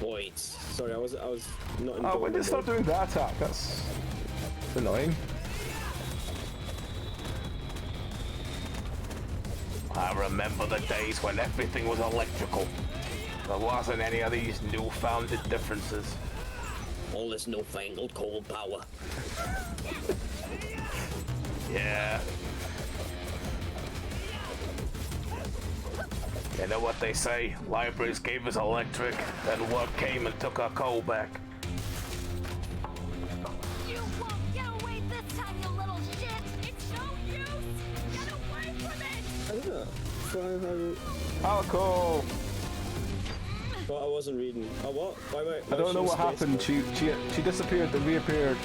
Boyds. Sorry, I was not Oh, when did you start doing that attack? That's annoying. I remember the days when everything was electrical. There wasn't any of these newfounded differences. All this newfangled cold power. Yeah. You know what they say? Libraries gave us electric, then work came and took our coal back. You won't get away this time, you little shit! It's no use! Get away from it! I don't know. 500. Alcohol! But I wasn't reading. Oh, what? Why I don't know what happened. She disappeared and reappeared.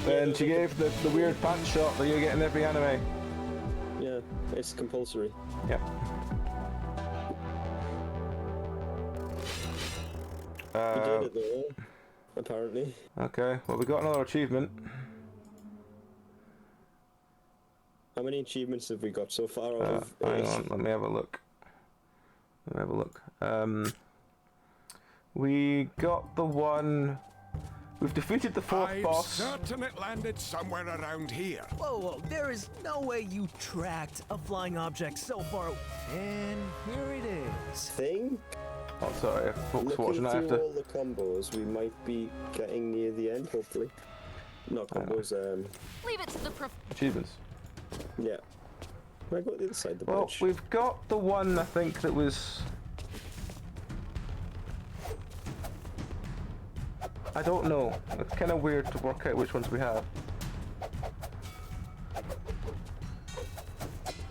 Then she gave the weird pants shot that you get in every anime. Yeah, it's compulsory. Yeah. You did it though, apparently. Okay, well we got another achievement. How many achievements have we got so far out of Hang on, let me have a look. We got the one... We've defeated the fourth I've boss. certain it landed somewhere around here. Whoa, whoa, there is no way you tracked a flying object so far. And here it is. thing. Oh, sorry, if folks watching, I have through to... all the combos, we might be getting near the end, hopefully. Not combos, Leave it to the Achievements. yeah. Can I go to the other side of the Well, bridge? we've got the one, I think, that was... I don't know. It's kind of weird to work out which ones we have.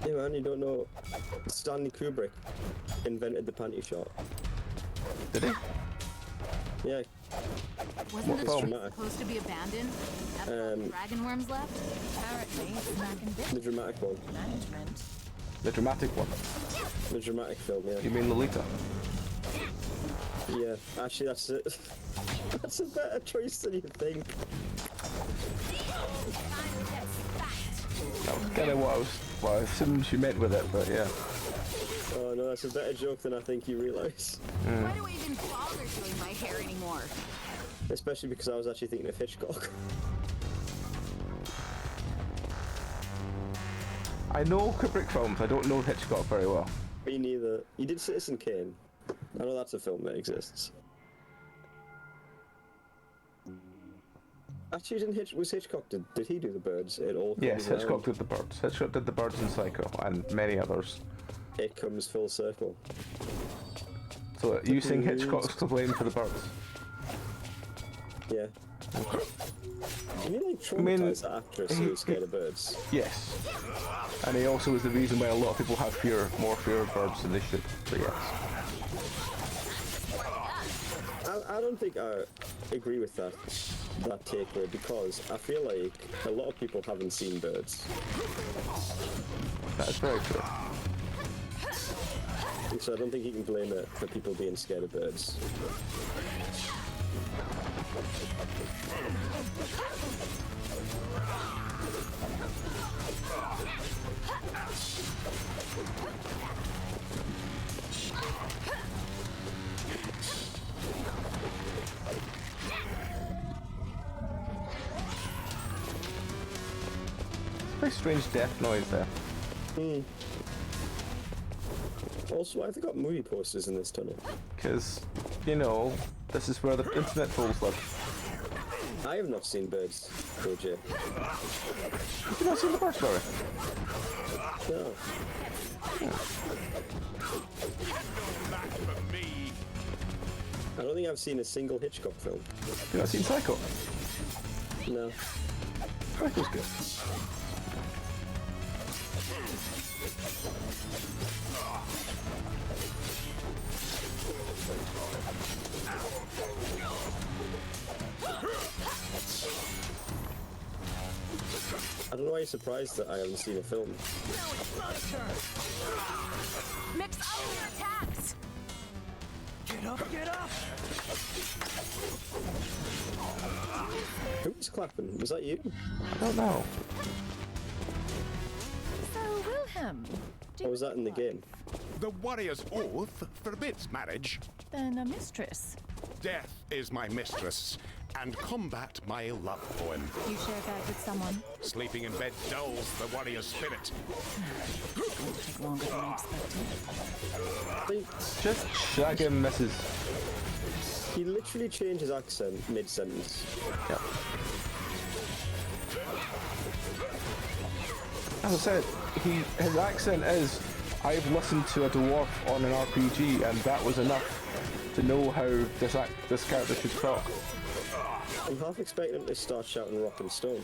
Hey man, you don't know Stanley Kubrick invented the panty shot. Did he? Yeah. Wasn't this film? ship supposed to be abandoned? That's all the dragon worms left? Apparently, smack and bit The dramatic one. management. The dramatic one. The dramatic film, yeah. You mean Lolita? Yeah, actually that's it. That's a better choice than you think. That was kind of what I assumed she meant with it, but yeah. Oh no, that's a better joke than I think you realise. Why do we even bother doing my hair anymore? Especially because I was actually thinking of Hitchcock. I know Kubrick films, I don't know Hitchcock very well. Me neither. You did Citizen Kane. I know that's a film that exists. Actually, was Hitchcock, did he do the birds? It all comes Yes, Hitchcock around. did the birds. Hitchcock did the birds in Psycho, and many others. It comes full circle. So you sing Hitchcock's claim for the birds. Yeah. Can you like traumatize the actress who's scared of birds? Yes. And he also is the reason why a lot of people have more fear of birds than they should. So yes. I don't think I agree with that takeaway, because I feel like a lot of people haven't seen birds. That is very true. So I don't think you can blame it for people being scared of birds. Very strange death noise there. Also, why have they got movie posters in this tunnel? Because, you know, this is where the internet trolls live. I have not seen birds, OJ. Have you not seen the bird story? No. I don't think I've seen a single Hitchcock film. Have you not seen Psycho? No. Psycho's good. I don't know why you're surprised that I haven't seen a film. Mix up your attacks! Get up, get up! Who was clapping? Was that you? I don't know. So, Wilhelm, do Or was that in the game? The warrior's oath forbids marriage. then a mistress? Death is my mistress, and combat my love poem. You share that with someone? Sleeping in bed dulls the warrior's spirit. It'll take longer than I expected. Just shagging misses. He literally changed his accent mid-sentence. Yeah. As I said, his accent is, I've listened to a dwarf on an RPG and that was enough to know how this character should talk. I'm half expecting him to start shouting rock and stone.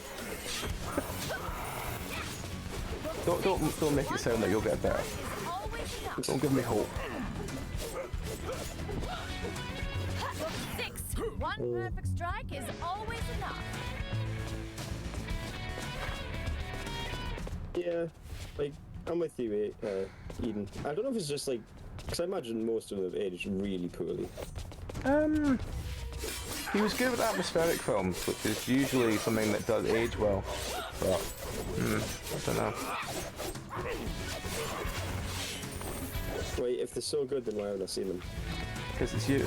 Don't make it sound like you'll get better. Always enough. Don't give me hope. 6. One perfect strike is always enough. Yeah, like, I'm with you, Eden. I don't know if it's just like, because I imagine most of them have aged really poorly. He was good with atmospheric films, which is usually something that does age well. But, I don't know. Wait, if they're so good, then why haven't I seen them? Because it's you.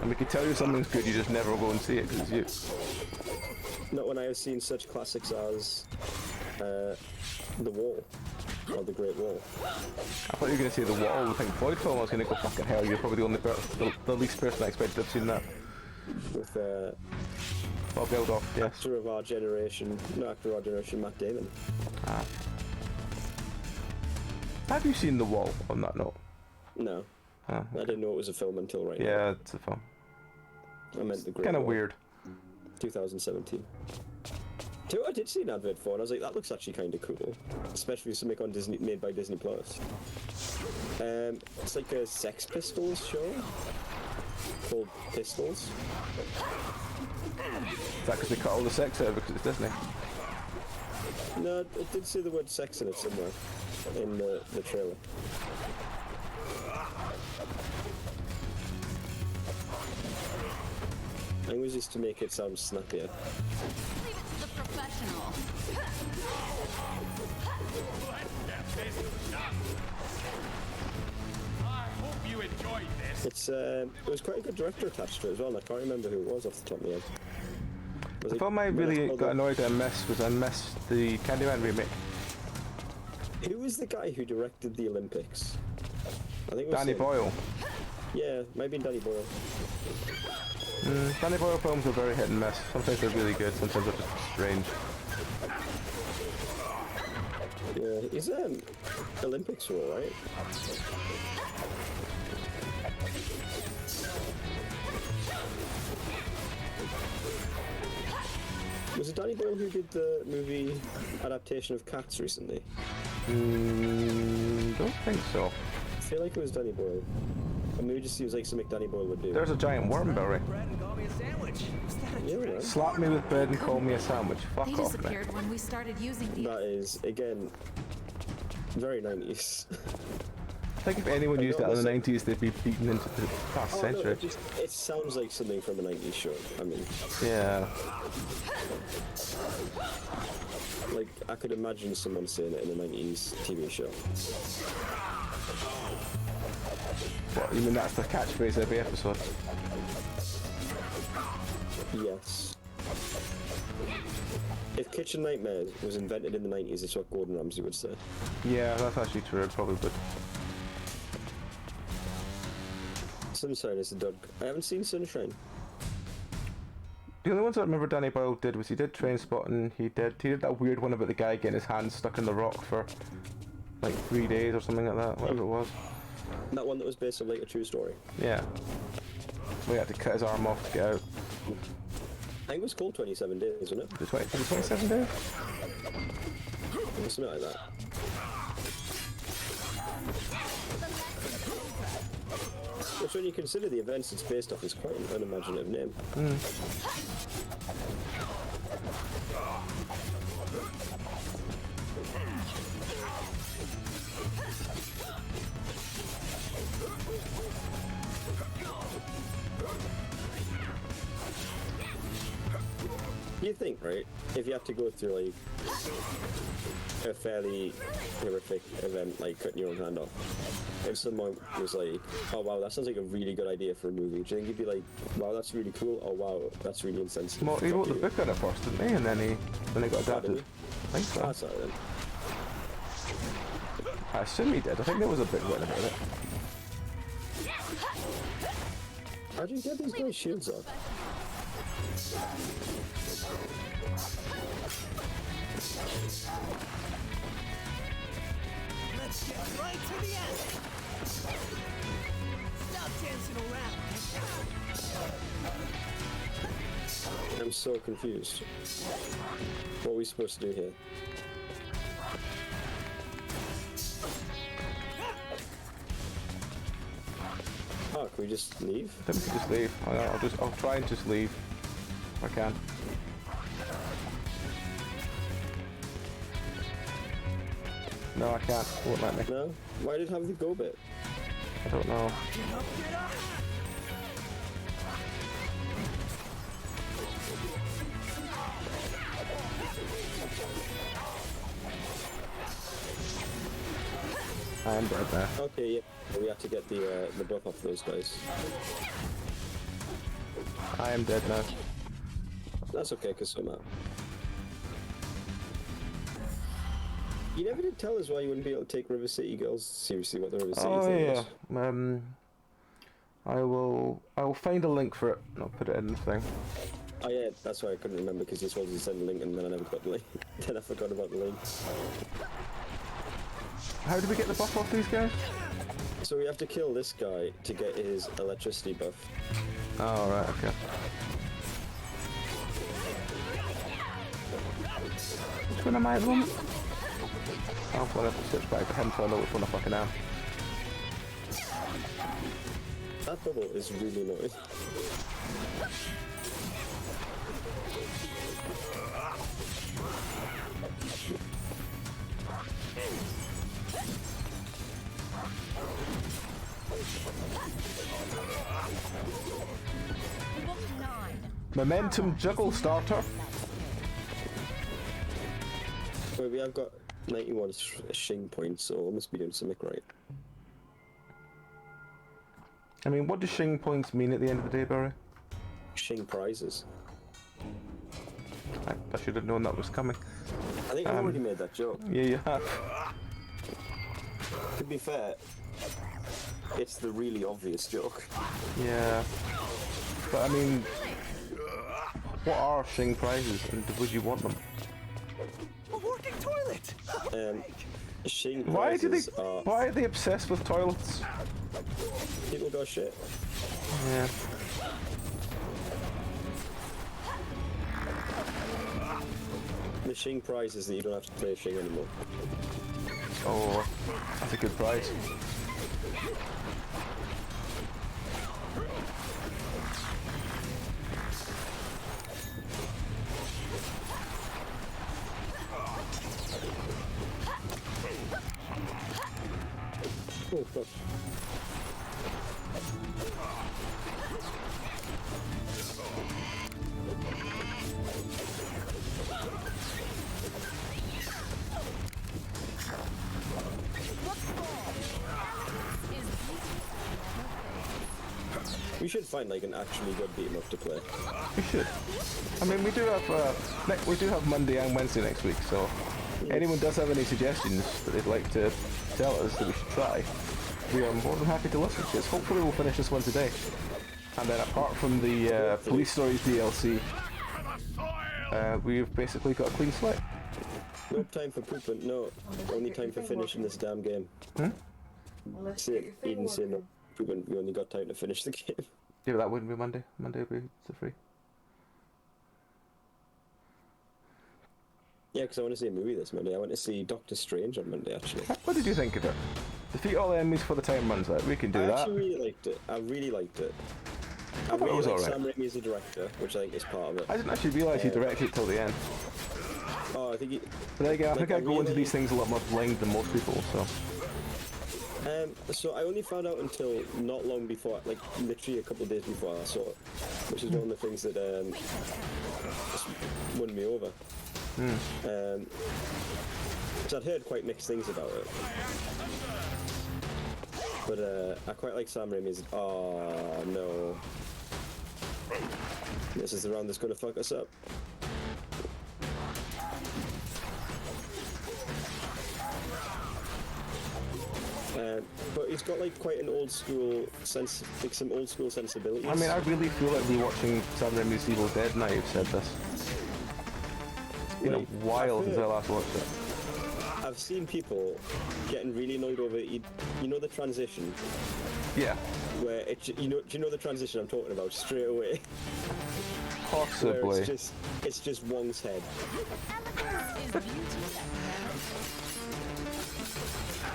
And we can tell you something's good, you just never go and see it because it's you. Not when I have seen such classics as The Wall, or The Great Wall. I thought you were going to say The Wall, the Pink Floyd film. I was going to go fucking hell. You're probably the only the least person I expected to have seen that. With Bob Geldof, yes. actor of our generation, Matt Damon. Ah. Have you seen The Wall on that note? No, Ah, I didn't know it was a film until right now. yeah, it's a film. I meant The Great Kind of Wall. weird. 2017. Too, I did see an advert for it, and I was like, that looks actually kind of cool. Especially something on Disney, made by Disney Plus. It's like a Sex Pistols show called Pistols. Is that because they cut all the sex out because it's Disney? No, it did say the word sex in it somewhere in the trailer. I think it was just to make it sound snappier. Leave it to the professional. I hope you enjoyed this. It's it was quite a good director attached to it as well, and I can't remember who it was off the top of my head. Was The it film I really got annoyed that I missed the Candyman remake. Who was the guy who directed the Olympics? I think it was Danny him. Boyle. Yeah, maybe Danny Boyle. Danny Boyle films are very hit and miss. Sometimes they're really good, sometimes they're just strange. Yeah, his Olympics were alright. Was it Danny Boyle who did the movie adaptation of Cats recently? Don't think so. I feel like it was Danny Boyle. Or maybe it just seems like something Danny Boyle would do. There's a giant worm, Barry. Bread and call me a sandwich. Was that a Yeah, trick? right. Slap me with bread and call me a sandwich. Fuck They off, mate. disappeared when we started using the. That is, again, very 90s. I think if anyone used that in the honestly- 90s, they'd be beaten into the past Oh, no, century. it sounds like something from a 90s show. I mean, Yeah. like, I could imagine someone saying it in a 90s TV show. What, you mean that's the catchphrase every episode? Yes. If Kitchen Nightmares was invented in the 90s, it's what Gordon Ramsay would say. Yeah, that's actually true. It probably would. Sunshine is a dog. I haven't seen Sunshine. The only ones I remember Danny Boyle did was he did Trainspotting. He did that weird one about the guy getting his hand stuck in the rock for like 3 days or something like that. Whatever it was. That one that was based on like a true story. Yeah. We had to cut his arm off to get out. I think it was called 27 Days, wasn't it? The 27 days? Or something like that. Which, when you consider the events it's based off, is quite an unimaginative name. You think, right, if you have to go through like a fairly horrific event like cutting your own hand off, if someone was like, oh wow, that sounds like a really good idea for a movie, do you think you'd be like, wow, that's really cool, or wow, that's really insensitive? Well, he wrote the book on it first, didn't he? And then it got did adapted. he? I think so. That's alright then. I assume he did. I think there was a book written about it. How do you get these guys' shields off? Let's get right to the end. Stop dancing around. I'm so confused. What are we supposed to do here? Oh, can we just leave? I think we can just leave. I'll try and just leave if I can. No, I can't. It won't let me. No? Why did it have the go bit? I don't know. Get up, get up. I am dead now. Okay, yeah. We have to get the buff off those guys. I am dead now. That's okay, because I'm out. You never did tell us why you wouldn't be able to take River City Girls seriously, what the River City thing Oh was. yeah. I will find a link for it and I'll put it in the thing. Oh yeah, that's why I couldn't remember, because you told us to send a link and then I never got the link. Then I forgot about the link. How do we get the buff off these guys? So we have to kill this guy to get his electricity buff. Oh right, okay. Which one am I at the moment? I'll have to switch back to him so I know which one I fucking am. That bubble is really annoying. Momentum juggle starter. Wait, we have got 91 Shing points, so we must be doing something right. I mean, what does Shing points mean at the end of the day, Barry? Shing prizes. I should have known that was coming. I think I've already made that joke. Yeah, you have. To be fair, it's the really obvious joke. Yeah. But I mean, what are Shing prizes and would you want them? A working toilet. Shing Why prizes are why are they obsessed with toilets? people go shit. Yeah. The Shing prize is that you don't have to play Shing anymore. Oh, that's a good prize. Oh, fuck. We should find like an actually good beat 'em up to play. We should. I mean, we do have Monday and Wednesday next week, so anyone does have any suggestions that they'd like to tell us that we should try, we are more than happy to listen to. Hopefully we'll finish this one today. And then apart from the Police Stories DLC, we've basically got a clean slate. No time for pooping, no. Only time for finishing this damn game. See, Eden saying no pooping, we only got time to finish the game. Yeah, but that wouldn't be Monday. Monday would be the free. Yeah, because I want to see a movie this Monday. I want to see Doctor Strange on Monday, actually. What did you think of it? Defeat all enemies before the time runs out. We can do I that. actually really liked it. I really liked it. I thought it really was like alright. Sam Raimi as a director, which I think is part of it. I didn't actually realise he directed it till the end. Oh, I think he... But I think I go into really- these things a lot more blind than most people, so... So I only found out until not long before, like literally a couple of days before I saw it, which is one of the things that just won me over. Because I'd heard quite mixed things about it, but I quite like Sam Raimi's. Oh no, this is the round that's gonna fuck us up. But he's got like quite an old school sense, like some old school sensibilities. I mean, I really feel like rewatching Sam Raimi's Evil Dead now you've said this. It's been a while since I last watched it. I've seen people getting really annoyed over it. You know the transition? Yeah. Where it, do you know the transition I'm talking about straight away? Where Possibly. it's just Wong's head.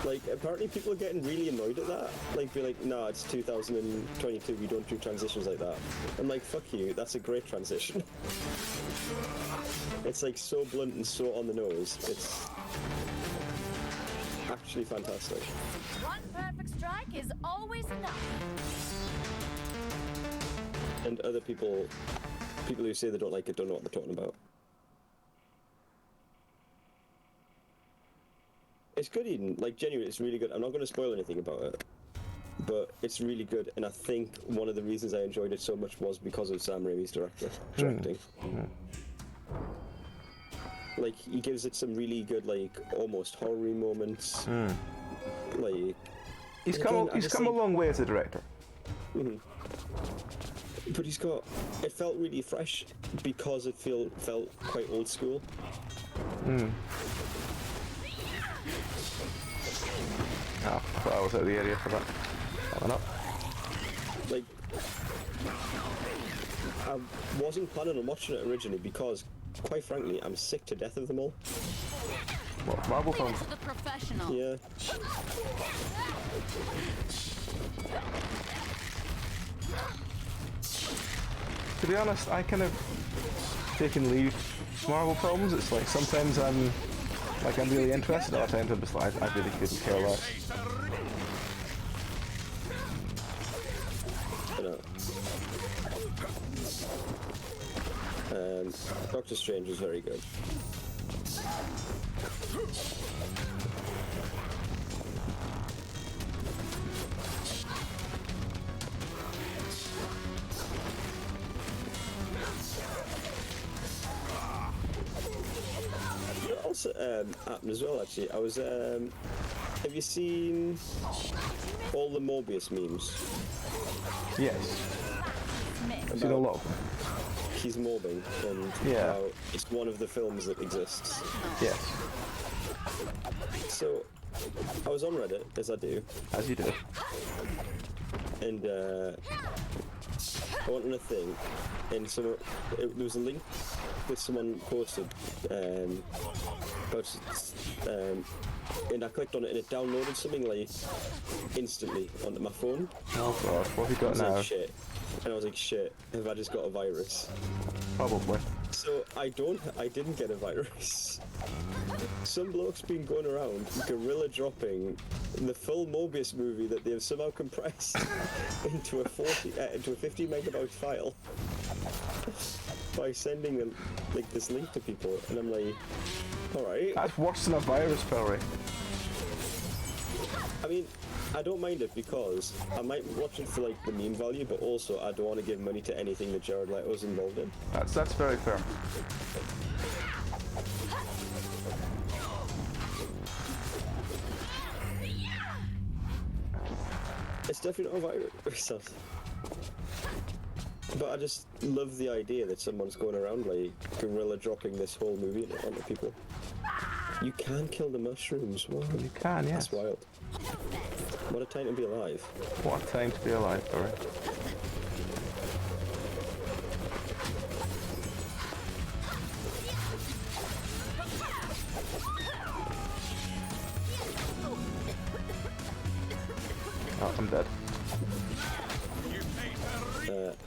Like, apparently people are getting really annoyed at that. Like, be like, nah, it's 2022, we don't do transitions like that. I'm like, fuck you, that's a great transition. It's like so blunt and so on the nose. It's actually fantastic. One perfect strike is always enough. And other people who say they don't like it don't know what they're talking about. It's good, Eden. Like, genuinely, it's really good. I'm not going to spoil anything about it, but it's really good. And I think one of the reasons I enjoyed it so much was because of Sam Raimi's directing. Like, he gives it some really good, like, almost horror-y moments. Like, He's again, come a long way as a director. But he's got. It felt really fresh because it felt quite old school. Ah, I thought I was out of the area for that. Coming up. Like, I wasn't planning on watching it originally because, quite frankly, I'm sick to death of them all. What, Marvel films? To the professional. Yeah. To be honest, I kind of take and leave Marvel films. It's like sometimes I'm really interested, other times I'm just like, I really couldn't care less. I know. Doctor Strange was very good. Also, happened as well. Actually, I was. Have you seen all the Morbius memes? Yes. I've seen a lot of them. He's morbing, and Yeah. how it's one of the films that exists. Yes. So, I was on Reddit, as I do, As you do. and I went on a thing, and there was a link that someone posted about, and I clicked on it and it downloaded something like instantly onto my phone. Oh god, what have you I got was now? like, shit. And I was like, shit, have I just got a virus? Probably. So I didn't get a virus. Some bloke's been going around gorilla dropping the full Mobius movie that they've somehow compressed into a 50 megabyte file by sending them like this link to people, and I'm like, all right. That's worse than a virus, Belry. I mean, I don't mind it because I might watch it for like the meme value, but also I don't want to give money to anything that Jared Leto's involved in. That's very fair. It's definitely not a virus. But I just love the idea that someone's going around like gorilla dropping this whole movie onto people. You can kill the mushrooms. Wow. You can, yes. That's wild. What a time to be alive. What a time to be alive, Belry. Oh, I'm dead.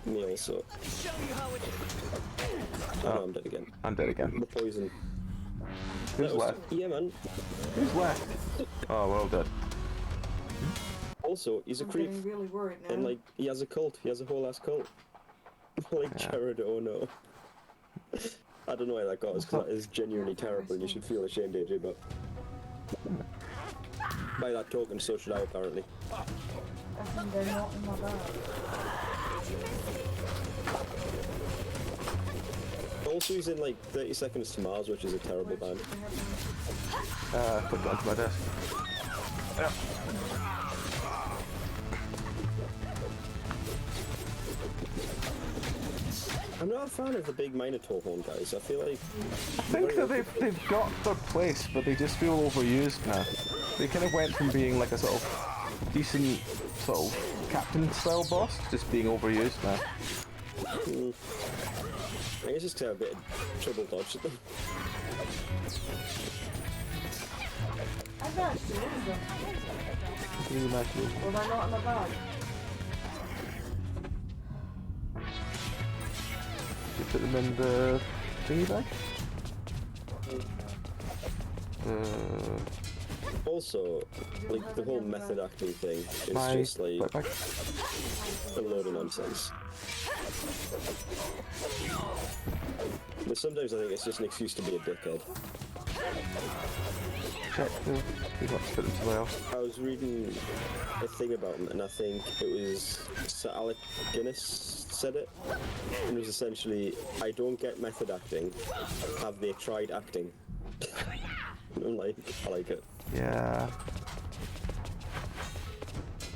Me also. Oh, no, I'm dead again. I'm dead again. The poison. Who's left? Yeah, man. Who's left? Oh, well dead. Also, he's a creep. I'm really worried now. And like, he has a cult. He has a whole ass cult. Like Jared, oh no. I don't know why that got us, because that is genuinely terrible and you should feel ashamed, AJ, but... By that token, so should I, apparently. I think they're not in my bag. Also, he's in like 30 Seconds to Mars, which is a terrible band. Put that onto my desk. Yeah. I'm not a fan of the big Minotaur horn guys. I feel like... I think that they've got their place, but they just feel overused now. They kind of went from being like a sort of decent sort of captain-style boss to just being overused now. I guess just to have a bit of trouble dodge at them. I've actually used them. Can you imagine? Well, they're not in my bag. You put them in the thingy bag? Also, like, the whole method acting thing is just like a load of nonsense. But sometimes I think it's just an excuse to be a dickhead. Check we got to put them somewhere else. I was reading a thing about him, and I think it was Sir Alec Guinness said it. And it was essentially, I don't get method acting. Have they tried acting? And I'm like, I like it. Yeah.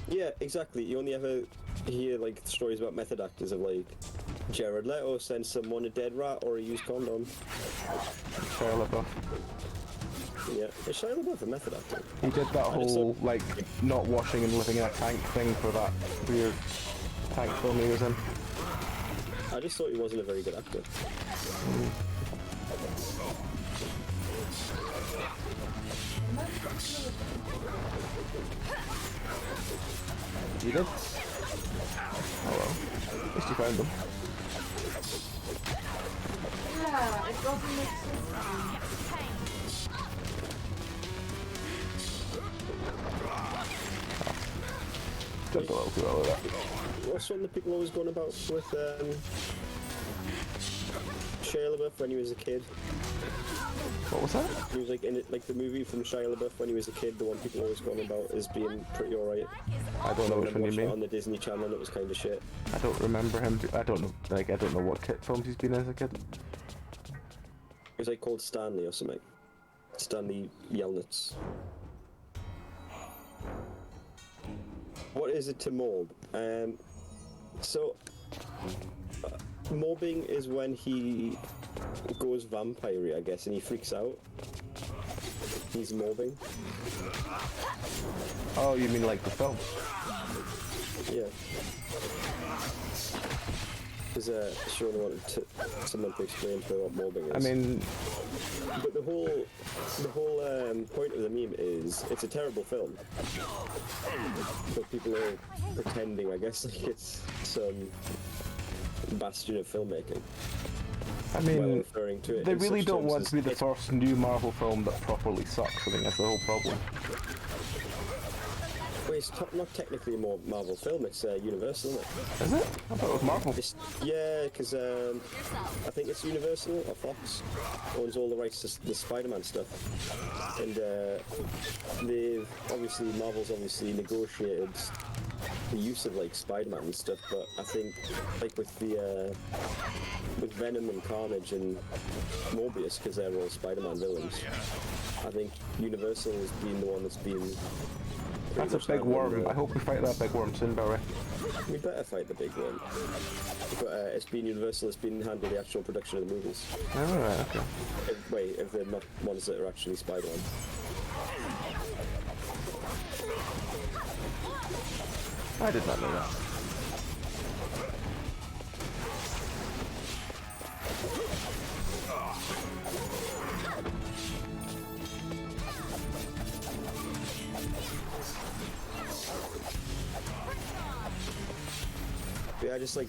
Yeah, exactly. You only ever hear like stories about method actors of like Jared Leto sends someone a dead rat or a used condom. Shia LaBeouf. Yeah, is Shia LaBeouf a method actor? He did that whole like not washing and living in a tank thing for that weird tank film he was in. I just thought he wasn't a very good actor. You did? Oh well. At least you found them. Yeah, it doesn't make sense. Jumped a little too early there. What's one that people always going about with Shia LaBeouf when he was a kid? What was that? He was like in it, like the movie from Shia LaBeouf when he was a kid. The one people always going about as being pretty alright. I don't know which one you watched it mean. on the Disney Channel and it was kind of shit. I don't remember him. I don't know. Like I don't know what kid films he's been in as a kid. It was like called Stanley or something. Stanley Yelnats. What is it to morb? Morbing is when he goes vampire-y, I guess, and he freaks out. He's morbing. Oh, you mean like the film? Yeah. Because Sean wanted someone to explain to her what mobbing is. I mean, but the whole point of the meme is it's a terrible film, but people are pretending, I guess, like it's some bastion of filmmaking. I while mean, referring to it they in really such don't terms want as to be the it's- first new Marvel film that properly sucks. I think that's the whole problem. Well, it's not technically a more Marvel film, it's Universal, isn't it? Is it? I thought it was Marvel. Yeah, because I think it's Universal or Fox owns all the rights to the Spider-Man stuff, and Marvel's obviously negotiated the use of like Spider-Man and stuff, but I think like with Venom and Carnage and Morbius, because they're all Spider-Man villains, I think Universal has been the one that's been. That's a big worm. I hope we fight that big worm soon, Barry. We better fight the big one. But it's been Universal that's been handling the actual production of the movies. Oh, right, okay. If they're not ones that are actually Spider-Man. I did not know that. Yeah, I just like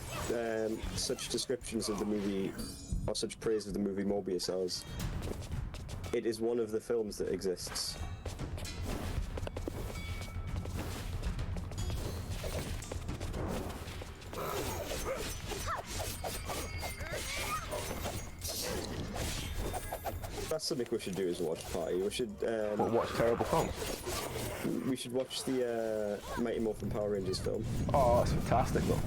such descriptions of the movie, or such praise of the movie Morbius as it is one of the films that exists. That's something we should do as a watch party. We should Watch terrible films. we should watch the Mighty Morphin Power Rangers film. Oh, it's fantastic though.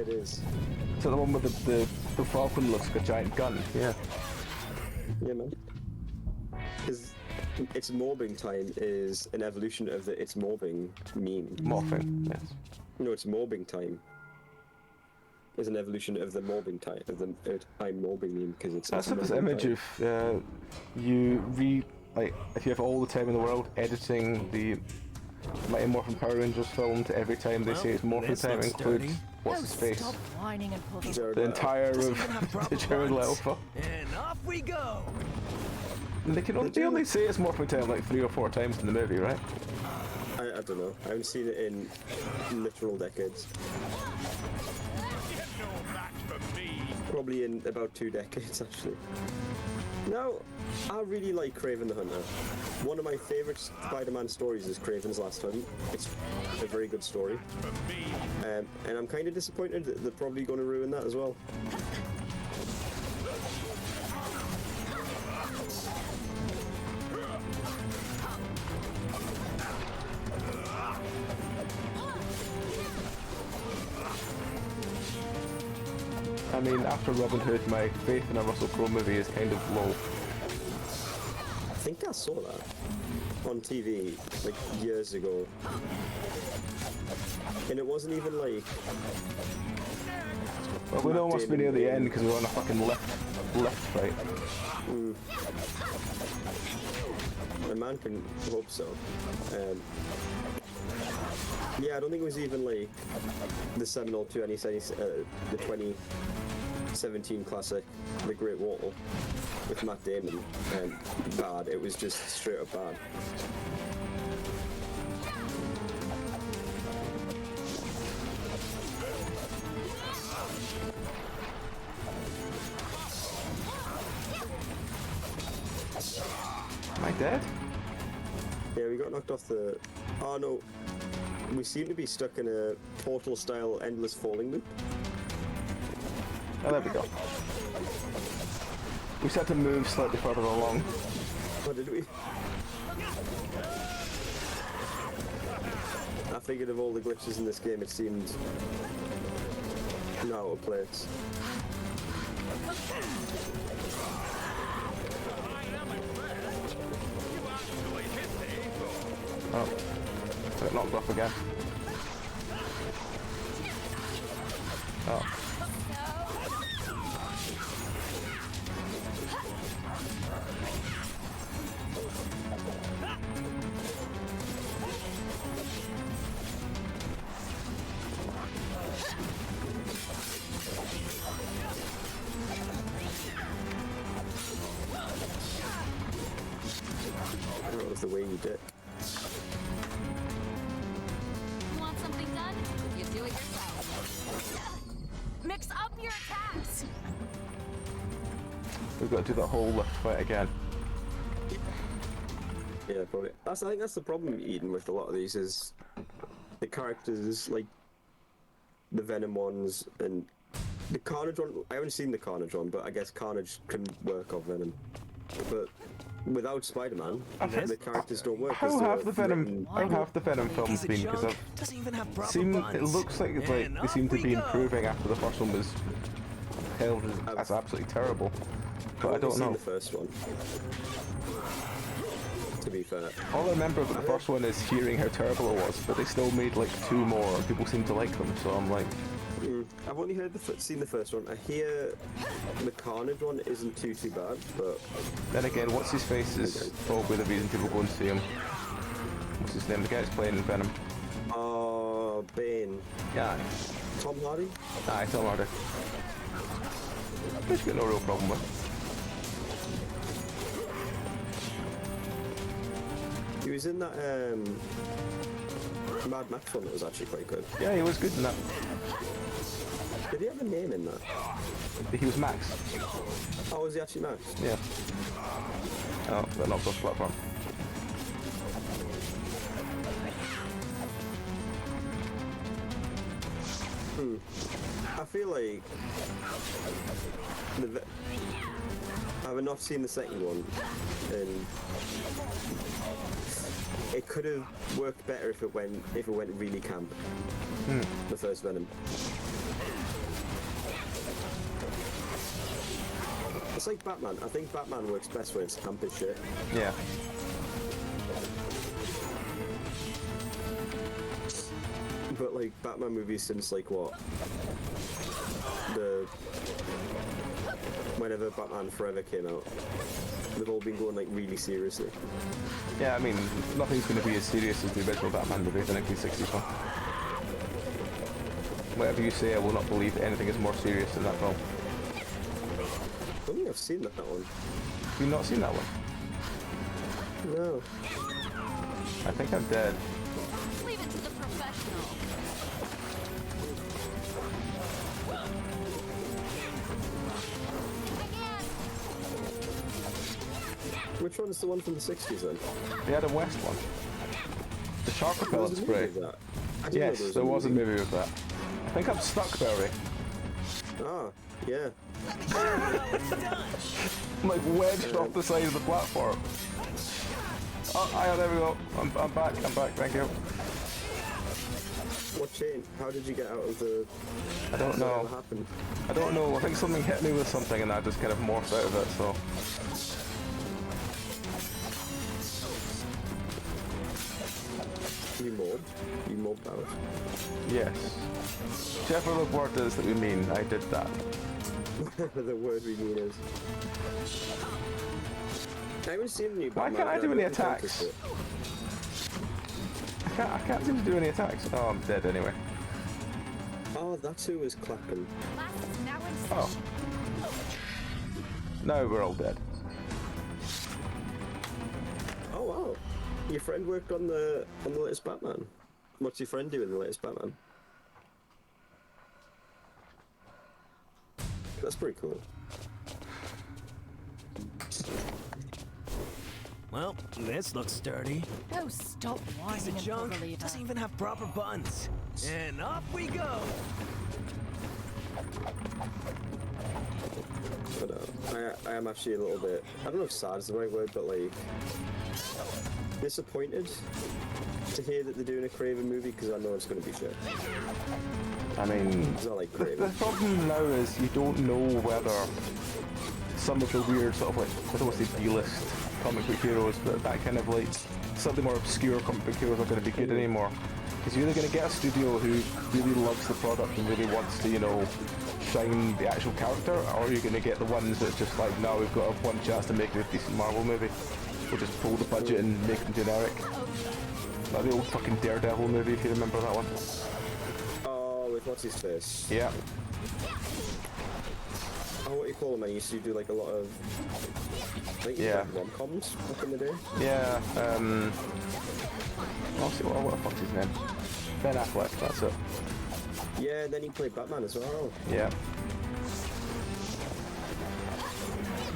It is. So the one with the Falcon looks like a giant gun. Yeah. Yeah, man. Because It's Morbing Time is an evolution of the It's Morbing meme. Morphing. Yes. No, it's Morbing Time. Is an evolution of the Morbing Time, of the I'm Morbing meme, because it's. That's it's like this morbing image time. of like if you have all the time in the world editing the Mighty Morphin Power Rangers film to every time they say it's Morphin this Time looks includes dirty. what's his face, Stop whining and pull Jared the Leto. entire Doesn't of even have proper the Jared Leto buttons. film. And off we go. And they only say it's Morphin Time like 3 or 4 times in the movie, right? I don't know. I haven't seen it in literal decades. Get no match for me. Probably in about 2 decades, actually. Now, I really like Kraven the Hunter. One of my favourite Spider-Man stories is Kraven's Last Hunt. It's a very good story. For me. And I'm kind of disappointed that they're probably going to ruin that as well. I mean, after Robin Hood, my faith in a Russell Crowe movie is kind of low. I think I saw that on TV like years ago. And it wasn't even like... But we know it Matt must be near Damon the in- end because we're on a fucking lift fight. A man can hope so. Yeah, I don't think it was even like the seminal 2017 classic, The Great Wall, with Matt Damon. Bad. It was just straight up bad. Am I dead? Yeah, we got knocked off the... Oh no. We seem to be stuck in a Portal-style endless falling loop. Oh, there we go. We just had to move slightly further along. Oh, did we? I figured of all the glitches in this game, it seemed not out of place. Oh. Got knocked off again. Oh. out of the way, you dick. You want something done? You do it yourself. Mix up your attacks. We've got to do that whole lift fight again. Yeah, probably. I think that's the problem, Eden, with a lot of these is the characters, like the Venom ones and the Carnage one. I haven't seen the Carnage one, but I guess Carnage can work off Venom. But without Spider-Man, the characters don't work. How have the Venom films Piece of been? Because junk, doesn't even have proper it buns. looks like And they seem off to we be go. improving after the first one was held as absolutely terrible. But I I've don't only seen know. the first one. To be fair, All I remember about the first one is hearing how terrible it was, but they still made like 2 more, and people seem to like them. So I'm like, I've only seen the first one. I hear the Carnage one isn't too bad, but then again, what's his face is probably the reason people go and see him. What's his name? The guy that's playing in Venom. Bane, Yeah, Tom Hardy. aye, Tom Hardy. Which got no real problem with. He was in that Mad Max one that was actually quite good. Yeah, he was good in that. Did he have a name in that? He was Max. Oh, was he actually Max? Yeah. Oh, they're not cross platform. I feel like I've not seen the second one, and it could have worked better if it went really camp. The first Venom. It's like Batman. I think Batman works best when it's camp as shit. Yeah. But like Batman movies since like what? Whenever Batman Forever came out, they've all been going like really seriously. Yeah, I mean, nothing's going to be as serious as the original Batman movie, the 1960s one. Whatever you say, I will not believe that anything is more serious than that film. I don't think I've seen that one. Have you not seen that one? No. I think I'm dead. Leave it to the professional. Which one's the one from the 60s then? The Adam West one. The shark There repellent was a movie spray. of that. I didn't know Yes, there was a movie with that. I think I'm stuck, Belry. Ah, yeah. I'm like wedged off the side of the platform. Oh, aye, there we go. I'm back, thank you. What changed? How did you get out of the... I don't know. What happened? I don't know. I think something hit me with something and I just kind of morphed out of it, so... You mobbed? You mobbed out? Yes. Whichever the word is that we mean, I did that. The word we mean is... I haven't seen the new Why Batman, can't I but do any don't think attacks? it's it. I can't seem to do any attacks. Oh, I'm dead anyway. Oh, that's who was clapping. Class is now in Oh. session. Now we're all dead. Oh wow. Your friend worked on the latest Batman. What's your friend doing in the latest Batman? That's pretty cool. Well, this looks sturdy. Oh, stop Piece whining of and junk, overly doesn't even have proper buns. And off we go. But I am actually a little bit, I don't know if sad is the right word, but like disappointed to hear that they're doing a Craven movie because I know it's going to be shit. I mean, It's not like the Craven. problem now is you don't know whether some of the weird sort of like, I don't want to say B-list comic book heroes, but that kind of like slightly more obscure comic book heroes are going to be good anymore. Because you're either going to get a studio who really loves the product and really wants to, you know, shine the actual character, or you're going to get the ones that's just like, no, we've got one chance to make a decent Marvel movie. We'll just pull the budget and make them generic. Like the old fucking Daredevil movie, if you remember that one. Oh, with what's his face? Yeah. what you call them? I used to do like a lot of, I think Yeah. like rom-coms back in the day. Yeah, I'll see what the fuck's his name? Ben Affleck, that's it. Yeah, then he played Batman as well. Yeah.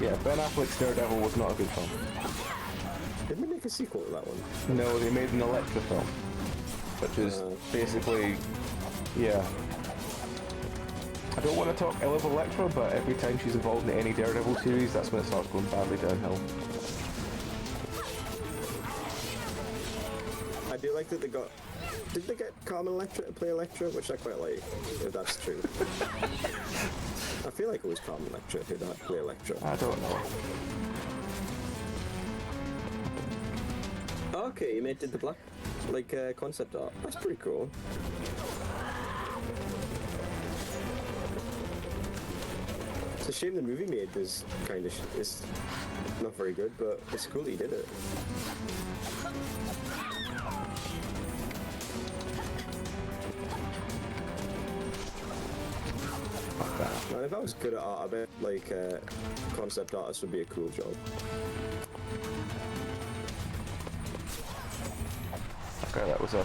Yeah, Ben Affleck's Daredevil was not a good film. Didn't they make a sequel to that one? No, they made an Elektra film, which is basically, yeah. I don't want to talk ill of Elektra, but every time she's involved in any Daredevil series, that's when it starts going badly downhill. I do like that they got... Did they get Carmen Electra to play Electra? Which I quite like, if that's true. I feel like it was Carmen Electra who had to play Electra. I don't know. Okay, you did the black, like, concept art. That's pretty cool. It's a shame the movie made was kind of is not very good, but it's cool that he did it. Fuck that. Man, if I was good at art, I bet like concept artist would be a cool job. Okay, that was a...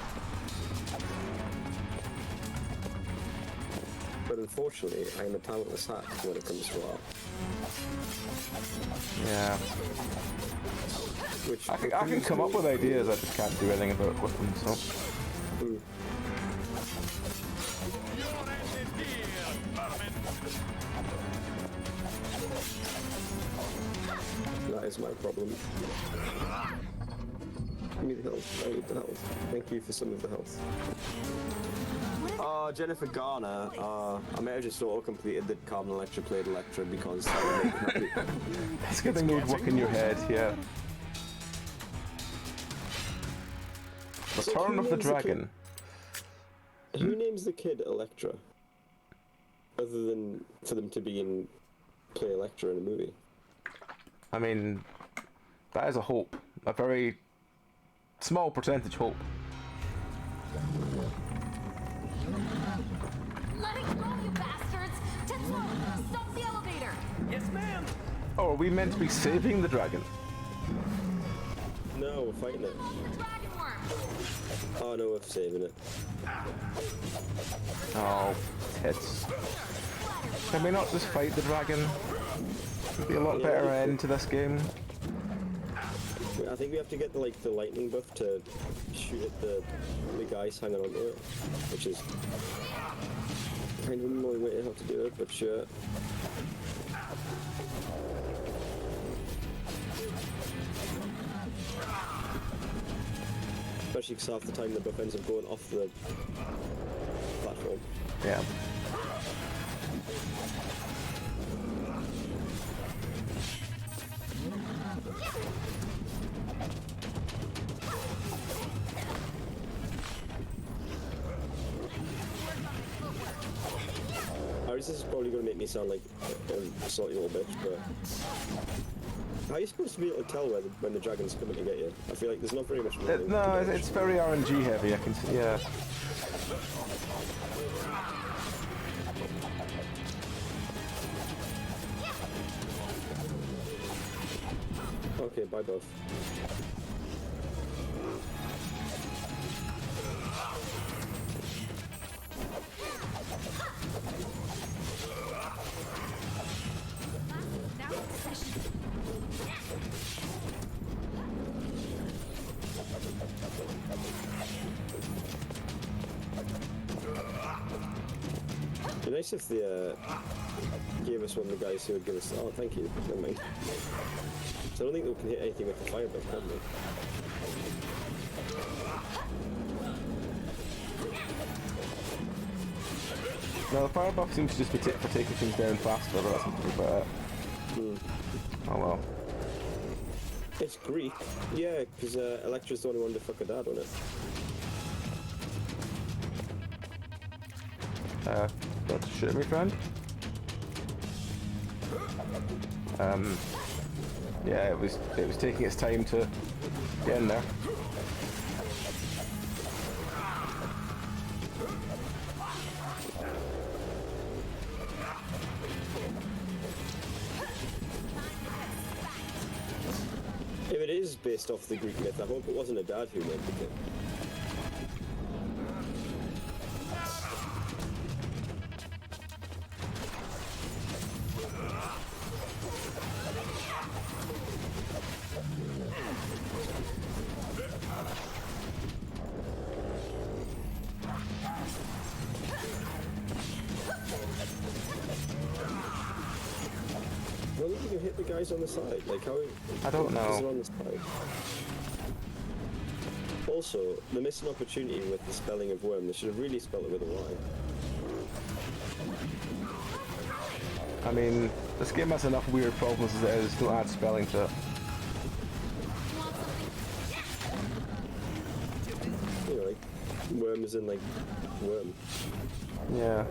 But unfortunately, I'm a talentless hack when it comes to art. Yeah. Which I can come up with ideas, I just can't do anything about it with them, so... That is my problem. Give me the health. I need the health. Thank you for some of the health. Jennifer Garner. I may have just auto-completed that Carmen Electra played Electra because that would make me happy. It's getting those work in your head, yeah. Return of the Dragon. Who names the kid Electra? Other than for them to be in play Electra in a movie. I mean, that is a hope. A very small percentage hope. Let it go, you bastards! Tetsuo, stop the elevator! Yes, ma'am. Oh, are we meant to be saving the dragon? No, we're fighting it. Dragon worm! Oh no, we're saving it. Oh, tits. Can we not just fight the dragon? Would be a lot better end to this game. I think we have to get the lightning buff to shoot at the guys hanging onto it, which is kind of annoying way to have to do it, but sure. Especially because half the time the buff ends up going off the platform. Yeah. This is probably going to make me sound like a salty little bitch, but how are you supposed to be able to tell when the dragon's coming to get you? I feel like there's not very much movement. No, it's very RNG heavy, I can see, yeah. Okay, bye buff. It'd be nice if they gave us one of the guys who would give us... Oh, thank you. Never mind. So I don't think they can hit anything with the fire buff, can they? No, the fire buff seems to just be for taking things down faster, but that's not too bad. Oh well. It's Greek. Yeah, because Electra's the only one to fuck her dad on it. Got to shoot me, friend. Yeah, it was taking its time to get in there. is based off the Greek myth. I hope it wasn't a dad who named the kid. Well, you can hit the guys on the side. Like how? I don't know. Is it on the side? Also, the missing opportunity with the spelling of worm. They should have really spelled it with a Y. I mean, this game has enough weird problems as it is. Don't add spelling to it. You know, like worm is in like worm. Yeah.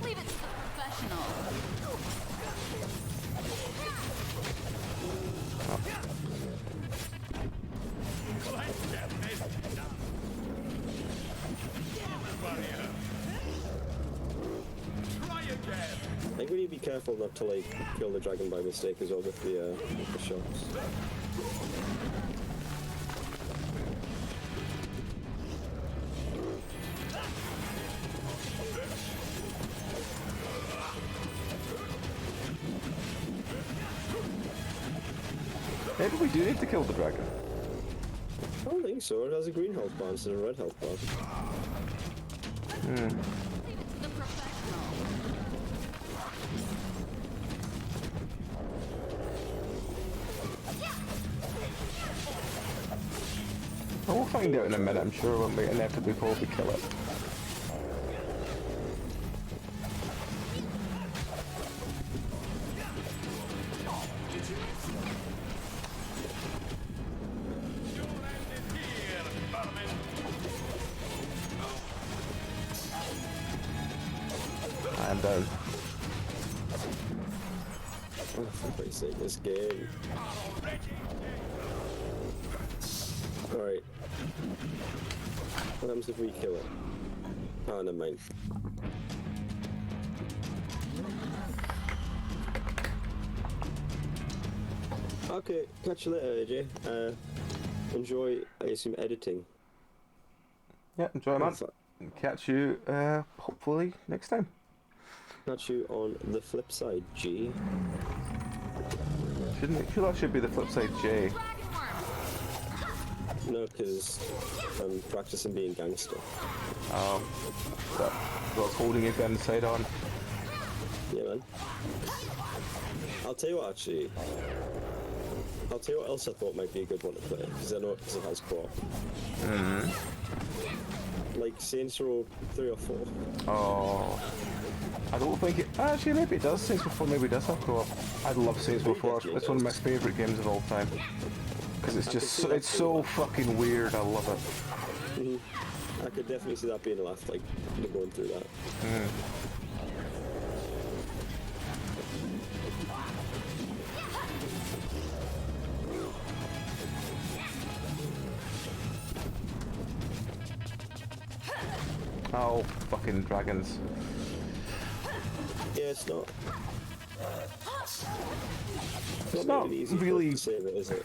Leave it to the professionals. I think we need to be careful not to like kill the dragon by mistake as well with the shots. Maybe we do need to kill the dragon. I don't think so. It has a green health bar instead of a red health bar. Leave it to the professionals. Well, we'll find out in a minute, I'm sure, when we inevitably probably kill it. I am down. Oh, for Christ's sake, this game. Alright. What happens if we kill it? Oh, never mind. Okay, catch you later, AJ. Enjoy, I assume, editing. Yeah, enjoy, man. Catch you, hopefully, next time. Catch you on the flip side, G. Should actually be the flip side, J. No, because I'm practicing being gangster. That was holding your gun side on. Yeah, man. I'll tell you what, actually. I'll tell you what else I thought might be a good one to play, because I know it has co-op. Like Saints Row 3 or 4. Oh. I don't think it... Actually, maybe it does. Saints Row 4 maybe does have co-op. I love Saints Row 4. It's one of my favourite games of all time. Because it's just... It's so fucking weird. I love it. I could definitely see that being a laugh, like, going through that. Oh, fucking dragons. Yeah, it's not. It's not making it easy really... to save it, is it?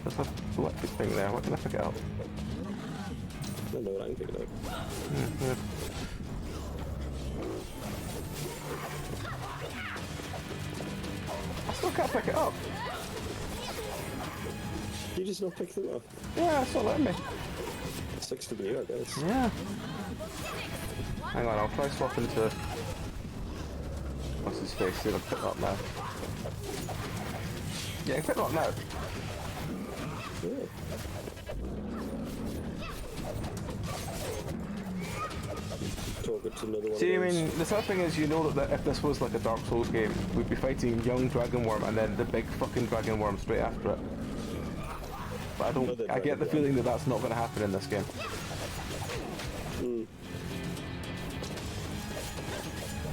There's a electric thing there. What can I pick it up? I don't know what I can pick it up. I still can't pick it up. You just not pick them up. Yeah, it's not letting me. Sucks to be you, I guess. Yeah. Hang on, I'll try swapping to... What's his face? See if I can pick it up now. Yeah, I can pick it up now. Yeah. talking to another one. See, I of those. mean, the sad thing is, you know that if this was like a Dark Souls game, we'd be fighting young dragon worm and then the big fucking dragon worm straight after it. But I don't. Another I get the dragon feeling that that's not going to happen in this game.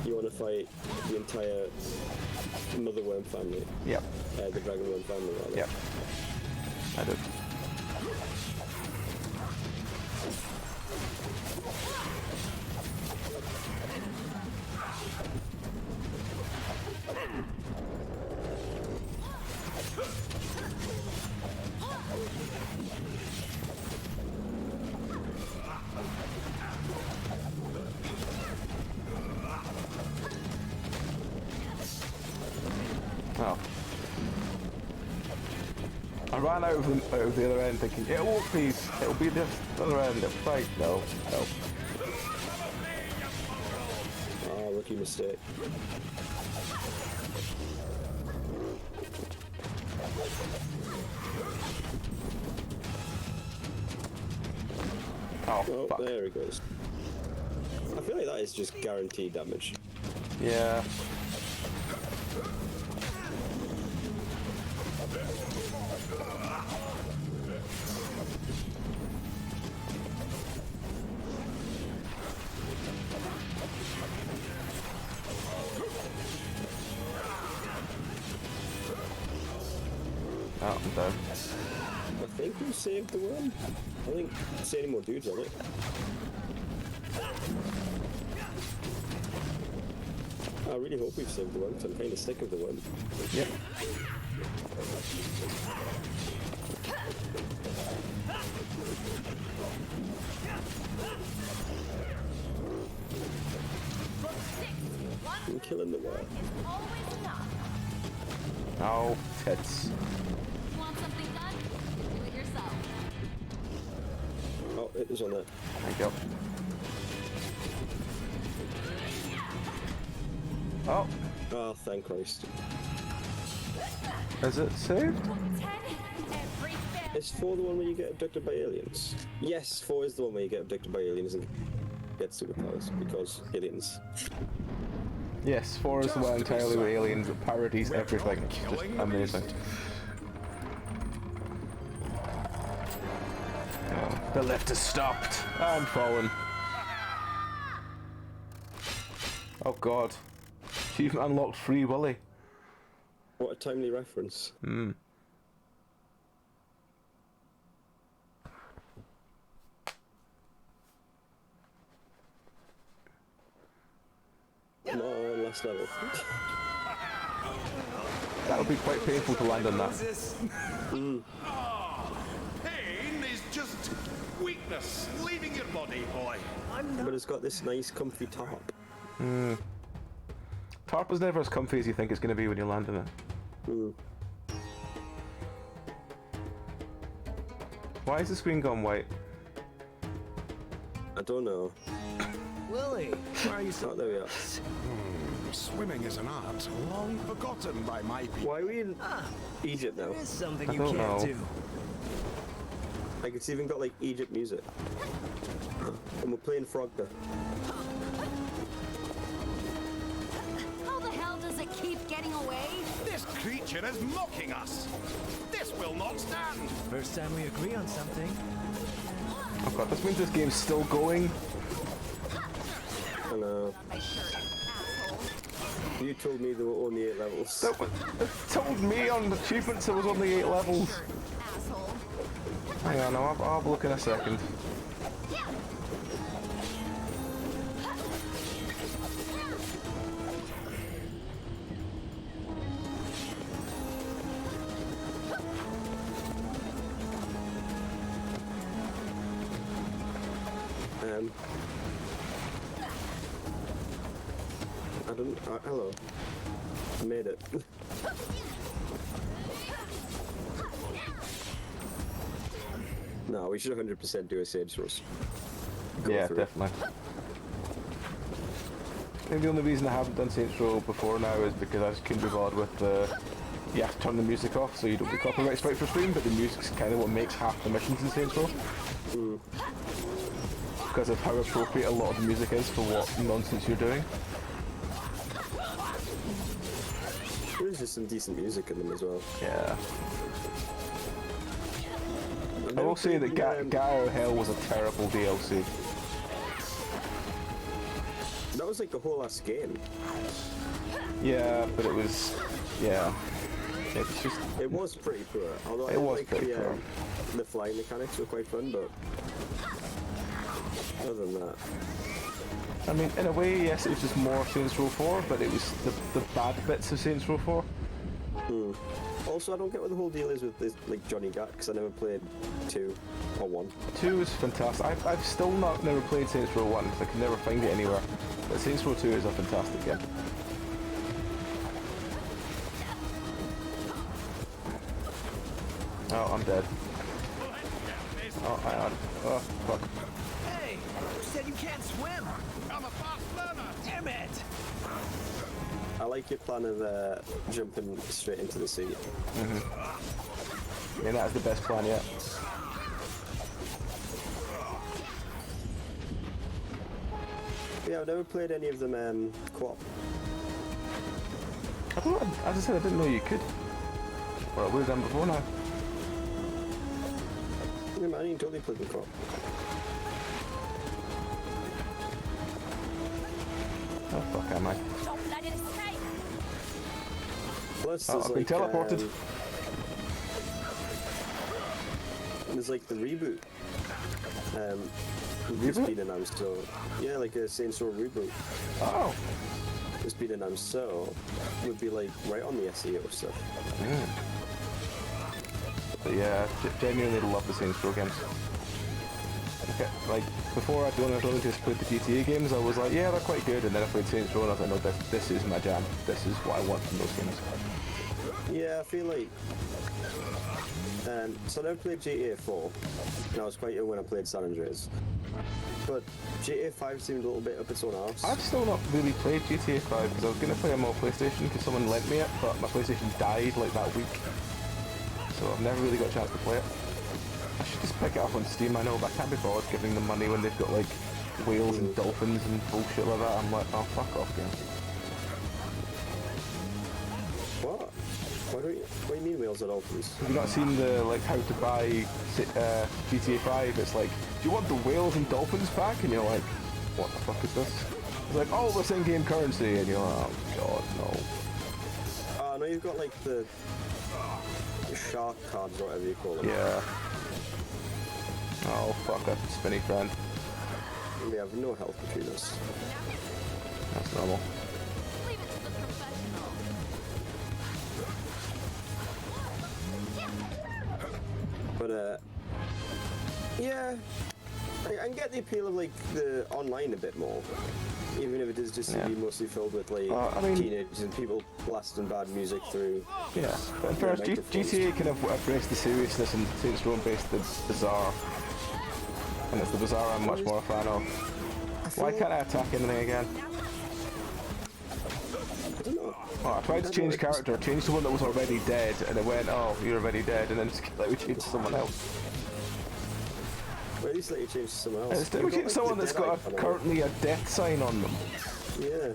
You want to fight the entire mother worm family? Yep. The dragon worm family, rather. Yep. I do. Oh. I ran out of the other end thinking, it won't be, it'll be this other end, right? No, no. Ah, rookie mistake. Oh, Oh, fuck. there he goes. I feel like that is just guaranteed damage. Yeah. Oh, I'm down. I think we saved the worm. I think I see any more dudes on it. I really hope we've saved the worm, because I'm kind of sick of the worm. Yep. I'm killing the worm. Always enough. Oh, tits. Want something done? Do it yourself. Oh, it was on there. Thank you. Oh, Oh, thank Christ. is it saved? 10. Every fail. Is 4 the one where you get abducted by aliens? Yes, 4 is the one where you get abducted by aliens and get superpowers, because aliens. Yes, 4 is the one entirely with aliens that parodies everything. It's just amazing. Oh, the lift has stopped. I'm falling. Oh god. Achievement unlocked Free Willy. What a timely reference. Hmm. Not on last level. That would be quite painful to land on that. Pain is just weakness leaving your body, boy. But it's got this nice comfy top. Tarp is never as comfy as you think it's going to be when you land in it. Why is the screen gone white? I don't know. Willie, why are you Oh, so... there we are. Swimming is an art long forgotten by my people. Why are we in Egypt now? There's something I you don't can't know. do. Like, it's even got, like, Egypt music. And we're playing Frogger. How the hell does it keep getting away? This creature is mocking us. This will not stand. First time we agree on something. Oh god, this means this game's still going. I know. My shirt, asshole. You told me there were only 8 levels. That was, it told me on the achievements there was only 8 levels. Shirt, asshole. Hang on, I'll have a look in a second. I don't. Hello. I made it. No, we should 100% do a Sage Rush. Yeah, through. definitely. I think the only reason I haven't done Saints Row before now is because I just couldn't be bothered with the... You have to turn the music off so you don't get copyright strike for stream, but the music's kind of what makes half the missions in Saints Row. because of how appropriate a lot of the music is for what nonsense you're doing. There's just some decent music in them as well. Yeah. I will say that Gao Hell was a terrible DLC. That was like the whole last game. Yeah, but it was... yeah. It's just... It was pretty poor. Although It was like pretty poor. the flying mechanics were quite fun, but other than that, I mean, in a way, yes, it was just more Saints Row 4, but it was the bad bits of Saints Row 4. Also, I don't get what the whole deal is with this, like Johnny Gat, because I never played 2 or 1. 2 is fantastic. I've still never played Saints Row 1 because I can never find it anywhere. But Saints Row 2 is a fantastic game. Oh, I'm dead. Oh, hang on. Oh, fuck. Hey, you said you can't swim. I'm a fast learner. Damn it. I like your plan of jumping straight into the sea. Yeah, that's the best plan yet. Yeah, I've never played any of them co-op. As I said, I didn't know you could. Well, we've done before now. Yeah, man, you can totally play them co-op. Oh, fuck am I? Don't let it escape. Plus, Oh, there's I've been like, teleported. there's like the reboot. It's Reboot? been announced, so yeah, like a Saints Row reboot. Oh. It's been announced, so it would be like right on the SEO stuff. But yeah, genuinely love the Saints Row games. Okay, like, before I'd only just played the GTA games, I was like, yeah, they're quite good, and then I played Saints Row and I was like, no, this is my jam. This is what I want from those games. Yeah, I feel like... so I never played GTA 4, and I was quite ill when I played San Andreas. But GTA 5 seemed a little bit up its own arse. I've still not really played GTA 5 because I was going to play them on PlayStation because someone lent me it, but my PlayStation died like that week. So I've never really got a chance to play it. I should just pick it up on Steam, I know, but I can't be bothered giving them money when they've got like whales and dolphins and bullshit like that. I'm like, oh, fuck off, game. What? What do you mean whales and dolphins? Have you not seen the, like, how to buy GTA 5? It's like, do you want the whales and dolphins pack? And you're like, what the fuck is this? It's like, oh, this in-game currency. And you're like, oh, God, no. No, you've got like the shark cards or whatever you call them. Yeah. Oh, fuck, that's a spinny friend. We have no health between us. That's normal. Leave it to the professional. But, yeah, I can get the appeal of, like, the online a bit more. Even if it is just to be mostly filled with, like, I mean, teenagers and people blasting bad music through. Yeah, but in fairness, GTA kind of embraced the seriousness and Saints Row embraced the bizarre. And it's the bizarre I'm much more a fan of. Why can't I attack anything again? I don't know. Oh, I tried to change character, changed to one that was already dead, and it went, oh, you're already dead, and then just let me change to someone else. Well, at least let you change to someone else. Instead, we change someone that's got currently a death sign on them. Yeah.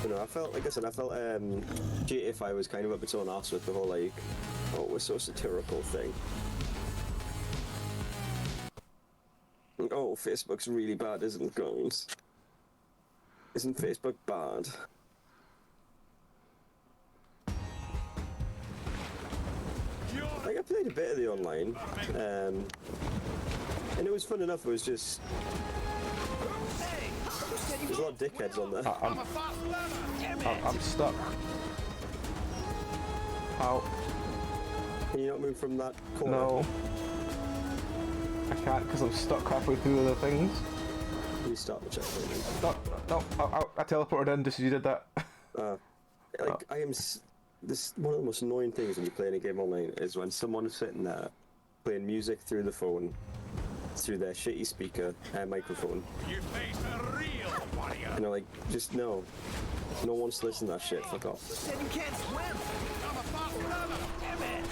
You know, I felt, like I said, GTA 5 was kind of up its own arse with the whole, like, oh, we're so satirical thing. Oh, Facebook's really bad, isn't it, guys? Isn't Facebook bad? Like, I played a bit of the online, and it was fun enough. It was just there's a lot of dickheads on there. I'm stuck. How? Can you not move from that corner? No. I can't because I'm stuck halfway through the things. Restart the checkpoint. No, I teleported in just as you did that. I am. This one of the most annoying things when you're playing a game online is when someone's sitting there playing music through the phone, through their shitty speaker and microphone. You face a real warrior. And they're like, just no. No one wants to listen to that shit. Fuck off. Said you can't swim. I'm a fast learner. Damn it.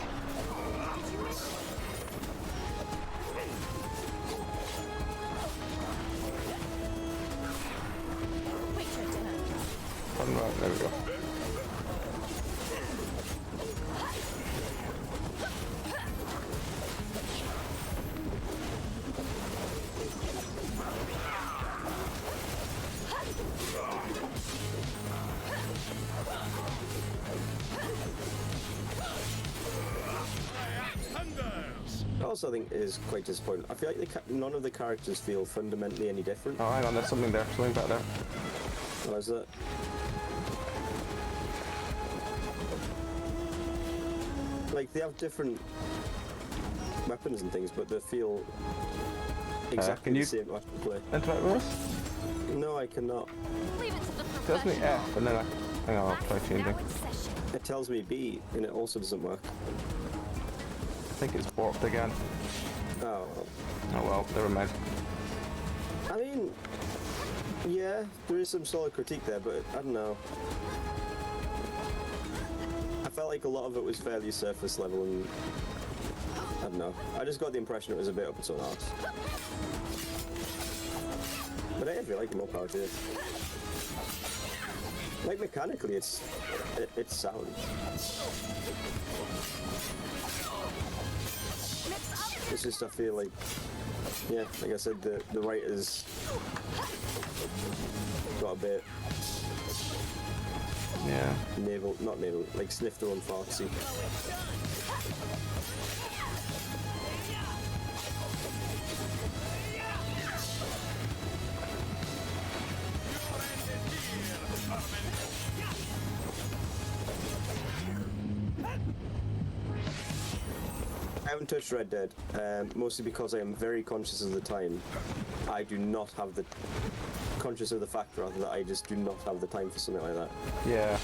There we go. I also think is quite disappointing. I feel like none of the characters feel fundamentally any different. Oh, hang on, there's something there. Something back there. What is that? Like, they have different weapons and things, but they feel exactly the same to actually play. Interact with us? No, I cannot. Leave it to the Tells me professionals. F, and then hang on, I'll try Now changing. in session. It tells me B, and it also doesn't work. I think it's warped again. Oh, Oh well, never mind. I mean, yeah, there is some solid critique there, but I don't know. I felt like a lot of it was fairly surface level, and I don't know. I just got the impression it was a bit up its own arse. But if you like more power to it. Like mechanically, it's sound. It's just I feel like, yeah, like I said, the writers got a bit Yeah. like sniffed their own fartsy. I haven't touched Red Dead, mostly because I am very conscious of the time. I do not have the conscious of the fact rather that I just do not have the time for something like that. Yeah.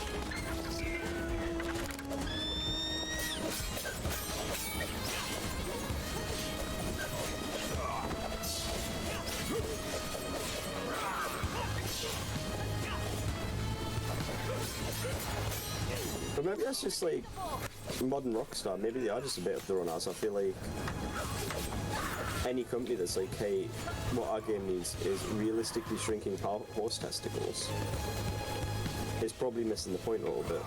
But maybe that's just like modern Rockstar. Maybe they are just a bit of their own ass. I feel like any company that's like, hey, what our game needs is realistically shrinking horse testicles, is probably missing the point a little bit.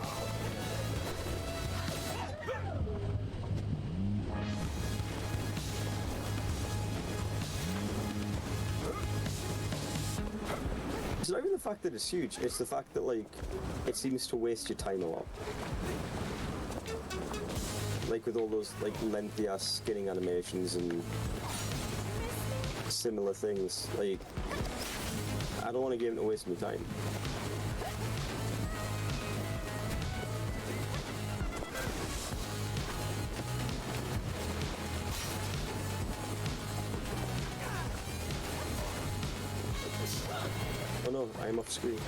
It's not even the fact that it's huge, it's the fact that, like, it seems to waste your time a lot. Like with all those, like, lengthy ass skinning animations and similar things, like, I don't want a game to waste my time. Oh no, I'm off screen.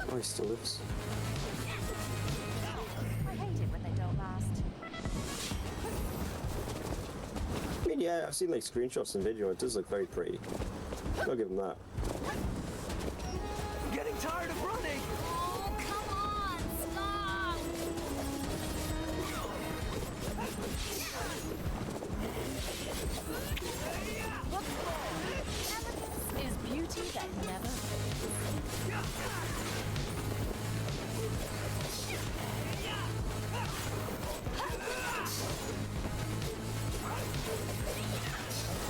Oh, he still lives. I hate it when they don't last. I mean, yeah, I've seen like screenshots and video. It does look very pretty. I'll give him that. I'm getting tired of running. Oh, come on, stop! Look for elegance is beauty that never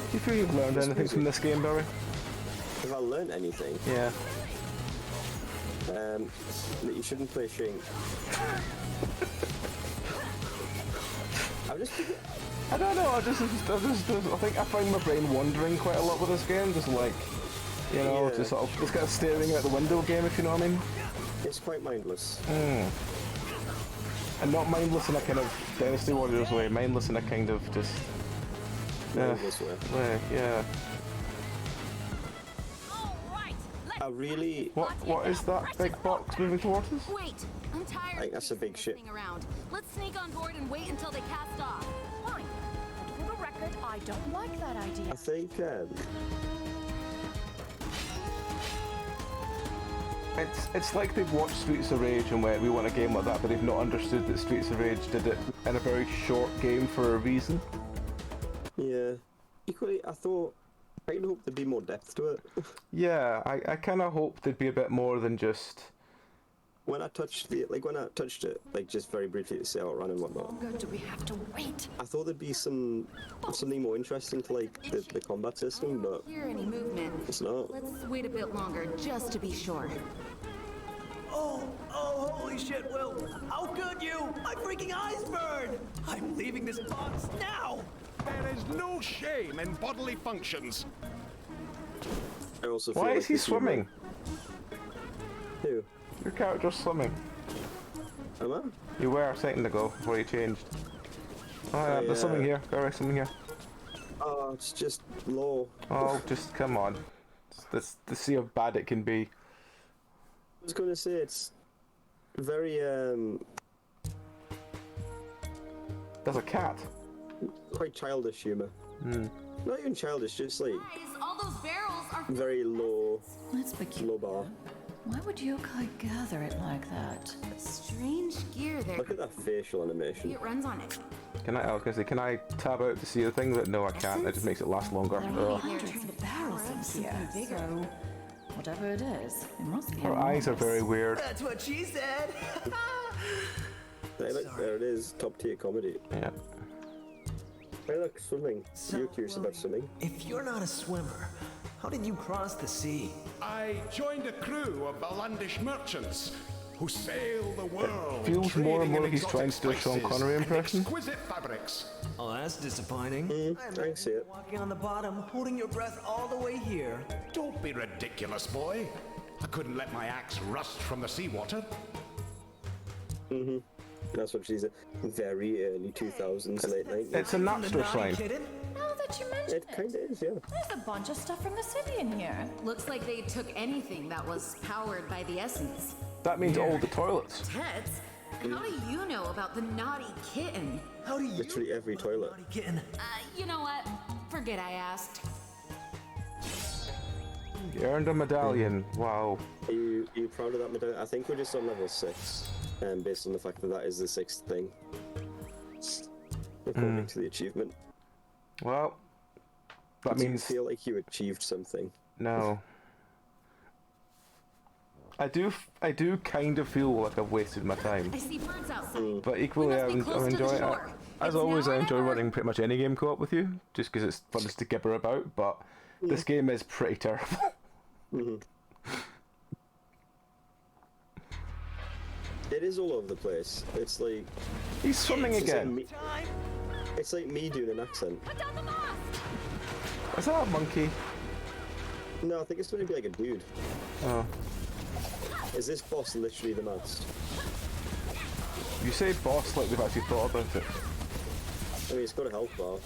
Do you feel you've learned anything from this game, Barry? If I learned anything, Yeah. that you shouldn't play Shing. I'm just. I don't know, I think I find my brain wandering quite a lot with this game, just like, you know, Yeah. just sort of, it's kind of staring out the window game, if you know what I mean. It's quite mindless. And not mindless in a kind of Dynasty Warriors way, mindless in a kind of just, Mindless way. yeah. All right, let's I really. What is that big box moving towards us? wait. I'm tired. I think that's a big ship. Around. Let's sneak on board and wait until they cast off. Fine. But for the record, I don't like that idea. I think. It's like they've watched Streets of Rage and went, we want a game like that, but they've not understood that Streets of Rage did it in a very short game for a reason. Yeah. Equally, I kind of hope there'd be more depth to it. Yeah, I kind of hope there'd be a bit more than just... When I touched it, like just very briefly to see how it ran and whatnot. How long do we have to wait? I thought there'd be something more interesting to like the combat system, but Hear any movement? it's not. Let's wait a bit longer just to be sure. Oh, holy shit, Will. How could you? My freaking eyes burn. I'm leaving this box now. There is no shame in bodily functions. I also feel Why like is he this would, swimming? Who? Your character's swimming. Am I? You were a second ago before you changed. Oh yeah, there's something here. There is something here. Oh, it's just low. Oh, just come on. To see how bad it can be. I was gonna say it's very There's a cat. quite childish humor. Not even childish, just like Guys, all those barrels are very low Let's begin. low bar. Why would yokai gather it like that? strange gear there. Look at that facial animation. It runs on it. Can I tab out to see the thing? That no, I can't. It just makes it last longer. There are Ugh. hundreds of barrels in here, so whatever it is, it must be Her eyes are enormous. very weird. That's what she said. Hey, look, there it is, top tier comedy. Yeah. Hey, look, swimming. You're curious about swimming? If you're not a swimmer, how did you cross the sea? I joined a crew of Valandish merchants who sail the world. Feels more and trading more in he's trying to do a Sean exotic Connery spices and impression. Exquisite fabrics. Oh, that's disappointing. I can see it. Walking on the bottom, holding your breath all the way here. Don't be ridiculous, boy. I couldn't let my axe rust from the seawater. That's what she said. Very early 2000s, late 90s. It's a Napster sign. Kidding? Now that you mention It kind of is, yeah. there's a bunch of stuff from the city in here. Looks like they took anything that was powered by the essence. That means all the toilets. Tets, how do you know about the naughty kitten? How do you Literally every toilet. naughty kitten? You know what? Forget I asked. You earned a medallion. Wow. Are you proud of that medallion? I think we're just on level 6, based on the fact that that is the 6th thing. According to the achievement. Well, that Do you means feel like you achieved something? no. I do kind of feel like I've wasted my time, I see birds outside. but equally We must be close to the enjoy it. shore. As It's always, now I or enjoy never. running pretty much any game co-op with you, just because it's fun just to gibber about. But this game is pretty terrible. It is all over the place. It's like He's swimming it's like again. me, it's like me doing an accent. Put down the mast! Is that a monkey? No, I think it's going to be like a dude. Oh. Is this boss literally the mast? You say boss like we've actually thought about it. I mean, it's got a health bar.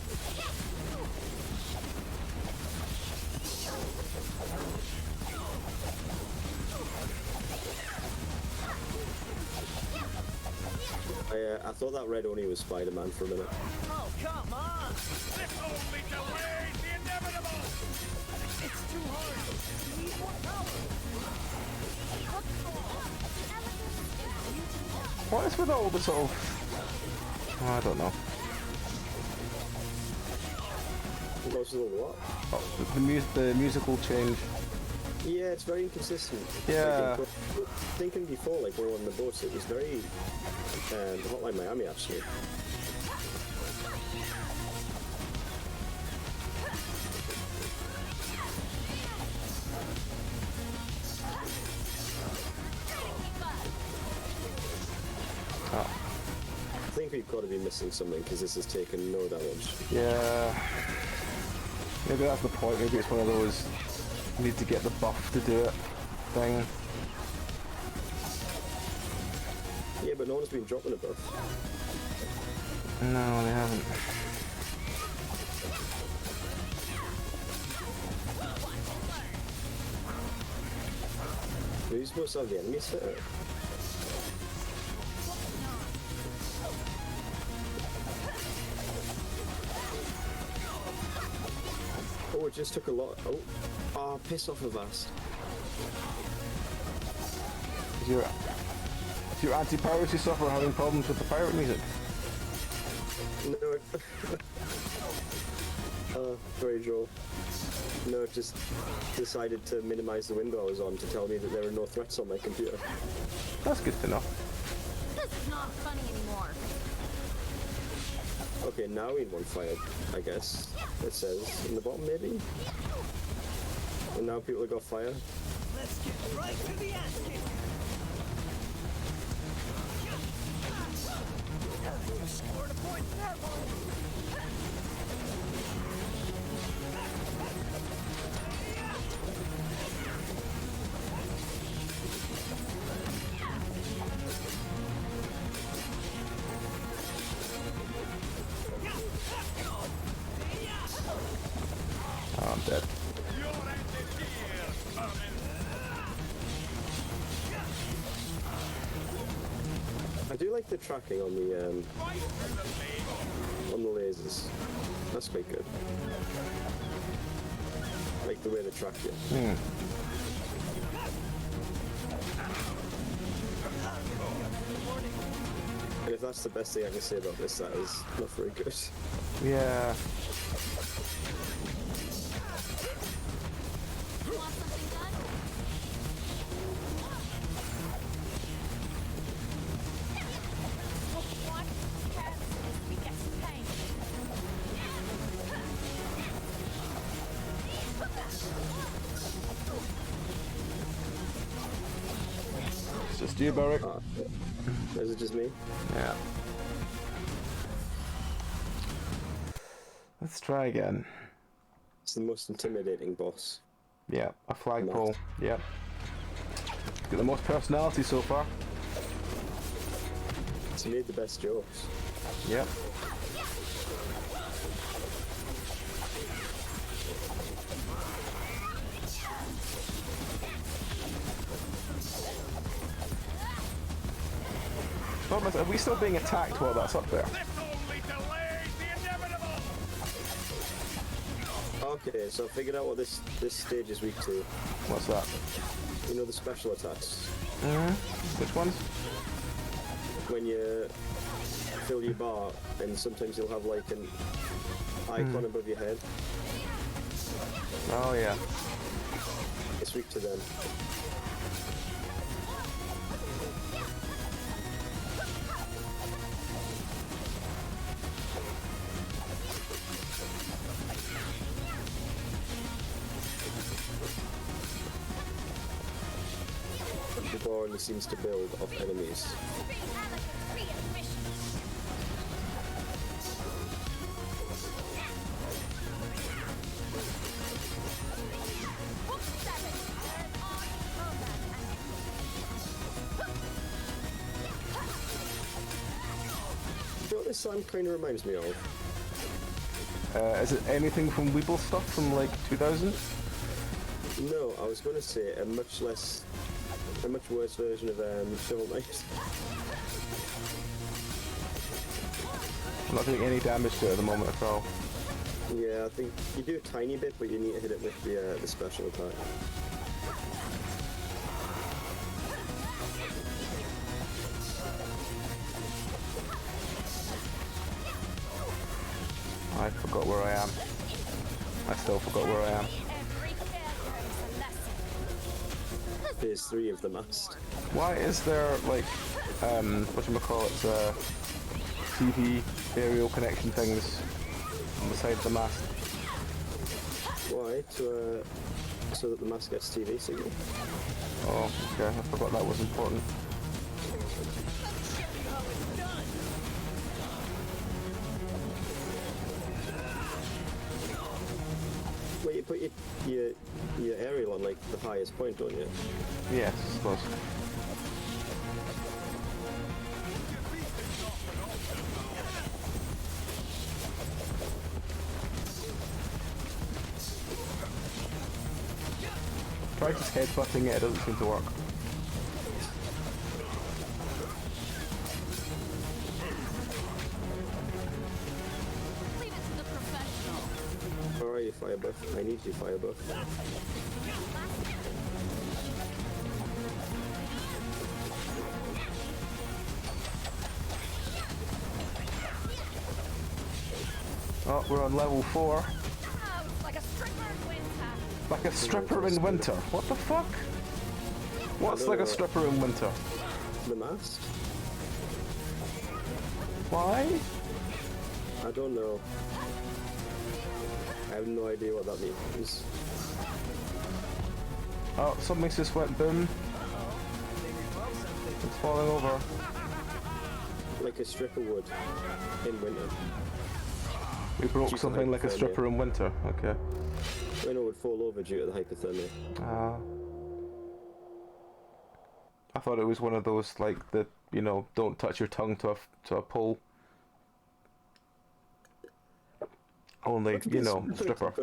I thought that red Oni was Spider-Man for a minute. Oh, come on! This only delays the inevitable. It's too hard. We need more power. What is with all the sort of... Oh, I don't know. Most of the what? Oh, the musical change. Yeah, it's very inconsistent. Yeah. Like, thinking before, like when we were on the boats, it was very Hotline Miami actually. I think we've got to be missing something because this has taken no damage. Yeah. Maybe that's the point. Maybe it's one of those you need to get the buff to do it thing. Yeah, but no one's been dropping a buff. No, they haven't. Are you supposed to have the enemy set up? Oh, it just took a lot. Oh, piss off of us. Is your anti-piracy software having problems with the pirate music? No. Very droll. No, it just decided to minimize the window I was on to tell me that there are no threats on my computer. That's good to know. This is not funny anymore. Okay, now we want fire, I guess. It says in the bottom, maybe? And now people have got fire. Let's get right to the ass kick. You scored a point there, boy. Oh, I'm dead. I do like the tracking on the lasers. That's quite good. Like the way they track you. And if that's the best thing I can say about this, that is not very good. Yeah. Want something done? What? Cats we get pain. It's just you, Barry. Is it just me? Yeah. Let's try again. It's the most intimidating boss. Yeah, a flagpole. Yep. Got the most personality so far. It's made the best jokes. Yep. Problem is, are we still being attacked while that's up there? This only delays the inevitable! Okay, so I figured out what this stage is weak to. What's that? You know the special attacks? Which ones? When you fill your bar, and sometimes you'll have like an icon above your head. Oh yeah. It's weak to them. The bar only seems to build off enemies. You know what this sound kind of reminds me of? Is it anything from Weeble stuff from like 2000? No, I was going to say a much worse version of Shovel Knight. I'm not doing any damage to it at the moment at all. Yeah, I think you do a tiny bit, but you need to hit it with the special attack. I forgot where I am. I still forgot where I am. Phase 3 of the mast. Why is there like whatchamacallit, TV aerial connection things on the side of the mast? Why? So that the mast gets TV signal. Oh, okay, I forgot that was important. Well, you put your aerial on like the highest point, don't you? Yes, I suppose. Try just headbutting it doesn't seem to work. Leave it to the professional. Where are you, fire buff? I need you, fire buff. Oh, we're on level 4. Oh, it's like a stripper in winter. Like a stripper in winter. What the fuck? What's like a stripper in winter? The mast? Why? I don't know. I have no idea what that means. Oh, something's just went boom. It's falling over. Like a stripper would in winter. We broke Due to something like a hypothermia. stripper in winter. Okay. When it would fall over due to the hypothermia. I thought it was one of those like the don't touch your tongue to a pole. Only stripper.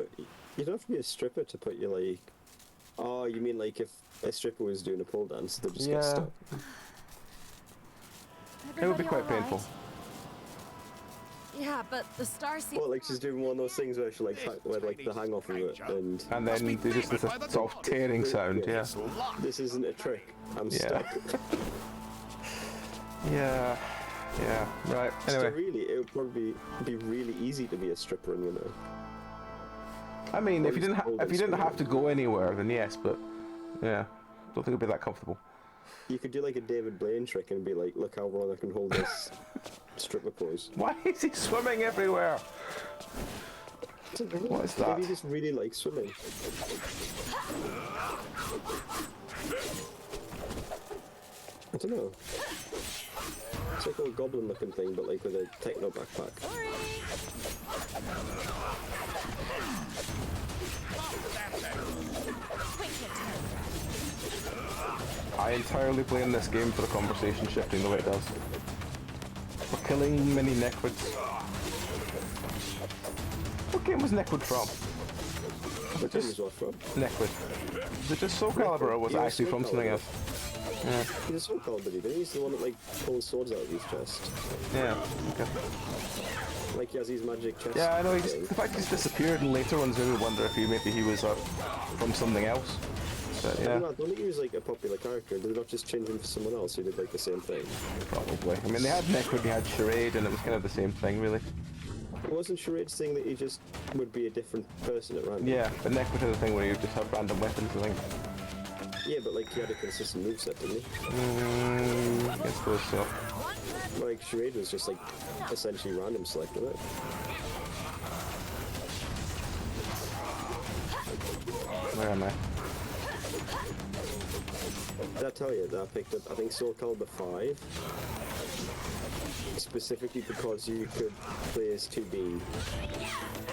You don't have to be a stripper to put your like. Oh, you mean like if a stripper was doing a pole dance, they just get stuck. It would be quite painful. Yeah, but the star seems. Well, like she's doing one of those things where she like the hang off of it and And then there's just this sort of tearing sound. Yeah. this isn't a trick. I'm stuck. Yeah. Yeah. Right. So Anyway. really, it would probably be really easy to be a stripper in winter. I mean, if you didn't Cold if you and didn't have sweaty. to go anywhere, then yes. But yeah, don't think it'd be that comfortable. You could do like a David Blaine trick and be like, look how long I can hold this stripper pose. Why is he swimming everywhere? What is that? Maybe he just really likes swimming. I don't know. It's like a little goblin looking thing, but like with a techno backpack. I entirely blame this game for the conversation shifting the way it does. We're killing mini Necroids. What game was Necroid from? Was it just Necroid? Was it just Soul Calibur or was it Yeah, actually Soul from something Calibur. else? Yeah. He's a Soul Calibur, didn't he? He's the one that like pulls swords out of his chest. Yeah. Okay. Like he has his magic chest. Yeah, I know. thing. The fact he's disappeared in later ones made me wonder if maybe he was from something else. But yeah, No, I don't think he was like a popular character. Did they not just change him for someone else who did like the same thing? probably. I mean, they had Necroid, they had Charade, and it was kind of the same thing, really. It wasn't Charade's thing that he just would be a different person at random. Yeah, but Necroid had a thing where you just have random weapons, I think. Yeah, but like he had a consistent moveset, didn't he? I suppose so. Like Charade was just like essentially random select, wasn't it? Where am I? Did I tell you that I picked up, I think Soul Calibur 5, specifically because you could play as 2B,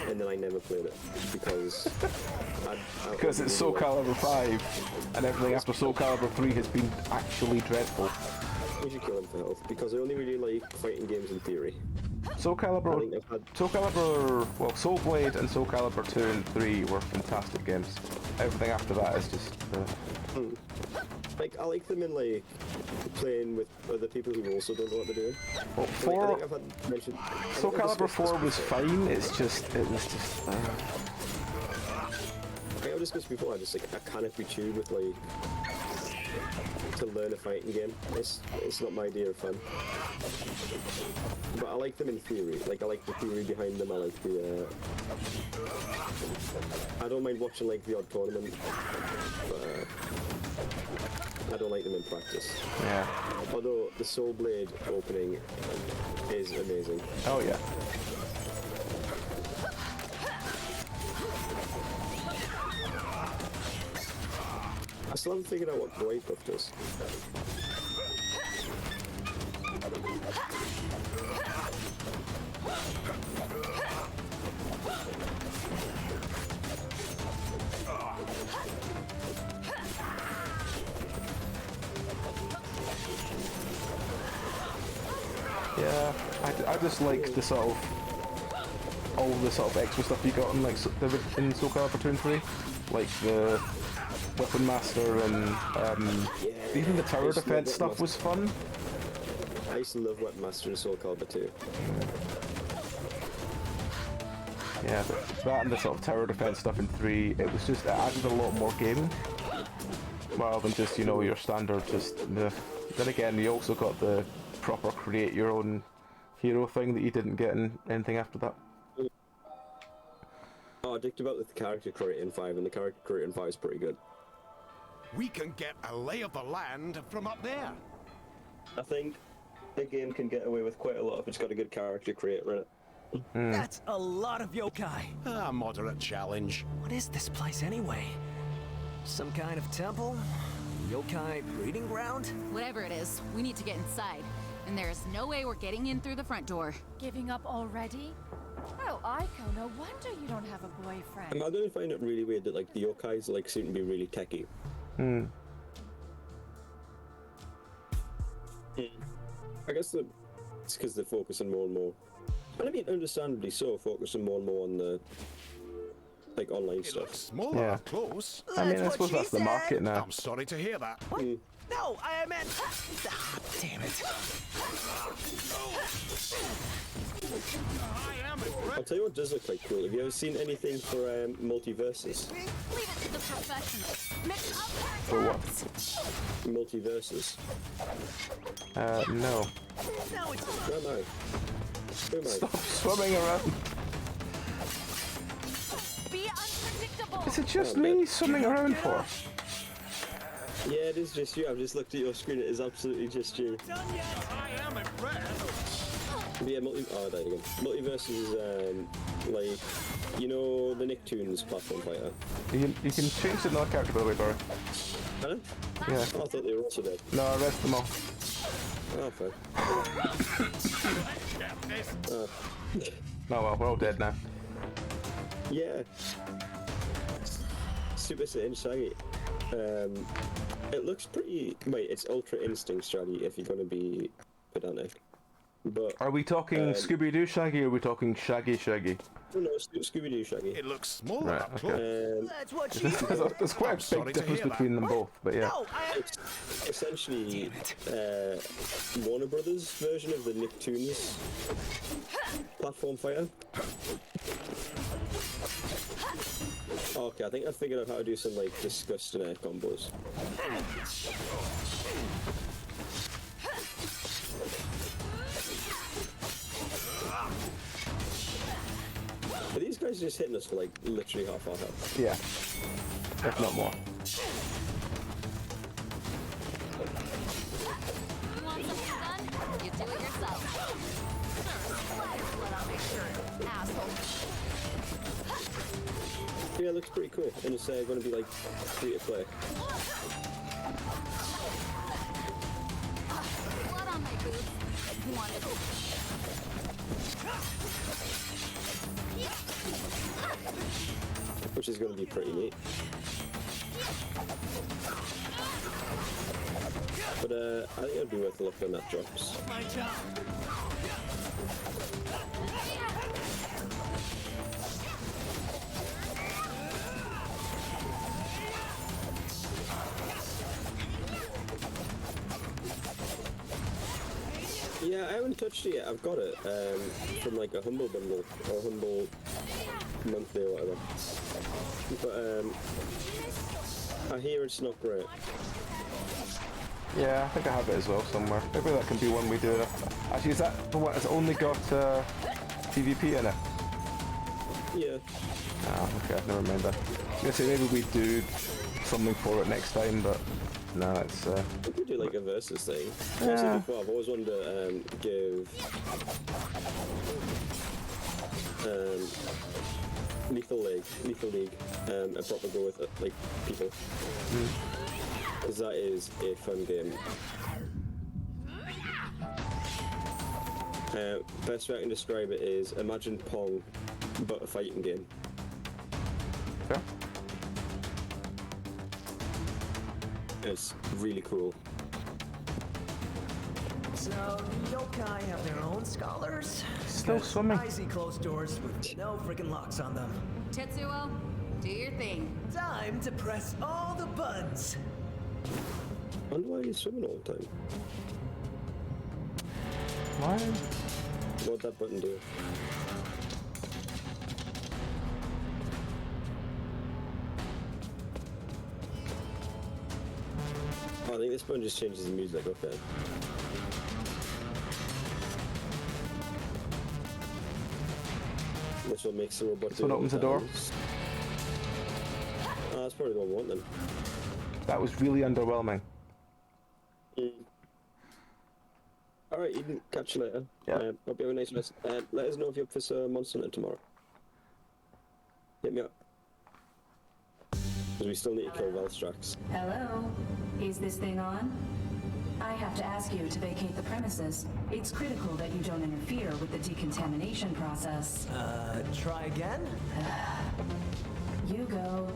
and then I never played it, because Because it's Soul Calibur 5, and everything after Soul Calibur 3 has been actually dreadful. We should kill him for health, because I only really like fighting games in theory. Soul Calibur, I think I've had- well, Soul Blade and Soul Calibur 2 and 3 were fantastic games. Everything after that is just... Like, I like them in, like, playing with other people who also don't know what they're doing. Well, Like, I 4... think I've had mentioned... Soul I think I've Calibur discussed 4 this was before. fine, it was just... I think I've discussed before, I cannot be tuned with, like, to learn a fighting game. It's not my idea of fun. But I like them in theory. Like, I like the theory behind them. I like the, I don't mind watching, like, the odd tournament. But, I don't like them in practice. Yeah. Although, the Soul Blade opening is amazing. Oh, yeah. I still haven't figured out what the weight buff does. Yeah, I just like the sort of... all the sort of extra stuff you got in, like, in Soul Calibur 2 and 3. Like the... Weapon Master and even the tower defense stuff was fun. I used to love Weapon Master and Soul Calibur 2. Yeah, but that and the sort of tower defense stuff in 3, it was just, it added a lot more gaming. Rather than just, your standard then again, you also got the proper create your own hero thing that you didn't get in anything after that. addicted about the character creator in 5, and the character creator in 5 is pretty good. We can get a lay of the land from up there. I think the game can get away with quite a lot if it's got a good character creator in it. That's a lot of yokai. A moderate challenge. What is this place anyway? Some kind of temple? Yokai breeding ground? Whatever it is, we need to get inside. And there is no way we're getting in through the front door. Giving up already? Oh, Aiko, no wonder you don't have a boyfriend. I'm going to find it really weird that like the yokais like seem to be really techy. I guess it's because they're focusing more and more. And I mean, understandably so, focusing more and more on the like online It stuff. looks smaller Yeah. up close. I mean, I That's suppose what that's she the market said. now. I'm sorry to hear that. What? No, I meant... Ah, damn it. I am I'll impressed. tell you what does look quite cool. Have you ever seen anything for Multiverses? Leave it to the professionals. Mix up For her what? Multiverses. No. No, it's... Where am I? Who am I? Stop swimming around. Be unpredictable. Is it just me swimming around for? Yeah, it is just you. I've just looked at your screen. It is absolutely just you. I am impressed. But yeah, oh, there you go. Multiverses is like, you know, the Nicktoons platform fighter. You can change to another character by the way, Barry. Huh? Yeah. Oh, I thought they were also dead. No, I rest them all. Oh, fair. Oh well, we're all dead now. Yeah. Super Saiyan Shaggy. It looks pretty... Wait, it's Ultra Instinct strategy if you're going to be pedantic. But... Are we talking Scooby-Doo Shaggy or are we talking Shaggy Shaggy? Oh no, Scooby-Doo Shaggy. It looks smaller Right, up okay. close. That's what she said. There's quite a sorry big to difference hear that. between them both, but yeah. No, I... It's essentially Warner Brothers version of the Nicktoons platform fighter. Okay, I think I figured out how to do some like disgusting air combos. But these guys are just hitting us for like literally half our health. Yeah. If not more. You want something done? You do it yourself. Blood on my shirt, asshole. Yeah, it looks pretty cool. And it's going to be like free to play. Blood on my boots. You want it? Which is going to be pretty neat. But I think it'd be worth a look when that drops. My job. Yeah, I haven't touched it yet. I've got it from like a Humble Bundle or Humble Monthly or whatever. But I hear it's not great. Yeah, I think I have it as well somewhere. Maybe that can be one we do. Actually, is that the one that's only got PvP in it? Yeah. Ah, okay, never mind that. I was gonna say maybe we do something for it next time, but no, it's We could do like a versus thing. Yeah. I've said before, I've always wanted to give Lethal League a proper go with it, like people. Because that is a fun game. Best way I can describe it is imagine Pong, but a fighting game. okay. It's really cool. So, yokai have their own scholars? Still 'Cause swimming. I see closed doors with no freaking locks on them. Tetsuo, do your thing. Time to press all the buttons. I wonder why he's swimming all the time. Why? What'd that button do? Oh, I think this button just changes the music, okay. This one makes the robot This one opens the door. Oh, that's probably the one we want then. That was really underwhelming. Alright, Eden, catch you later. Yeah. Hope you have a nice rest. Let us know if you're up for some Monster Hunter tomorrow. Hit me up. Because we still need to kill Velstrax. Hello? Is this thing on? I have to ask you to vacate the premises. It's critical that you don't interfere with the decontamination process. Try again? You go.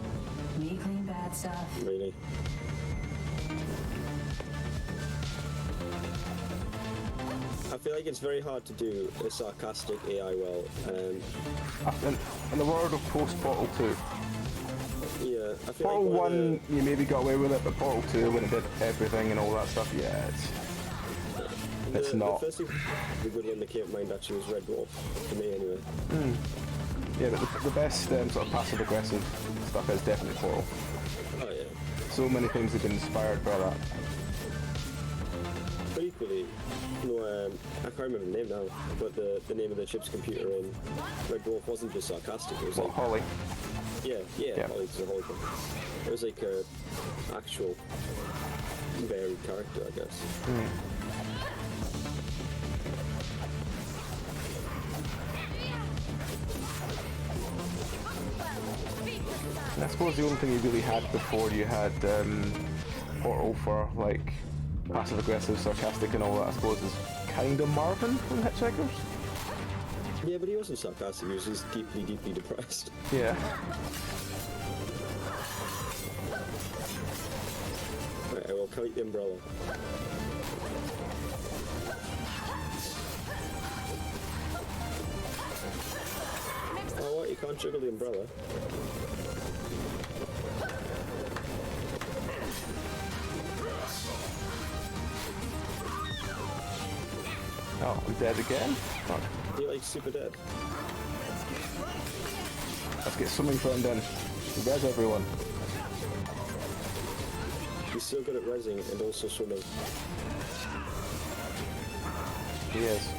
Me clean bad stuff. Really? I feel like it's very hard to do a sarcastic AI well. In the world of post-Portal 2, Yeah, I feel Portal like 1 you maybe got away with it, but Portal 2 when it did everything and all that stuff, yeah, it's not. The first thing the good one that came to mind actually was Red Dwarf, for me anyway. Yeah, but the best sort of passive-aggressive stuff is definitely Portal. Oh yeah. So many things have been inspired by that. But equally, you know, I can't remember the name now, but the name of the chip's computer in Red Dwarf wasn't just sarcastic, it was What, like... Holly? Yeah, Holly's a Holly thing. It was like a actual varied character, I guess. And I suppose the only thing you really had before you had Portal for like passive-aggressive, sarcastic and all that, I suppose, is kind of Marvin from Hitchhikers. Yeah, but he wasn't sarcastic, he was just deeply, deeply depressed. Yeah. Right, I will kite the umbrella. Oh, what? You can't juggle the umbrella? Oh, I'm dead again? Fuck. You're like super dead. Let's get swimming friend in. Res everyone. He's so good at rezzing and also swimming. He is.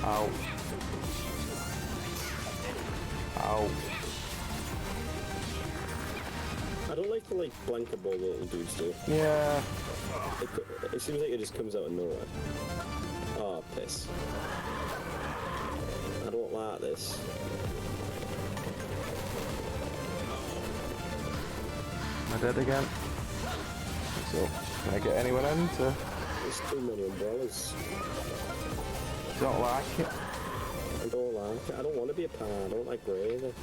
Ow. Ow. I don't like the blankable little dudes do. Yeah. It seems like it just comes out of nowhere. Oh, piss. I don't like this. Am I dead again? So, can I get anyone in to... There's too many umbrellas. Don't like it? I don't like it. I don't want to be a pan. I don't like grey either.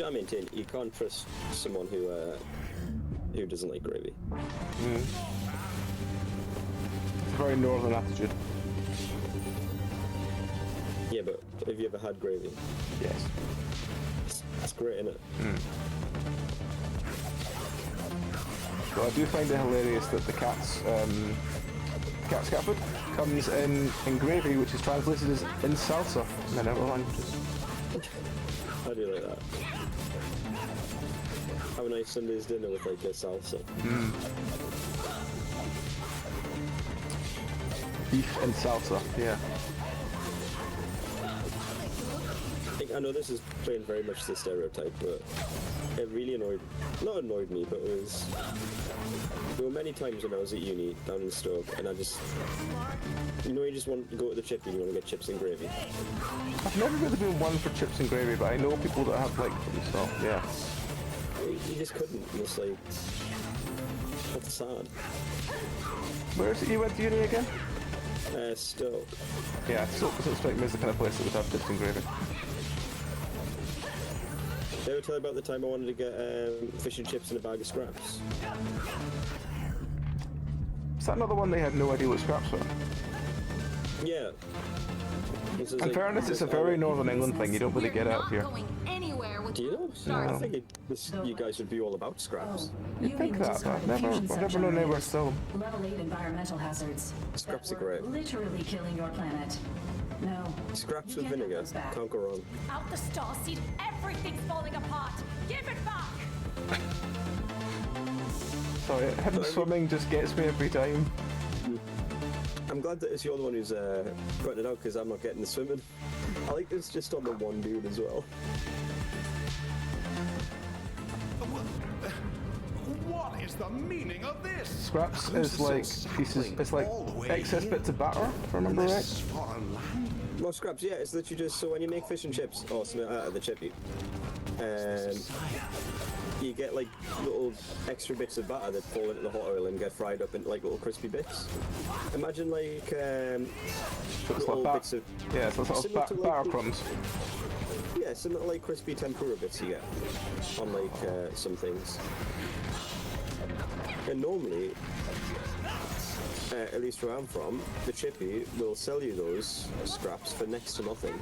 I maintain you can't trust someone who doesn't like gravy. It's a very northern attitude. Yeah, but have you ever had gravy? Yes. It's great, isn't it? Well, I do find it hilarious that the cat's cat food comes in gravy, which is translated as in salsa in many other languages. I do like that. Have a nice Sunday's dinner with like a salsa. Beef and salsa, yeah. I know this is playing very much the stereotype, but it really not annoyed me, but it was... There were many times when I was at uni, down in Stoke, and I just... You know, you just want to go to the chippy and you want to get chips and gravy. I've never really been one for chips and gravy, but I know people that have liked them, so yeah. You just couldn't, it's like... That's sad. Where is it you went to uni again? Stoke. Yeah, Stoke doesn't strike me as the kind of place that would have dips and gravy. Did I ever tell you about the time I wanted to get fish and chips and a bag of scraps? Is that another one they had no idea what scraps were? Yeah. In fairness, it's a very Northern England thing. You don't really get out here. Going anywhere with Do you know? No. I think you guys would be all about scraps. You'd think that, but I've never known anywhere so. Level 8 environmental hazards. Scraps are that were great. Literally killing your planet. No. Scraps you with can't have vinegar. those back. Can't go wrong. Out the star seed, everything's falling apart. Give it back. Sorry, him swimming just gets me every time. I'm glad that it's you're the one who's putting it out because I'm not getting the swimming. I like this just on the one dude as well. What is the meaning of this? Scraps is like pieces, it's like excess bits of batter, if I remember right. Well, scraps, yeah, it's literally just so when you make fish and chips, or something out of the chippy, you get like little extra bits of batter that fall into the hot oil and get fried up into like little crispy bits. Imagine like So it's little like bits of yeah, so it's similar like to, batter crumbs. yeah, some little like crispy tempura bits you get on like some things. And normally, at least where I'm from, the chippy will sell you those scraps for next to nothing.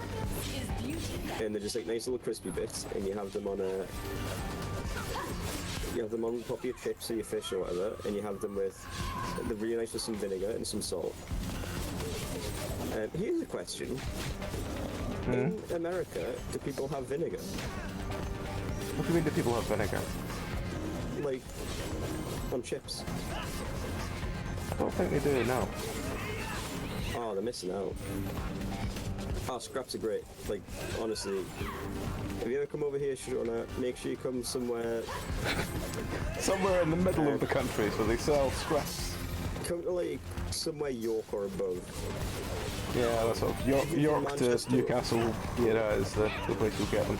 And they're just like nice little crispy bits, and you have them on a. You have them on top of your chips or your fish or whatever, and you have them with. They're really nice with some vinegar and some salt. Here's a question. In America, do people have vinegar? What do you mean do people have vinegar? Like, on chips? I don't think they do, no. Oh, they're missing out. Oh, scraps are great. Like, honestly, if you ever come over here, Shirona, make sure you come somewhere... Somewhere in the middle of the country, so they sell scraps. Come to, like, somewhere York or above. Yeah, that's sort of York to Newcastle, yeah, is the place you'll get them.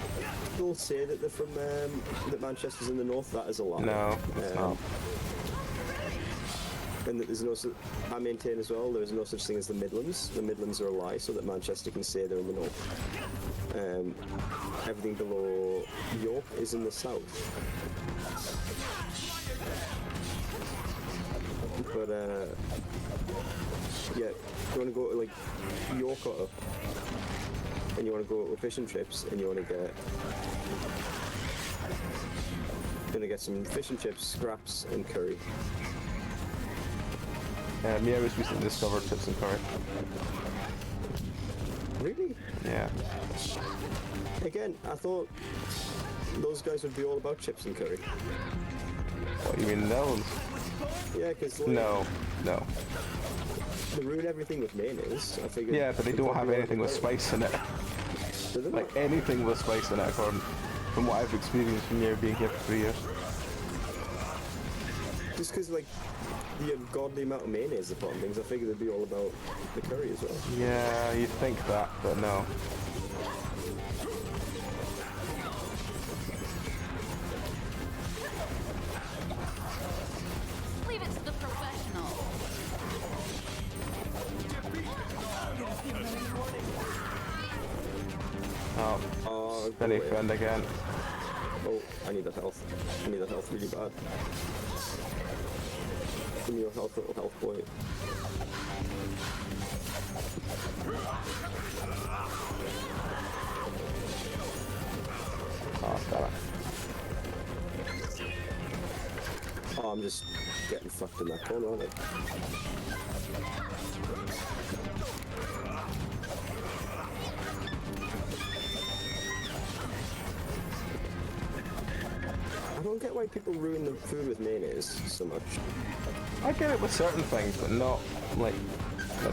People say that they're from, that Manchester's in the north. That is a lie. No, it's not. And that there's no, I maintain as well, there is no such thing as the Midlands. The Midlands are a lie, so that Manchester can say they're in the north. Everything below York is in the south. But, yeah, you want to go to, like, York or up, and you want to go with fish and chips, and you want to get some fish and chips, scraps, and curry. Mia's recently discovered chips and curry. Really? Yeah. Again, I thought those guys would be all about chips and curry. What, you mean the Netherlands? Yeah, because like, No. they ruin everything with mayonnaise. I figured. Yeah, but they don't have anything with spice in it. Do they Like not? anything with spice in it, from what I've experienced from here being here for 3 years. Just because like the ungodly amount of mayonnaise they put on things, I figured they'd be all about the curry as well. Yeah, you'd think that, but no. Leave it to the professionals. Oh, Penny boy. friend again. Oh, I need that health. I need that health really bad. Give me your health, little health boy. Oh, damn it. Oh, I'm just getting fucked in that corner, aren't I? I don't get why people ruin the food with mayonnaise so much. I get it with certain things, but not like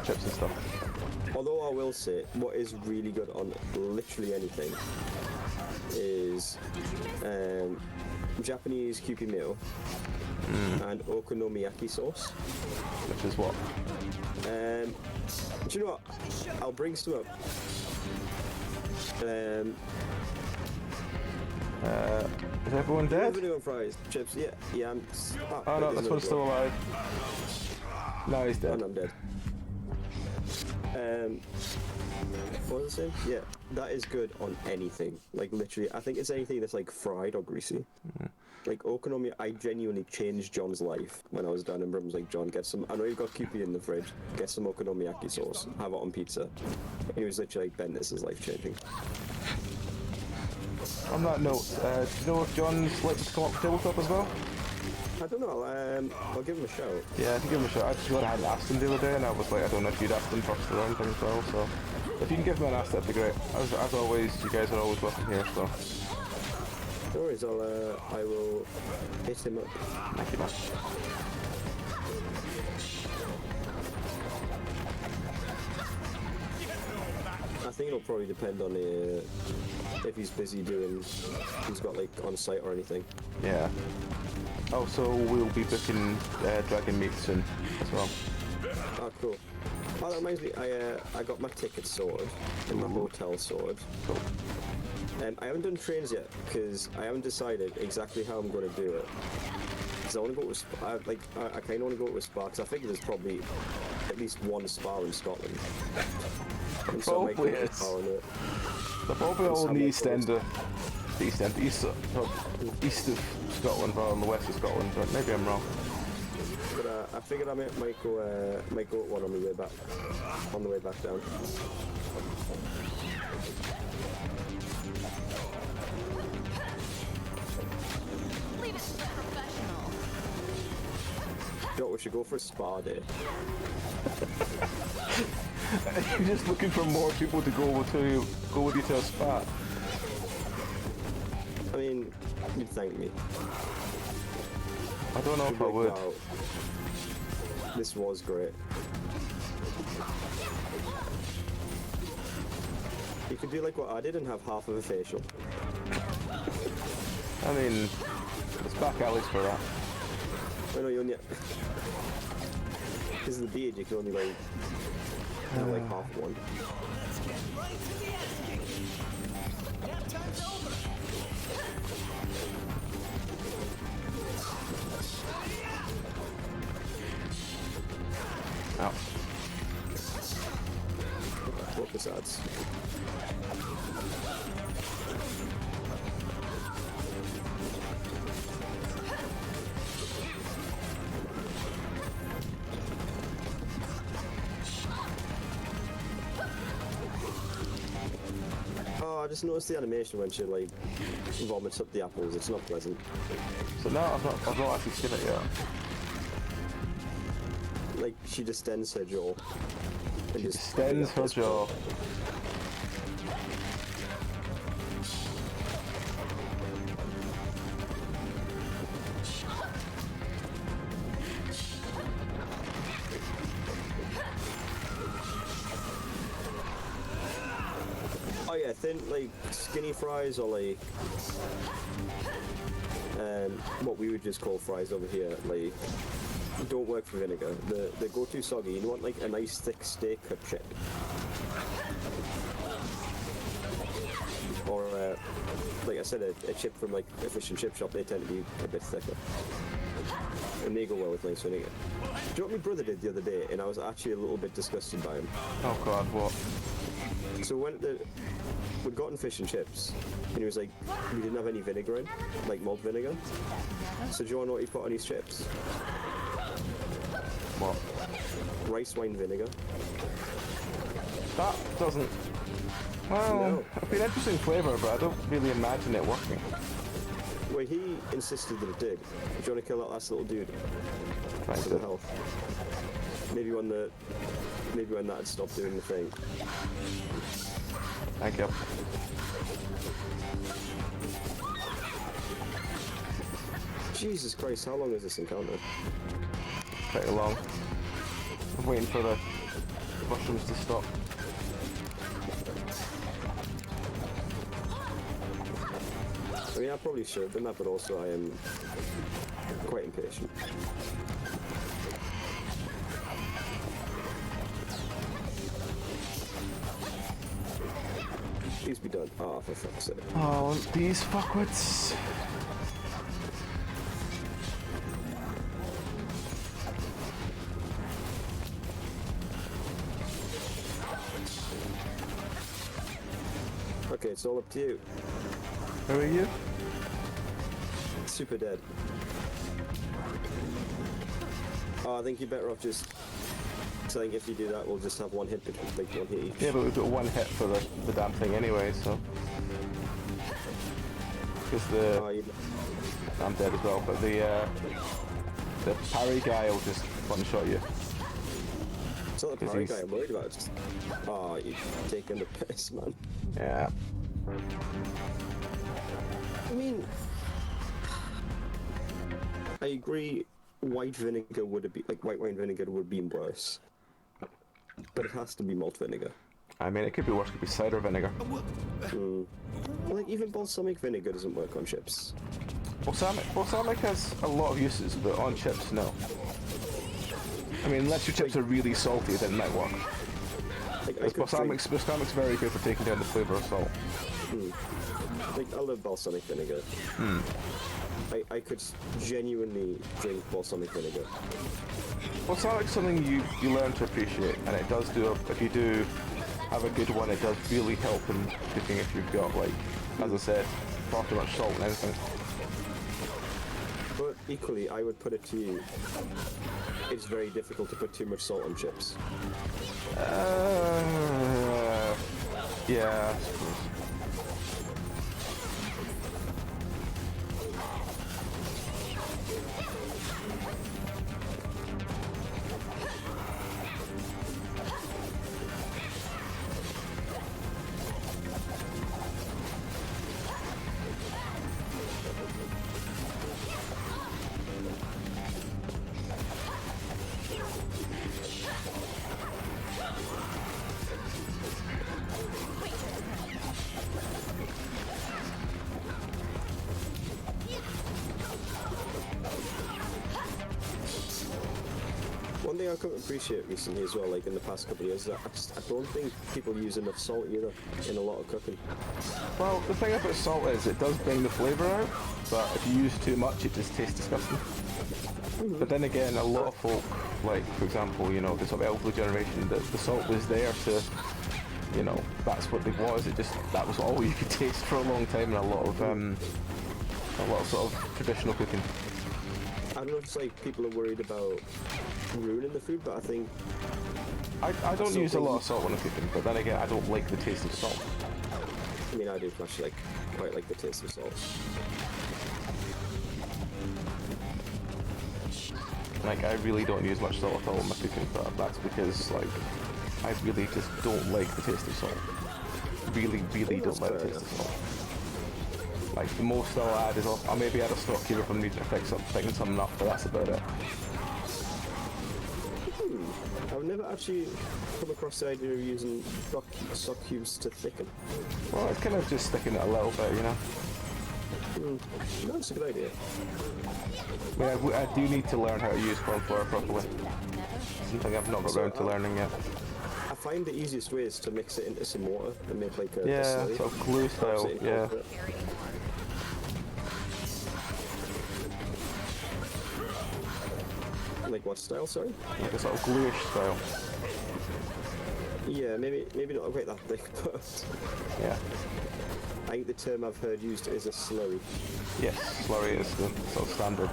chips and stuff. Although I will say, what is really good on literally anything is Japanese Kewpie meal and okonomiyaki sauce. Which is what? Do you know what? I'll bring some up. Is everyone dead? Video on fries, chips, yeah, I'm... Oh no, this one's still alive. No, he's dead. And I'm dead. What was I saying? Yeah, that is good on anything. Like literally, I think it's anything that's like fried or greasy. Like okonomi, I genuinely changed John's life when I was down in Britain. I was like, John, get some. I know you've got Kewpie in the fridge. Get some okonomiyaki sauce. Have it on pizza. And he was literally like, Ben, this is life changing. On that note, do you know if John's like to come up for tabletop as well? I don't know. I'll give him a shout. Yeah, I can give him a shot. I just hadn't asked him the other day, and I was like, I don't know if you'd asked him first or anything as well. So if you can give him an ask, that'd be great. As always, you guys are always welcome here. So. No worries. I will hit him up. Thank you, man. I think it'll probably depend on if he's busy doing, he's got like on site or anything. Yeah. Also, we'll be booking Dragon Meat soon as well. Oh, cool. Oh, that reminds me, I got my ticket sorted and my hotel sorted. Cool. I haven't done trains yet because I haven't decided exactly how I'm going to do it. Because I want to go with, I kind of want to go with Spa because I think there's probably at least one Spa in Scotland. And so I might go Probably with is. Spa in it. They're probably all in the east of Scotland rather than the west of Scotland, but maybe I'm wrong. But I figured I might go one on the way back down. Leave it to the professional. You know what, we should go for a Spa day. You're just looking for more people to go with you to a spa. I mean, you'd thank me. I don't know if I would. Wow, this was great. You could do like what I did and have half of a facial. I mean, there's back alleys for that. I know you only. Because of the beard, you can only like half one. Let's get right to the asking. Nap time's over. Oh. Focus ads. Oh, I just noticed the animation when she like vomits up the apples. It's not pleasant. So no, I've not actually seen it yet. Like she distends her jaw. And just Extends her jaw. Oh yeah, thin, like skinny fries or like what we would just call fries over here, like don't work for vinegar. They go too soggy. You want like a nice thick steak cut chip. Or like I said, a chip from like a fish and chip shop, they tend to be a bit thicker. And they go well with nice vinegar. Do you know what my brother did the other day? And I was actually a little bit disgusted by him. Oh god, what? So we'd gotten fish and chips, and he was like, we didn't have any vinegar in, like malt vinegar. So do you want to know what he put on his chips? What? Rice wine vinegar. That doesn't... Well, No. it'd be an interesting flavour, but I don't really imagine it working. Well, he insisted that it did. Do you want to kill that last little dude? Thanks, For the health. Maybe when that had stopped doing the thing. Thank you. Jesus Christ, how long is this encounter? Pretty long. I'm waiting for the mushrooms to stop. I mean, I probably should have done that, but also I am quite impatient. Please be done. Oh, for fuck's sake. Oh, these fuckwits. Okay, it's all up to you. Who are you? Super dead. Oh, I think you're better off just saying if you do that, we'll just have one hit between, like one hit each. Yeah, but we've got one hit for the damn thing anyway, so. Because the Oh, you... I'm dead as well, but the parry guy will just one-shot you. It's not the parry guy I'm worried about. It's just... Oh, you're taking the piss, man. Yeah. I mean, I agree. White vinegar would be like white wine vinegar would be worse, but it has to be malt vinegar. I mean, it could be worse. It could be cider vinegar. Like even balsamic vinegar doesn't work on chips. Balsamic has a lot of uses, but on chips, no. I mean, unless your chips are really salty, then it might work. Like, Balsamic's very good for taking down the flavour of salt. Like I love balsamic vinegar. I could genuinely drink balsamic vinegar. Balsamic's something you learn to appreciate, and it does do, if you do have a good one, it does really help in cooking if you've got, like, as I said, far too much salt and everything. But equally, I would put it to you, it's very difficult to put too much salt on chips. Yeah, I suppose. One thing I couldn't appreciate recently as well, like in the past couple of years, is that I don't think people use enough salt either in a lot of cooking. Well, the thing about salt is it does bring the flavour out, but if you use too much, it just tastes disgusting. But then again, a lot of folk, like for example, you know, the sort of elderly generation, the salt was there to, you know, that's what it was. That was all you could taste for a long time in a lot of sort of traditional cooking. I don't know if it's like people are worried about ruining the food, but I think... I don't use a lot of salt when I'm cooking, but then again, I don't like the taste of salt. I mean, I do actually quite like the taste of salt. Like, I really don't use much salt at all in my cooking, but that's because, like, I really just don't like the taste of salt. Really don't like the taste of salt. Like, the most I'll add is I'll maybe add a stock cube if I'm needing to fix something up, but that's about it. I've never actually come across the idea of using stock cubes to thicken. Well, it's kind of just sticking it a little bit, you know? That's a good idea. I mean, I do need to learn how to use corn flour properly. Something I've not got around to learning yet. I find the easiest way is to mix it into some water and make like a slurry. Sort of glue style, yeah. Like what style, sorry? Like a sort of gluish style. Yeah, maybe not quite that thick, but... Yeah. I think the term I've heard used is a slurry. Yes, slurry is the sort of standard.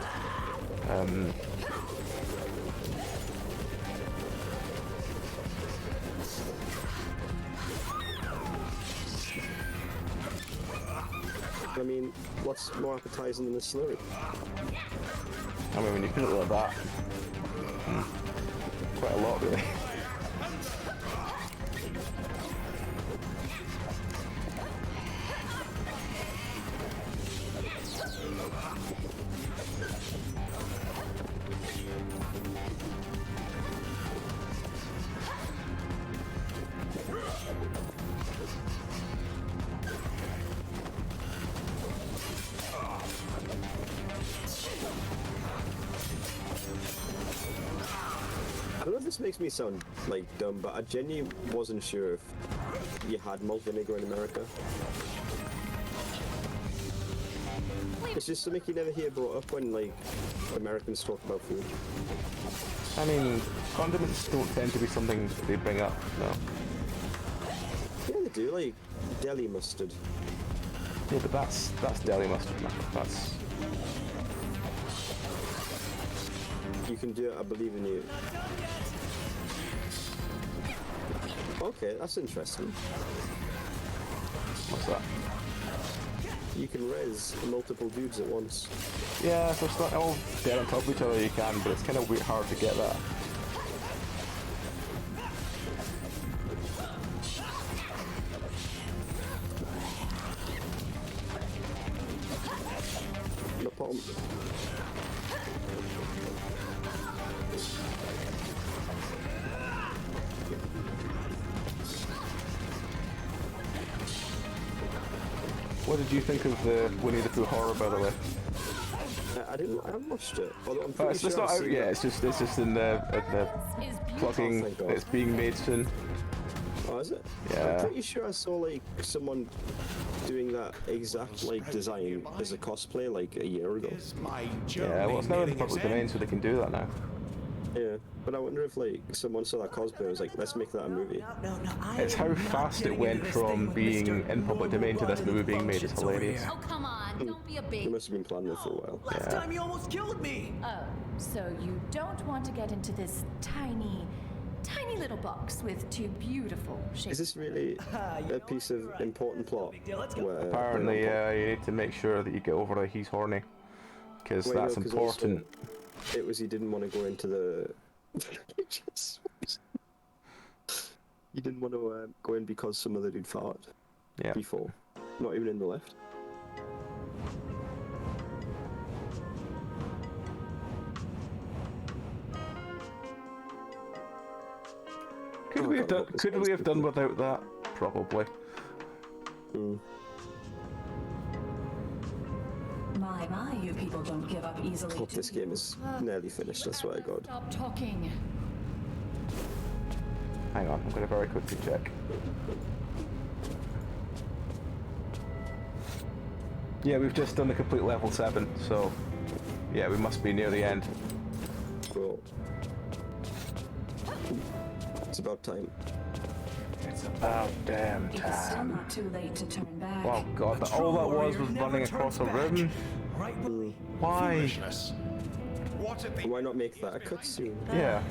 I mean, what's more appetizing than a slurry? I mean, when you put it like that, quite a lot, really. I don't know if this makes me sound like dumb, but I genuinely wasn't sure if you had malt vinegar in America. It's just something you never hear brought up when like Americans talk about food. I mean, condiments don't tend to be something they bring up, no. Yeah, they do like deli mustard. Yeah, but that's deli mustard, man. That's... You can do it, I believe in you. Okay, that's interesting. What's that? You can res multiple dudes at once. Yeah, so it's not all dead on top of each other you can, but it's kind of hard to get that. No problem. What did you think of the Winnie the Pooh horror, by the way? I haven't watched it. Although I'm pretty It's sure not I've out seen yet. it. It's just in the plugging. thank God. It's being made soon. Oh, is it? Yeah. I'm pretty sure I saw like someone doing that exact like design as a cosplay like a year ago. Yeah, well, it's now in the public domain, so they can do that now. Yeah, but I wonder if like someone saw that cosplay and was like, let's make that a movie. It's how fast it went from being in public domain to this movie being made is hilarious. Oh, come on. Don't be a They baby. must have been planning it for a while. Last time you almost killed me. Oh, so you don't want to get into this tiny little box with two beautiful shapes. Is this really a piece of important plot? Where, Apparently, you need to make sure that you get over that he's horny, because Wait, that's no, 'cause important. also it was he didn't want to go into the. He didn't want to go in because some other dude farted. Yeah. Before, not even in the lift. Could we have done? Could we have done without that? Probably. My, you people don't give up easily. Hope this game is nearly finished. I swear to God. Stop talking. Hang on, I'm going to very quickly check. Yeah, we've just done the complete level 7, so yeah, we must be near the end. Cool. It's about time. It's about damn It's still time. not too late to turn back. Oh god, all that was running across a room. Why? Why not make that a cutscene? Yeah.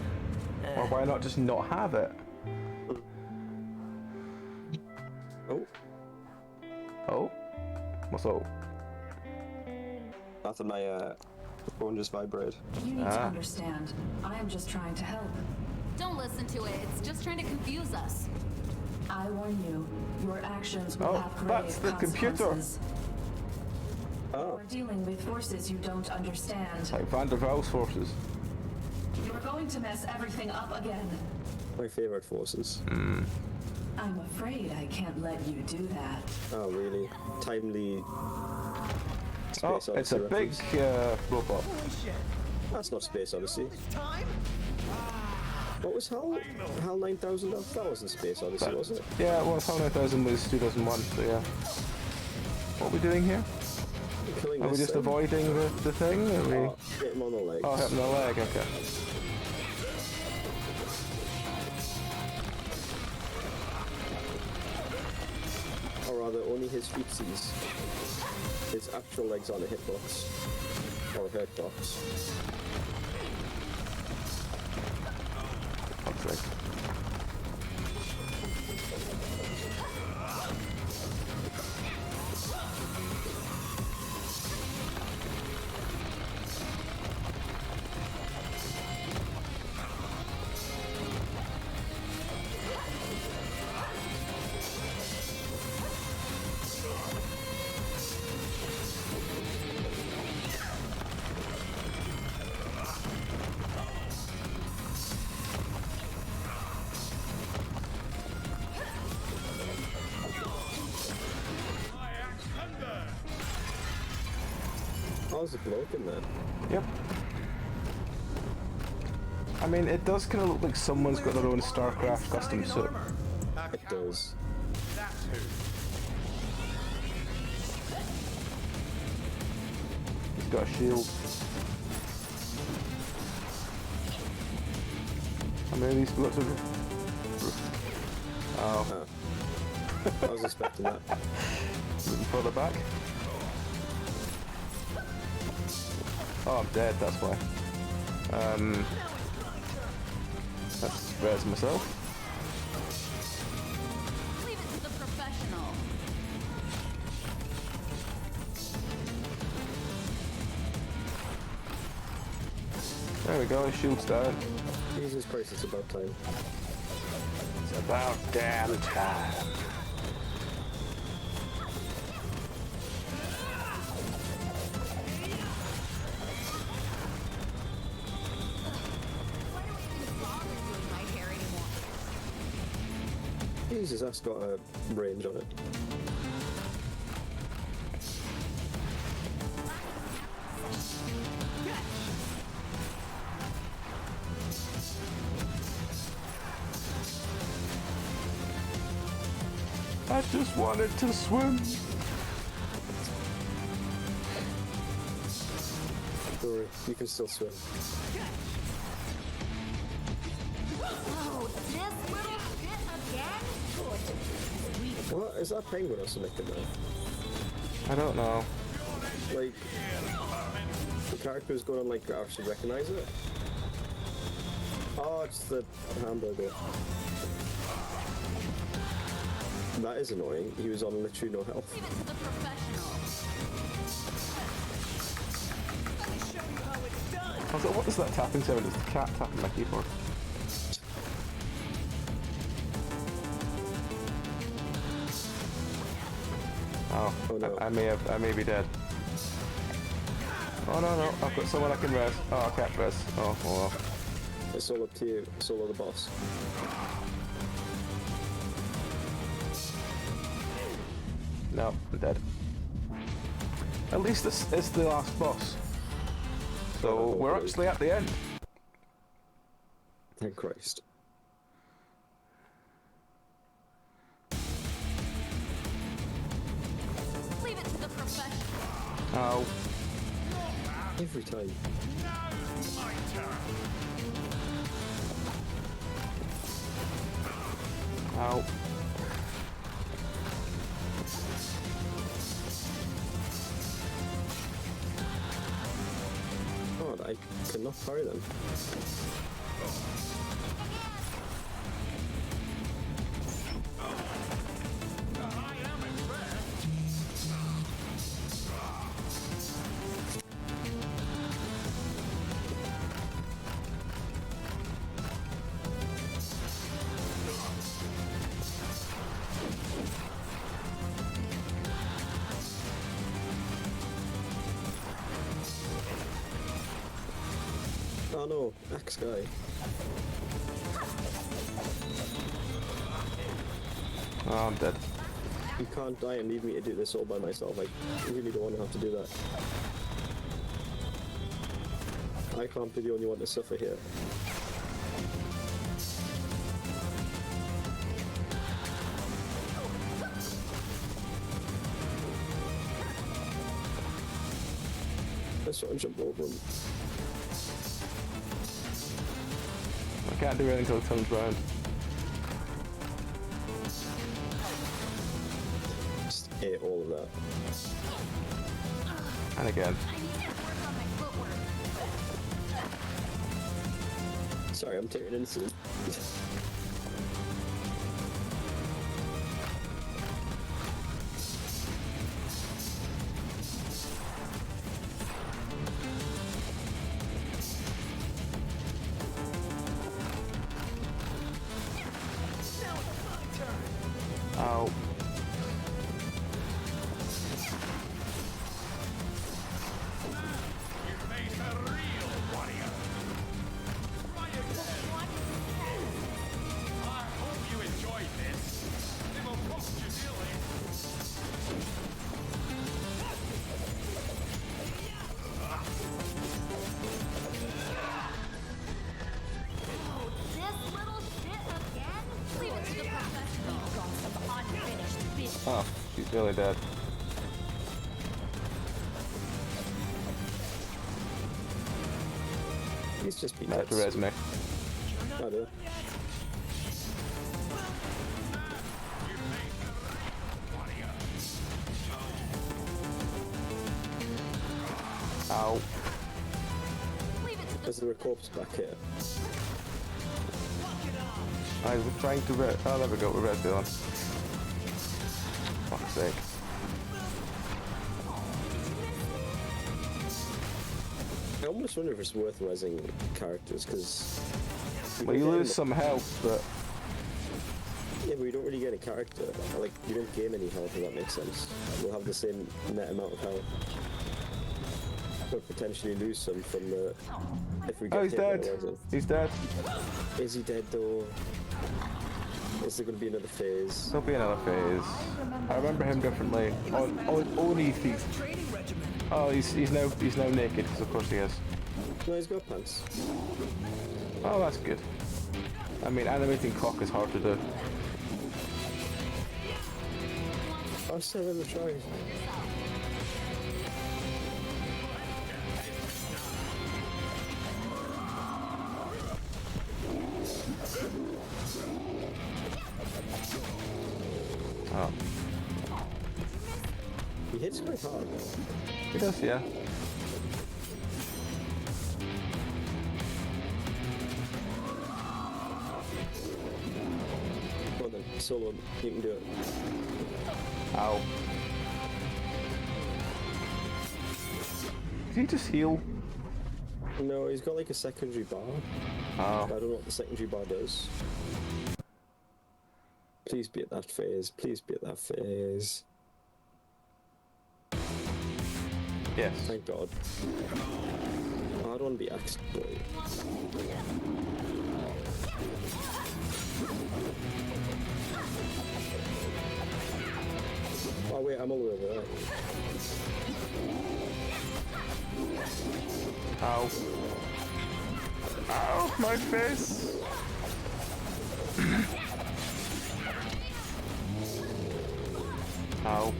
Or why not just not have it? Oh, Oh? What's up? nothing. My phone just vibrated. You need to understand. I am just trying to help. Don't listen to it. It's just trying to confuse us. I warn you, your actions will Oh, have grave that's the computer. consequences. Oh, You're dealing with forces you don't understand. Like Van der Waals forces. You're going to mess everything up again. my favorite forces. I'm afraid I can't let you do that. Oh, really? Timely. Oh, Space it's a Odyssey big reference. robot. Holy shit. That's not Space Odyssey. Time? What was HAL? HAL 9000? That wasn't Space Odyssey, was it? Yeah, well, HAL 9000 was 2001, so yeah. What are we doing here? Killing Are we this just thing? avoiding the thing? Are we... Oh, hit him on the legs. Oh, hitting the leg, okay. Or rather, only his feetsies. His actual legs on a hitbox. Or a hurtbox. Fuck's sake. Oh, there's a bloke in there. Yep. I mean, it does kind of look like someone's got their own StarCraft custom suit. It does. He's got a shield. How many of these bullets are... Oh. I was expecting that. Further back. Oh, I'm dead, that's why. Let's res myself. Leave it to the professional. There we go, shield's down. Jesus Christ, it's about time. It's about damn time. Why do we even bother doing my hair anymore? Jesus, that's got a range on it. I just wanted to swim. Don't worry, you can still swim. Oh, this little shit again? What? Is that penguin or something in there? I don't know. Like, the character's going on, like, I should recognize it. Oh, it's the hamburger. That is annoying. He was on literally no health. Leave it to the professional. Let me show you how it's done. I was like, what is that tapping sound? It's the cat tapping my keyboard. Oh, Oh, no. I may be dead. Oh no, I've got someone I can res. Oh, I can't res. Oh, well. It's all up to you. It's all the boss. No, I'm dead. At least this is the last boss. So we're actually at the end. Thank Christ. Leave it to the professional. Oh, Every time. Now's my turn. ow. God, I cannot parry them. I am impressed. Oh no, axe guy. Oh, I'm dead. You can't die and leave me to do this all by myself. I really don't want to have to do that. I can't be the only one to suffer here. Let's try and jump over him. I can't do anything until it comes round. Just ate all of that. And again. I need to work on my footwork. Sorry, I'm taking insulin. Ow. You face a real warrior. Try again. I hope you enjoyed this. It will cost you dearly. Oh, this little shit again? Leave it to the professional. We've got some unfinished business. Oh, she's really dead. He's just been Back to res me. I do. Ow. Is there a corpse back here? I was trying to red. Oh, there we go. We're red on. Fuck's sake. I almost wonder if it's worth resing characters, because... Well, you lose some health, but... Yeah, but you don't really get a character. Like, you don't gain any health, if that makes sense. We'll have the same net amount of health. But potentially lose some from the... If we get Oh, he's dead. He's dead. Is he dead, though? Is there going to be another phase? There'll be another phase. I remember him differently. Only he's... Oh, he's now naked, because of course he is. No, he's got pants. Oh, that's good. I mean, animating cock is hard to do. I'll say let me try. Oh. He hits quite hard. He does, yeah. Come on then, solo, you can do it. Ow. Did he just heal? No, he's got like a secondary bar. Oh. I don't know what the secondary bar does. Please be at that phase. Please be at that phase. Yes. Thank God. Oh, I don't want to be axed, boy. Oh wait, I'm all the way over there. Ow. Ow, my face! Ow.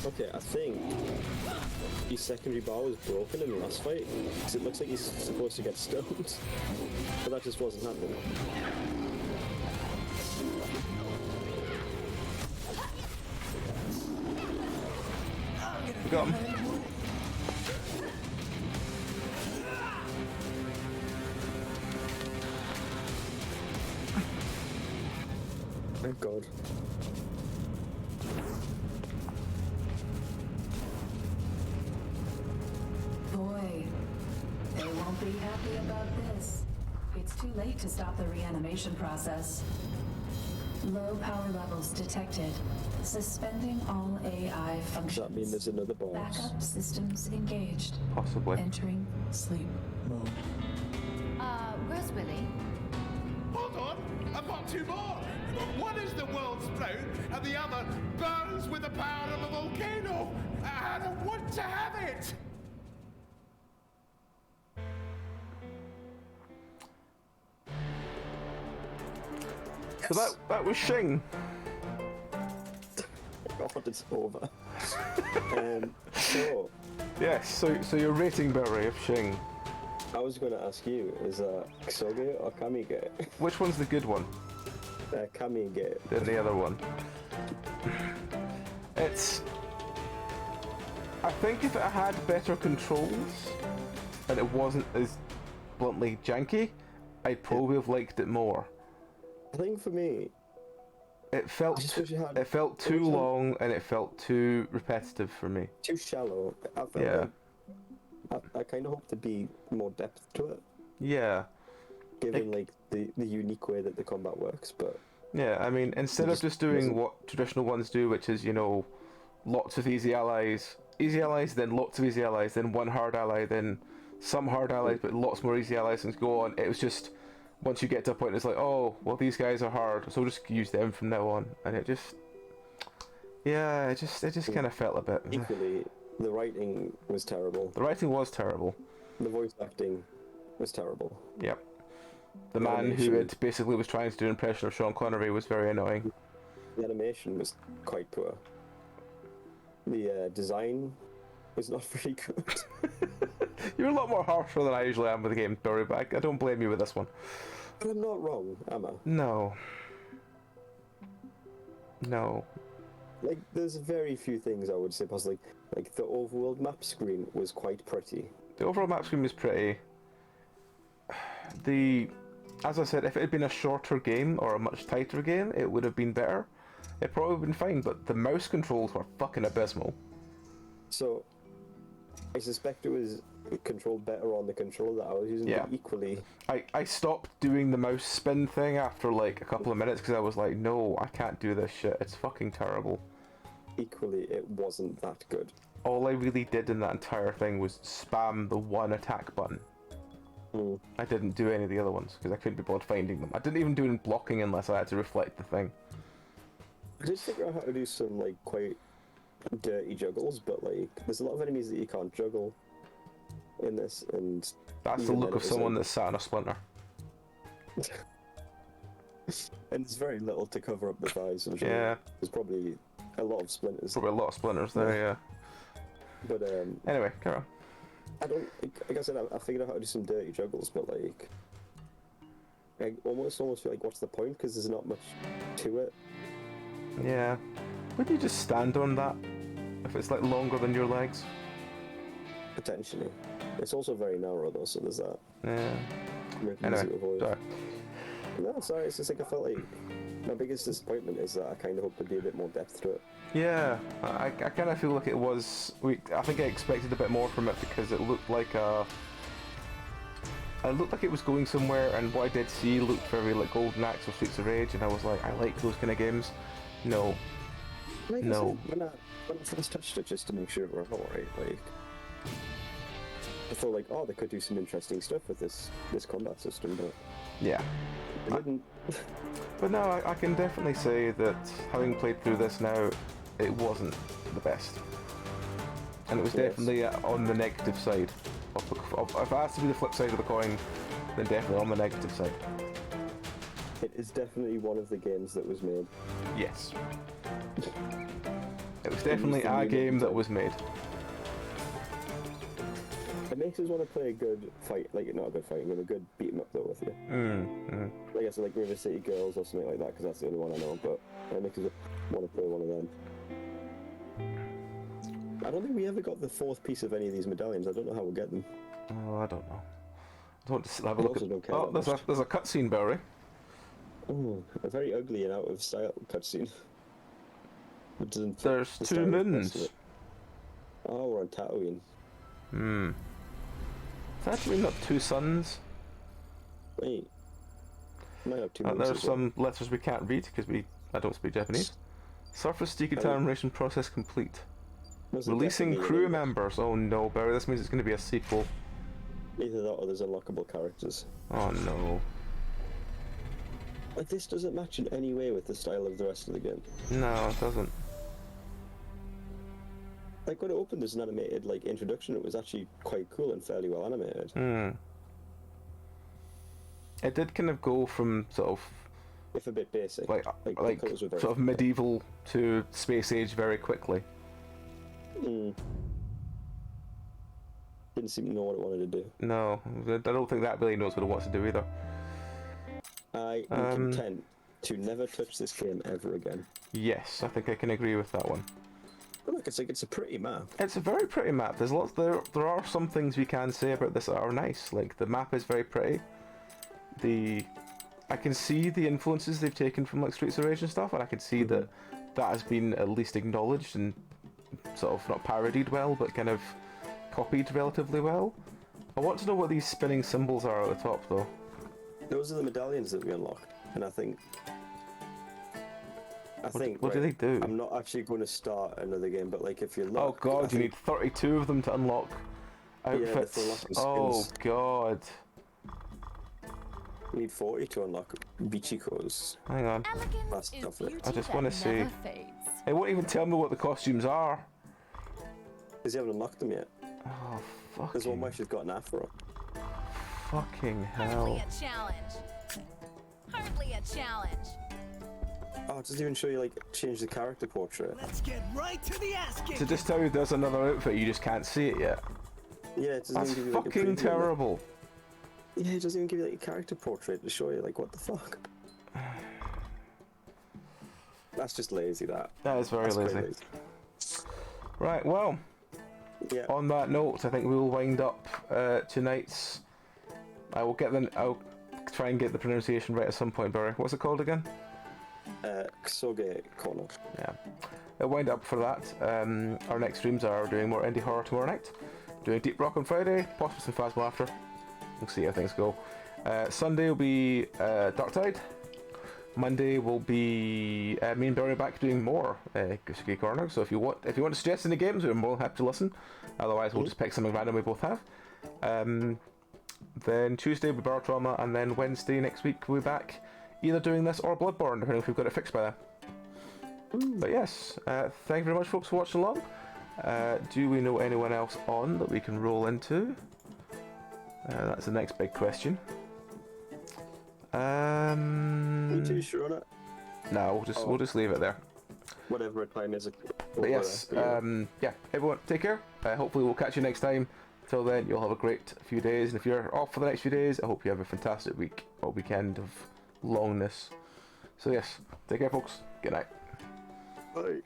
Okay, I think his secondary bar was broken in the last fight, because it looks like he's supposed to get stoned, but that just wasn't happening. We got him. Thank God. Boy, they won't be happy about this. It's too late to stop the reanimation process. Low power levels detected. Suspending all AI functions. Does that mean there's another boss? Backup systems engaged. Possibly. Entering sleep mode. Where's Willie? Hold on, I've got two more. One is the world's float, and the other burns with the power of a volcano. I don't want to have it. So that was Shing. God, it's over. So, Yes, so your rating, Belry, of Shing. I was going to ask you, is Kusoge or Kamige? Which one's the good one? Kamige. Than the other one. I think if it had better controls and it wasn't as bluntly janky, I'd probably have liked it more. I think for me, it felt too long and it felt too repetitive for me. Too shallow. I felt Yeah. I kind of hope to be more depth to it. Yeah. Given like the unique way that the combat works, but yeah, I mean, instead of just doing what traditional ones do, which is, you know, lots of easy allies, then lots of easy allies, then one hard ally, then some hard allies, but lots more easy allies, and go on. It was just, once you get to a point, it's like, oh, well, these guys are hard, so we'll just use them from now on. And it just, yeah, it just kind of felt a bit. Equally, the writing was terrible. The writing was terrible. The voice acting was terrible. Yep. The man who had basically was trying to do an impression of Sean Connery was very annoying. The animation was quite poor. The design was not very good. You're a lot more harsher than I usually am with the game, Dory, but I don't blame you with this one. But I'm not wrong, am I? No. No. Like, there's very few things I would say possibly. Like, the overworld map screen was quite pretty. The overall map screen was pretty. As I said, if it had been a shorter game or a much tighter game, it would have been better. It probably would have been fine, but the mouse controls were fucking abysmal. So, I suspect it was controlled better on the controller that I was using, but equally... I stopped doing the mouse spin thing after like a couple of minutes because I was like, no, I can't do this shit. It's fucking terrible. Equally, it wasn't that good. All I really did in that entire thing was spam the one attack button. I didn't do any of the other ones because I couldn't be bothered finding them. I didn't even do any blocking unless I had to reflect the thing. I did figure out how to do some like quite dirty juggles, but like there's a lot of enemies that you can't juggle in this, and that's the look of someone that's sat on a splinter. And there's very little to cover up the thighs. I'm sure. Yeah. There's probably a lot of splinters. Probably a lot of splinters there, yeah. But anyway, carry on. Like I said, I figured out how to do some dirty juggles, but like, I almost feel like, what's the point? Because there's not much to it. Yeah. Would you just stand on that if it's like longer than your legs? Potentially. It's also very narrow though, so there's that. Yeah. Anyway, sorry. No, sorry. It's just like I felt like my biggest disappointment is that I kind of hoped there'd be a bit more depth to it. Yeah, I kind of feel like it was. I think I expected a bit more from it because it looked like it was going somewhere, and what I did see looked very like Golden Axe or Streets of Rage, and I was like, I like those kind of games. No. Like No. I said, when I first touched it, just to make sure it was alright, like I thought like, oh, they could do some interesting stuff with this combat system, but yeah, they didn't. But no, I can definitely say that having played through this now, it wasn't the best, and it was definitely on the negative side. If it has to be the flip side of the coin, then definitely on the negative side. It is definitely one of the games that was made. Yes. It was definitely a game that was made. It makes us want to play a good fight, like not a good fighting game, a good beat 'em up though with you. I guess like River City Girls or something like that, because that's the only one I know. But it makes us want to play one of them. I don't think we ever got the fourth piece of any of these medallions. I don't know how we'll get them. Oh, I don't know. I want to have a look at. Oh, there's a cutscene, Belry. Oh, a very ugly and out of style cutscene. There's two moons. Oh, we're on Tatooine. It's actually not two suns. Wait. Might have two moons. There's some letters we can't read because I don't speak Japanese. Surface decontamination process complete. Releasing crew members. Oh no, Barry, this means it's going to be a sequel. Either that or there's unlockable characters. Oh no. Like, this doesn't match in any way with the style of the rest of the game. No, it doesn't. Like, when it opened as an animated, like, introduction, it was actually quite cool and fairly well animated. It did kind of go from sort of... If a bit basic. Like sort of medieval to space age very quickly. Didn't seem to know what it wanted to do. No, I don't think that really knows what it wants to do either. I am content to never touch this game ever again. Yes, I think I can agree with that one. But look, it's a pretty map. It's a very pretty map. There's lots. There are some things we can say about this that are nice. Like the map is very pretty. I can see the influences they've taken from like Streets of Rage and stuff, and I can see that has been at least acknowledged and sort of not parodied well, but kind of copied relatively well. I want to know what these spinning symbols are at the top, though. Those are the medallions that we unlock, and I think. What do they do? I'm not actually going to start another game, but like if you look. Oh god, you need 32 of them to unlock outfits. Yeah, oh god. You need 40 to unlock Bichikos. Hang on. Elegance is beauty I just want to see. never fades. It won't even tell me what the costumes are. Because you haven't unlocked them yet. Oh fuck. There's one where she's got an afro. Fucking hell. Hardly a challenge. Hardly a challenge. Oh, it doesn't even show you like change the character portrait. Let's get right to the ass kicking. To just tell you there's another outfit, you just can't see it yet. Yeah, it doesn't That's even give you like fucking a preview. terrible. Yeah, it doesn't even give you like a character portrait to show you like what the fuck. That's just lazy. That is very That's quite lazy. Right, well, Yeah. on that note, I think we will wind up tonight's. I'll try and get the pronunciation right at some point, Barry. What's it called again? Kusoge Korner. Yeah. I'll wind up for that. Our next streams are doing more indie horror tomorrow night, doing Deep Rock on Friday, possibly some Phasmo after. We'll see how things go. Sunday will be Dark Tide. Monday will be me and Barry back doing more Kusoge Korner. So if you want to suggest any games, we're more than happy to listen. Otherwise, we'll just pick something random we both have. Then Tuesday will be Bar Trauma, and then Wednesday next week we'll be back either doing this or Bloodborne, depending if we've got it fixed by then. But yes, thank you very much, folks, for watching along. Do we know anyone else on that we can roll into? That's the next big question. You too sure on it? No, we'll just leave it there. Whatever a time is. But yes, yeah, everyone, take care. Hopefully we'll catch you next time. Till then, you'll have a great few days, and if you're off for the next few days, I hope you have a fantastic week or weekend of longness. So yes, take care, folks. Good night. Bye.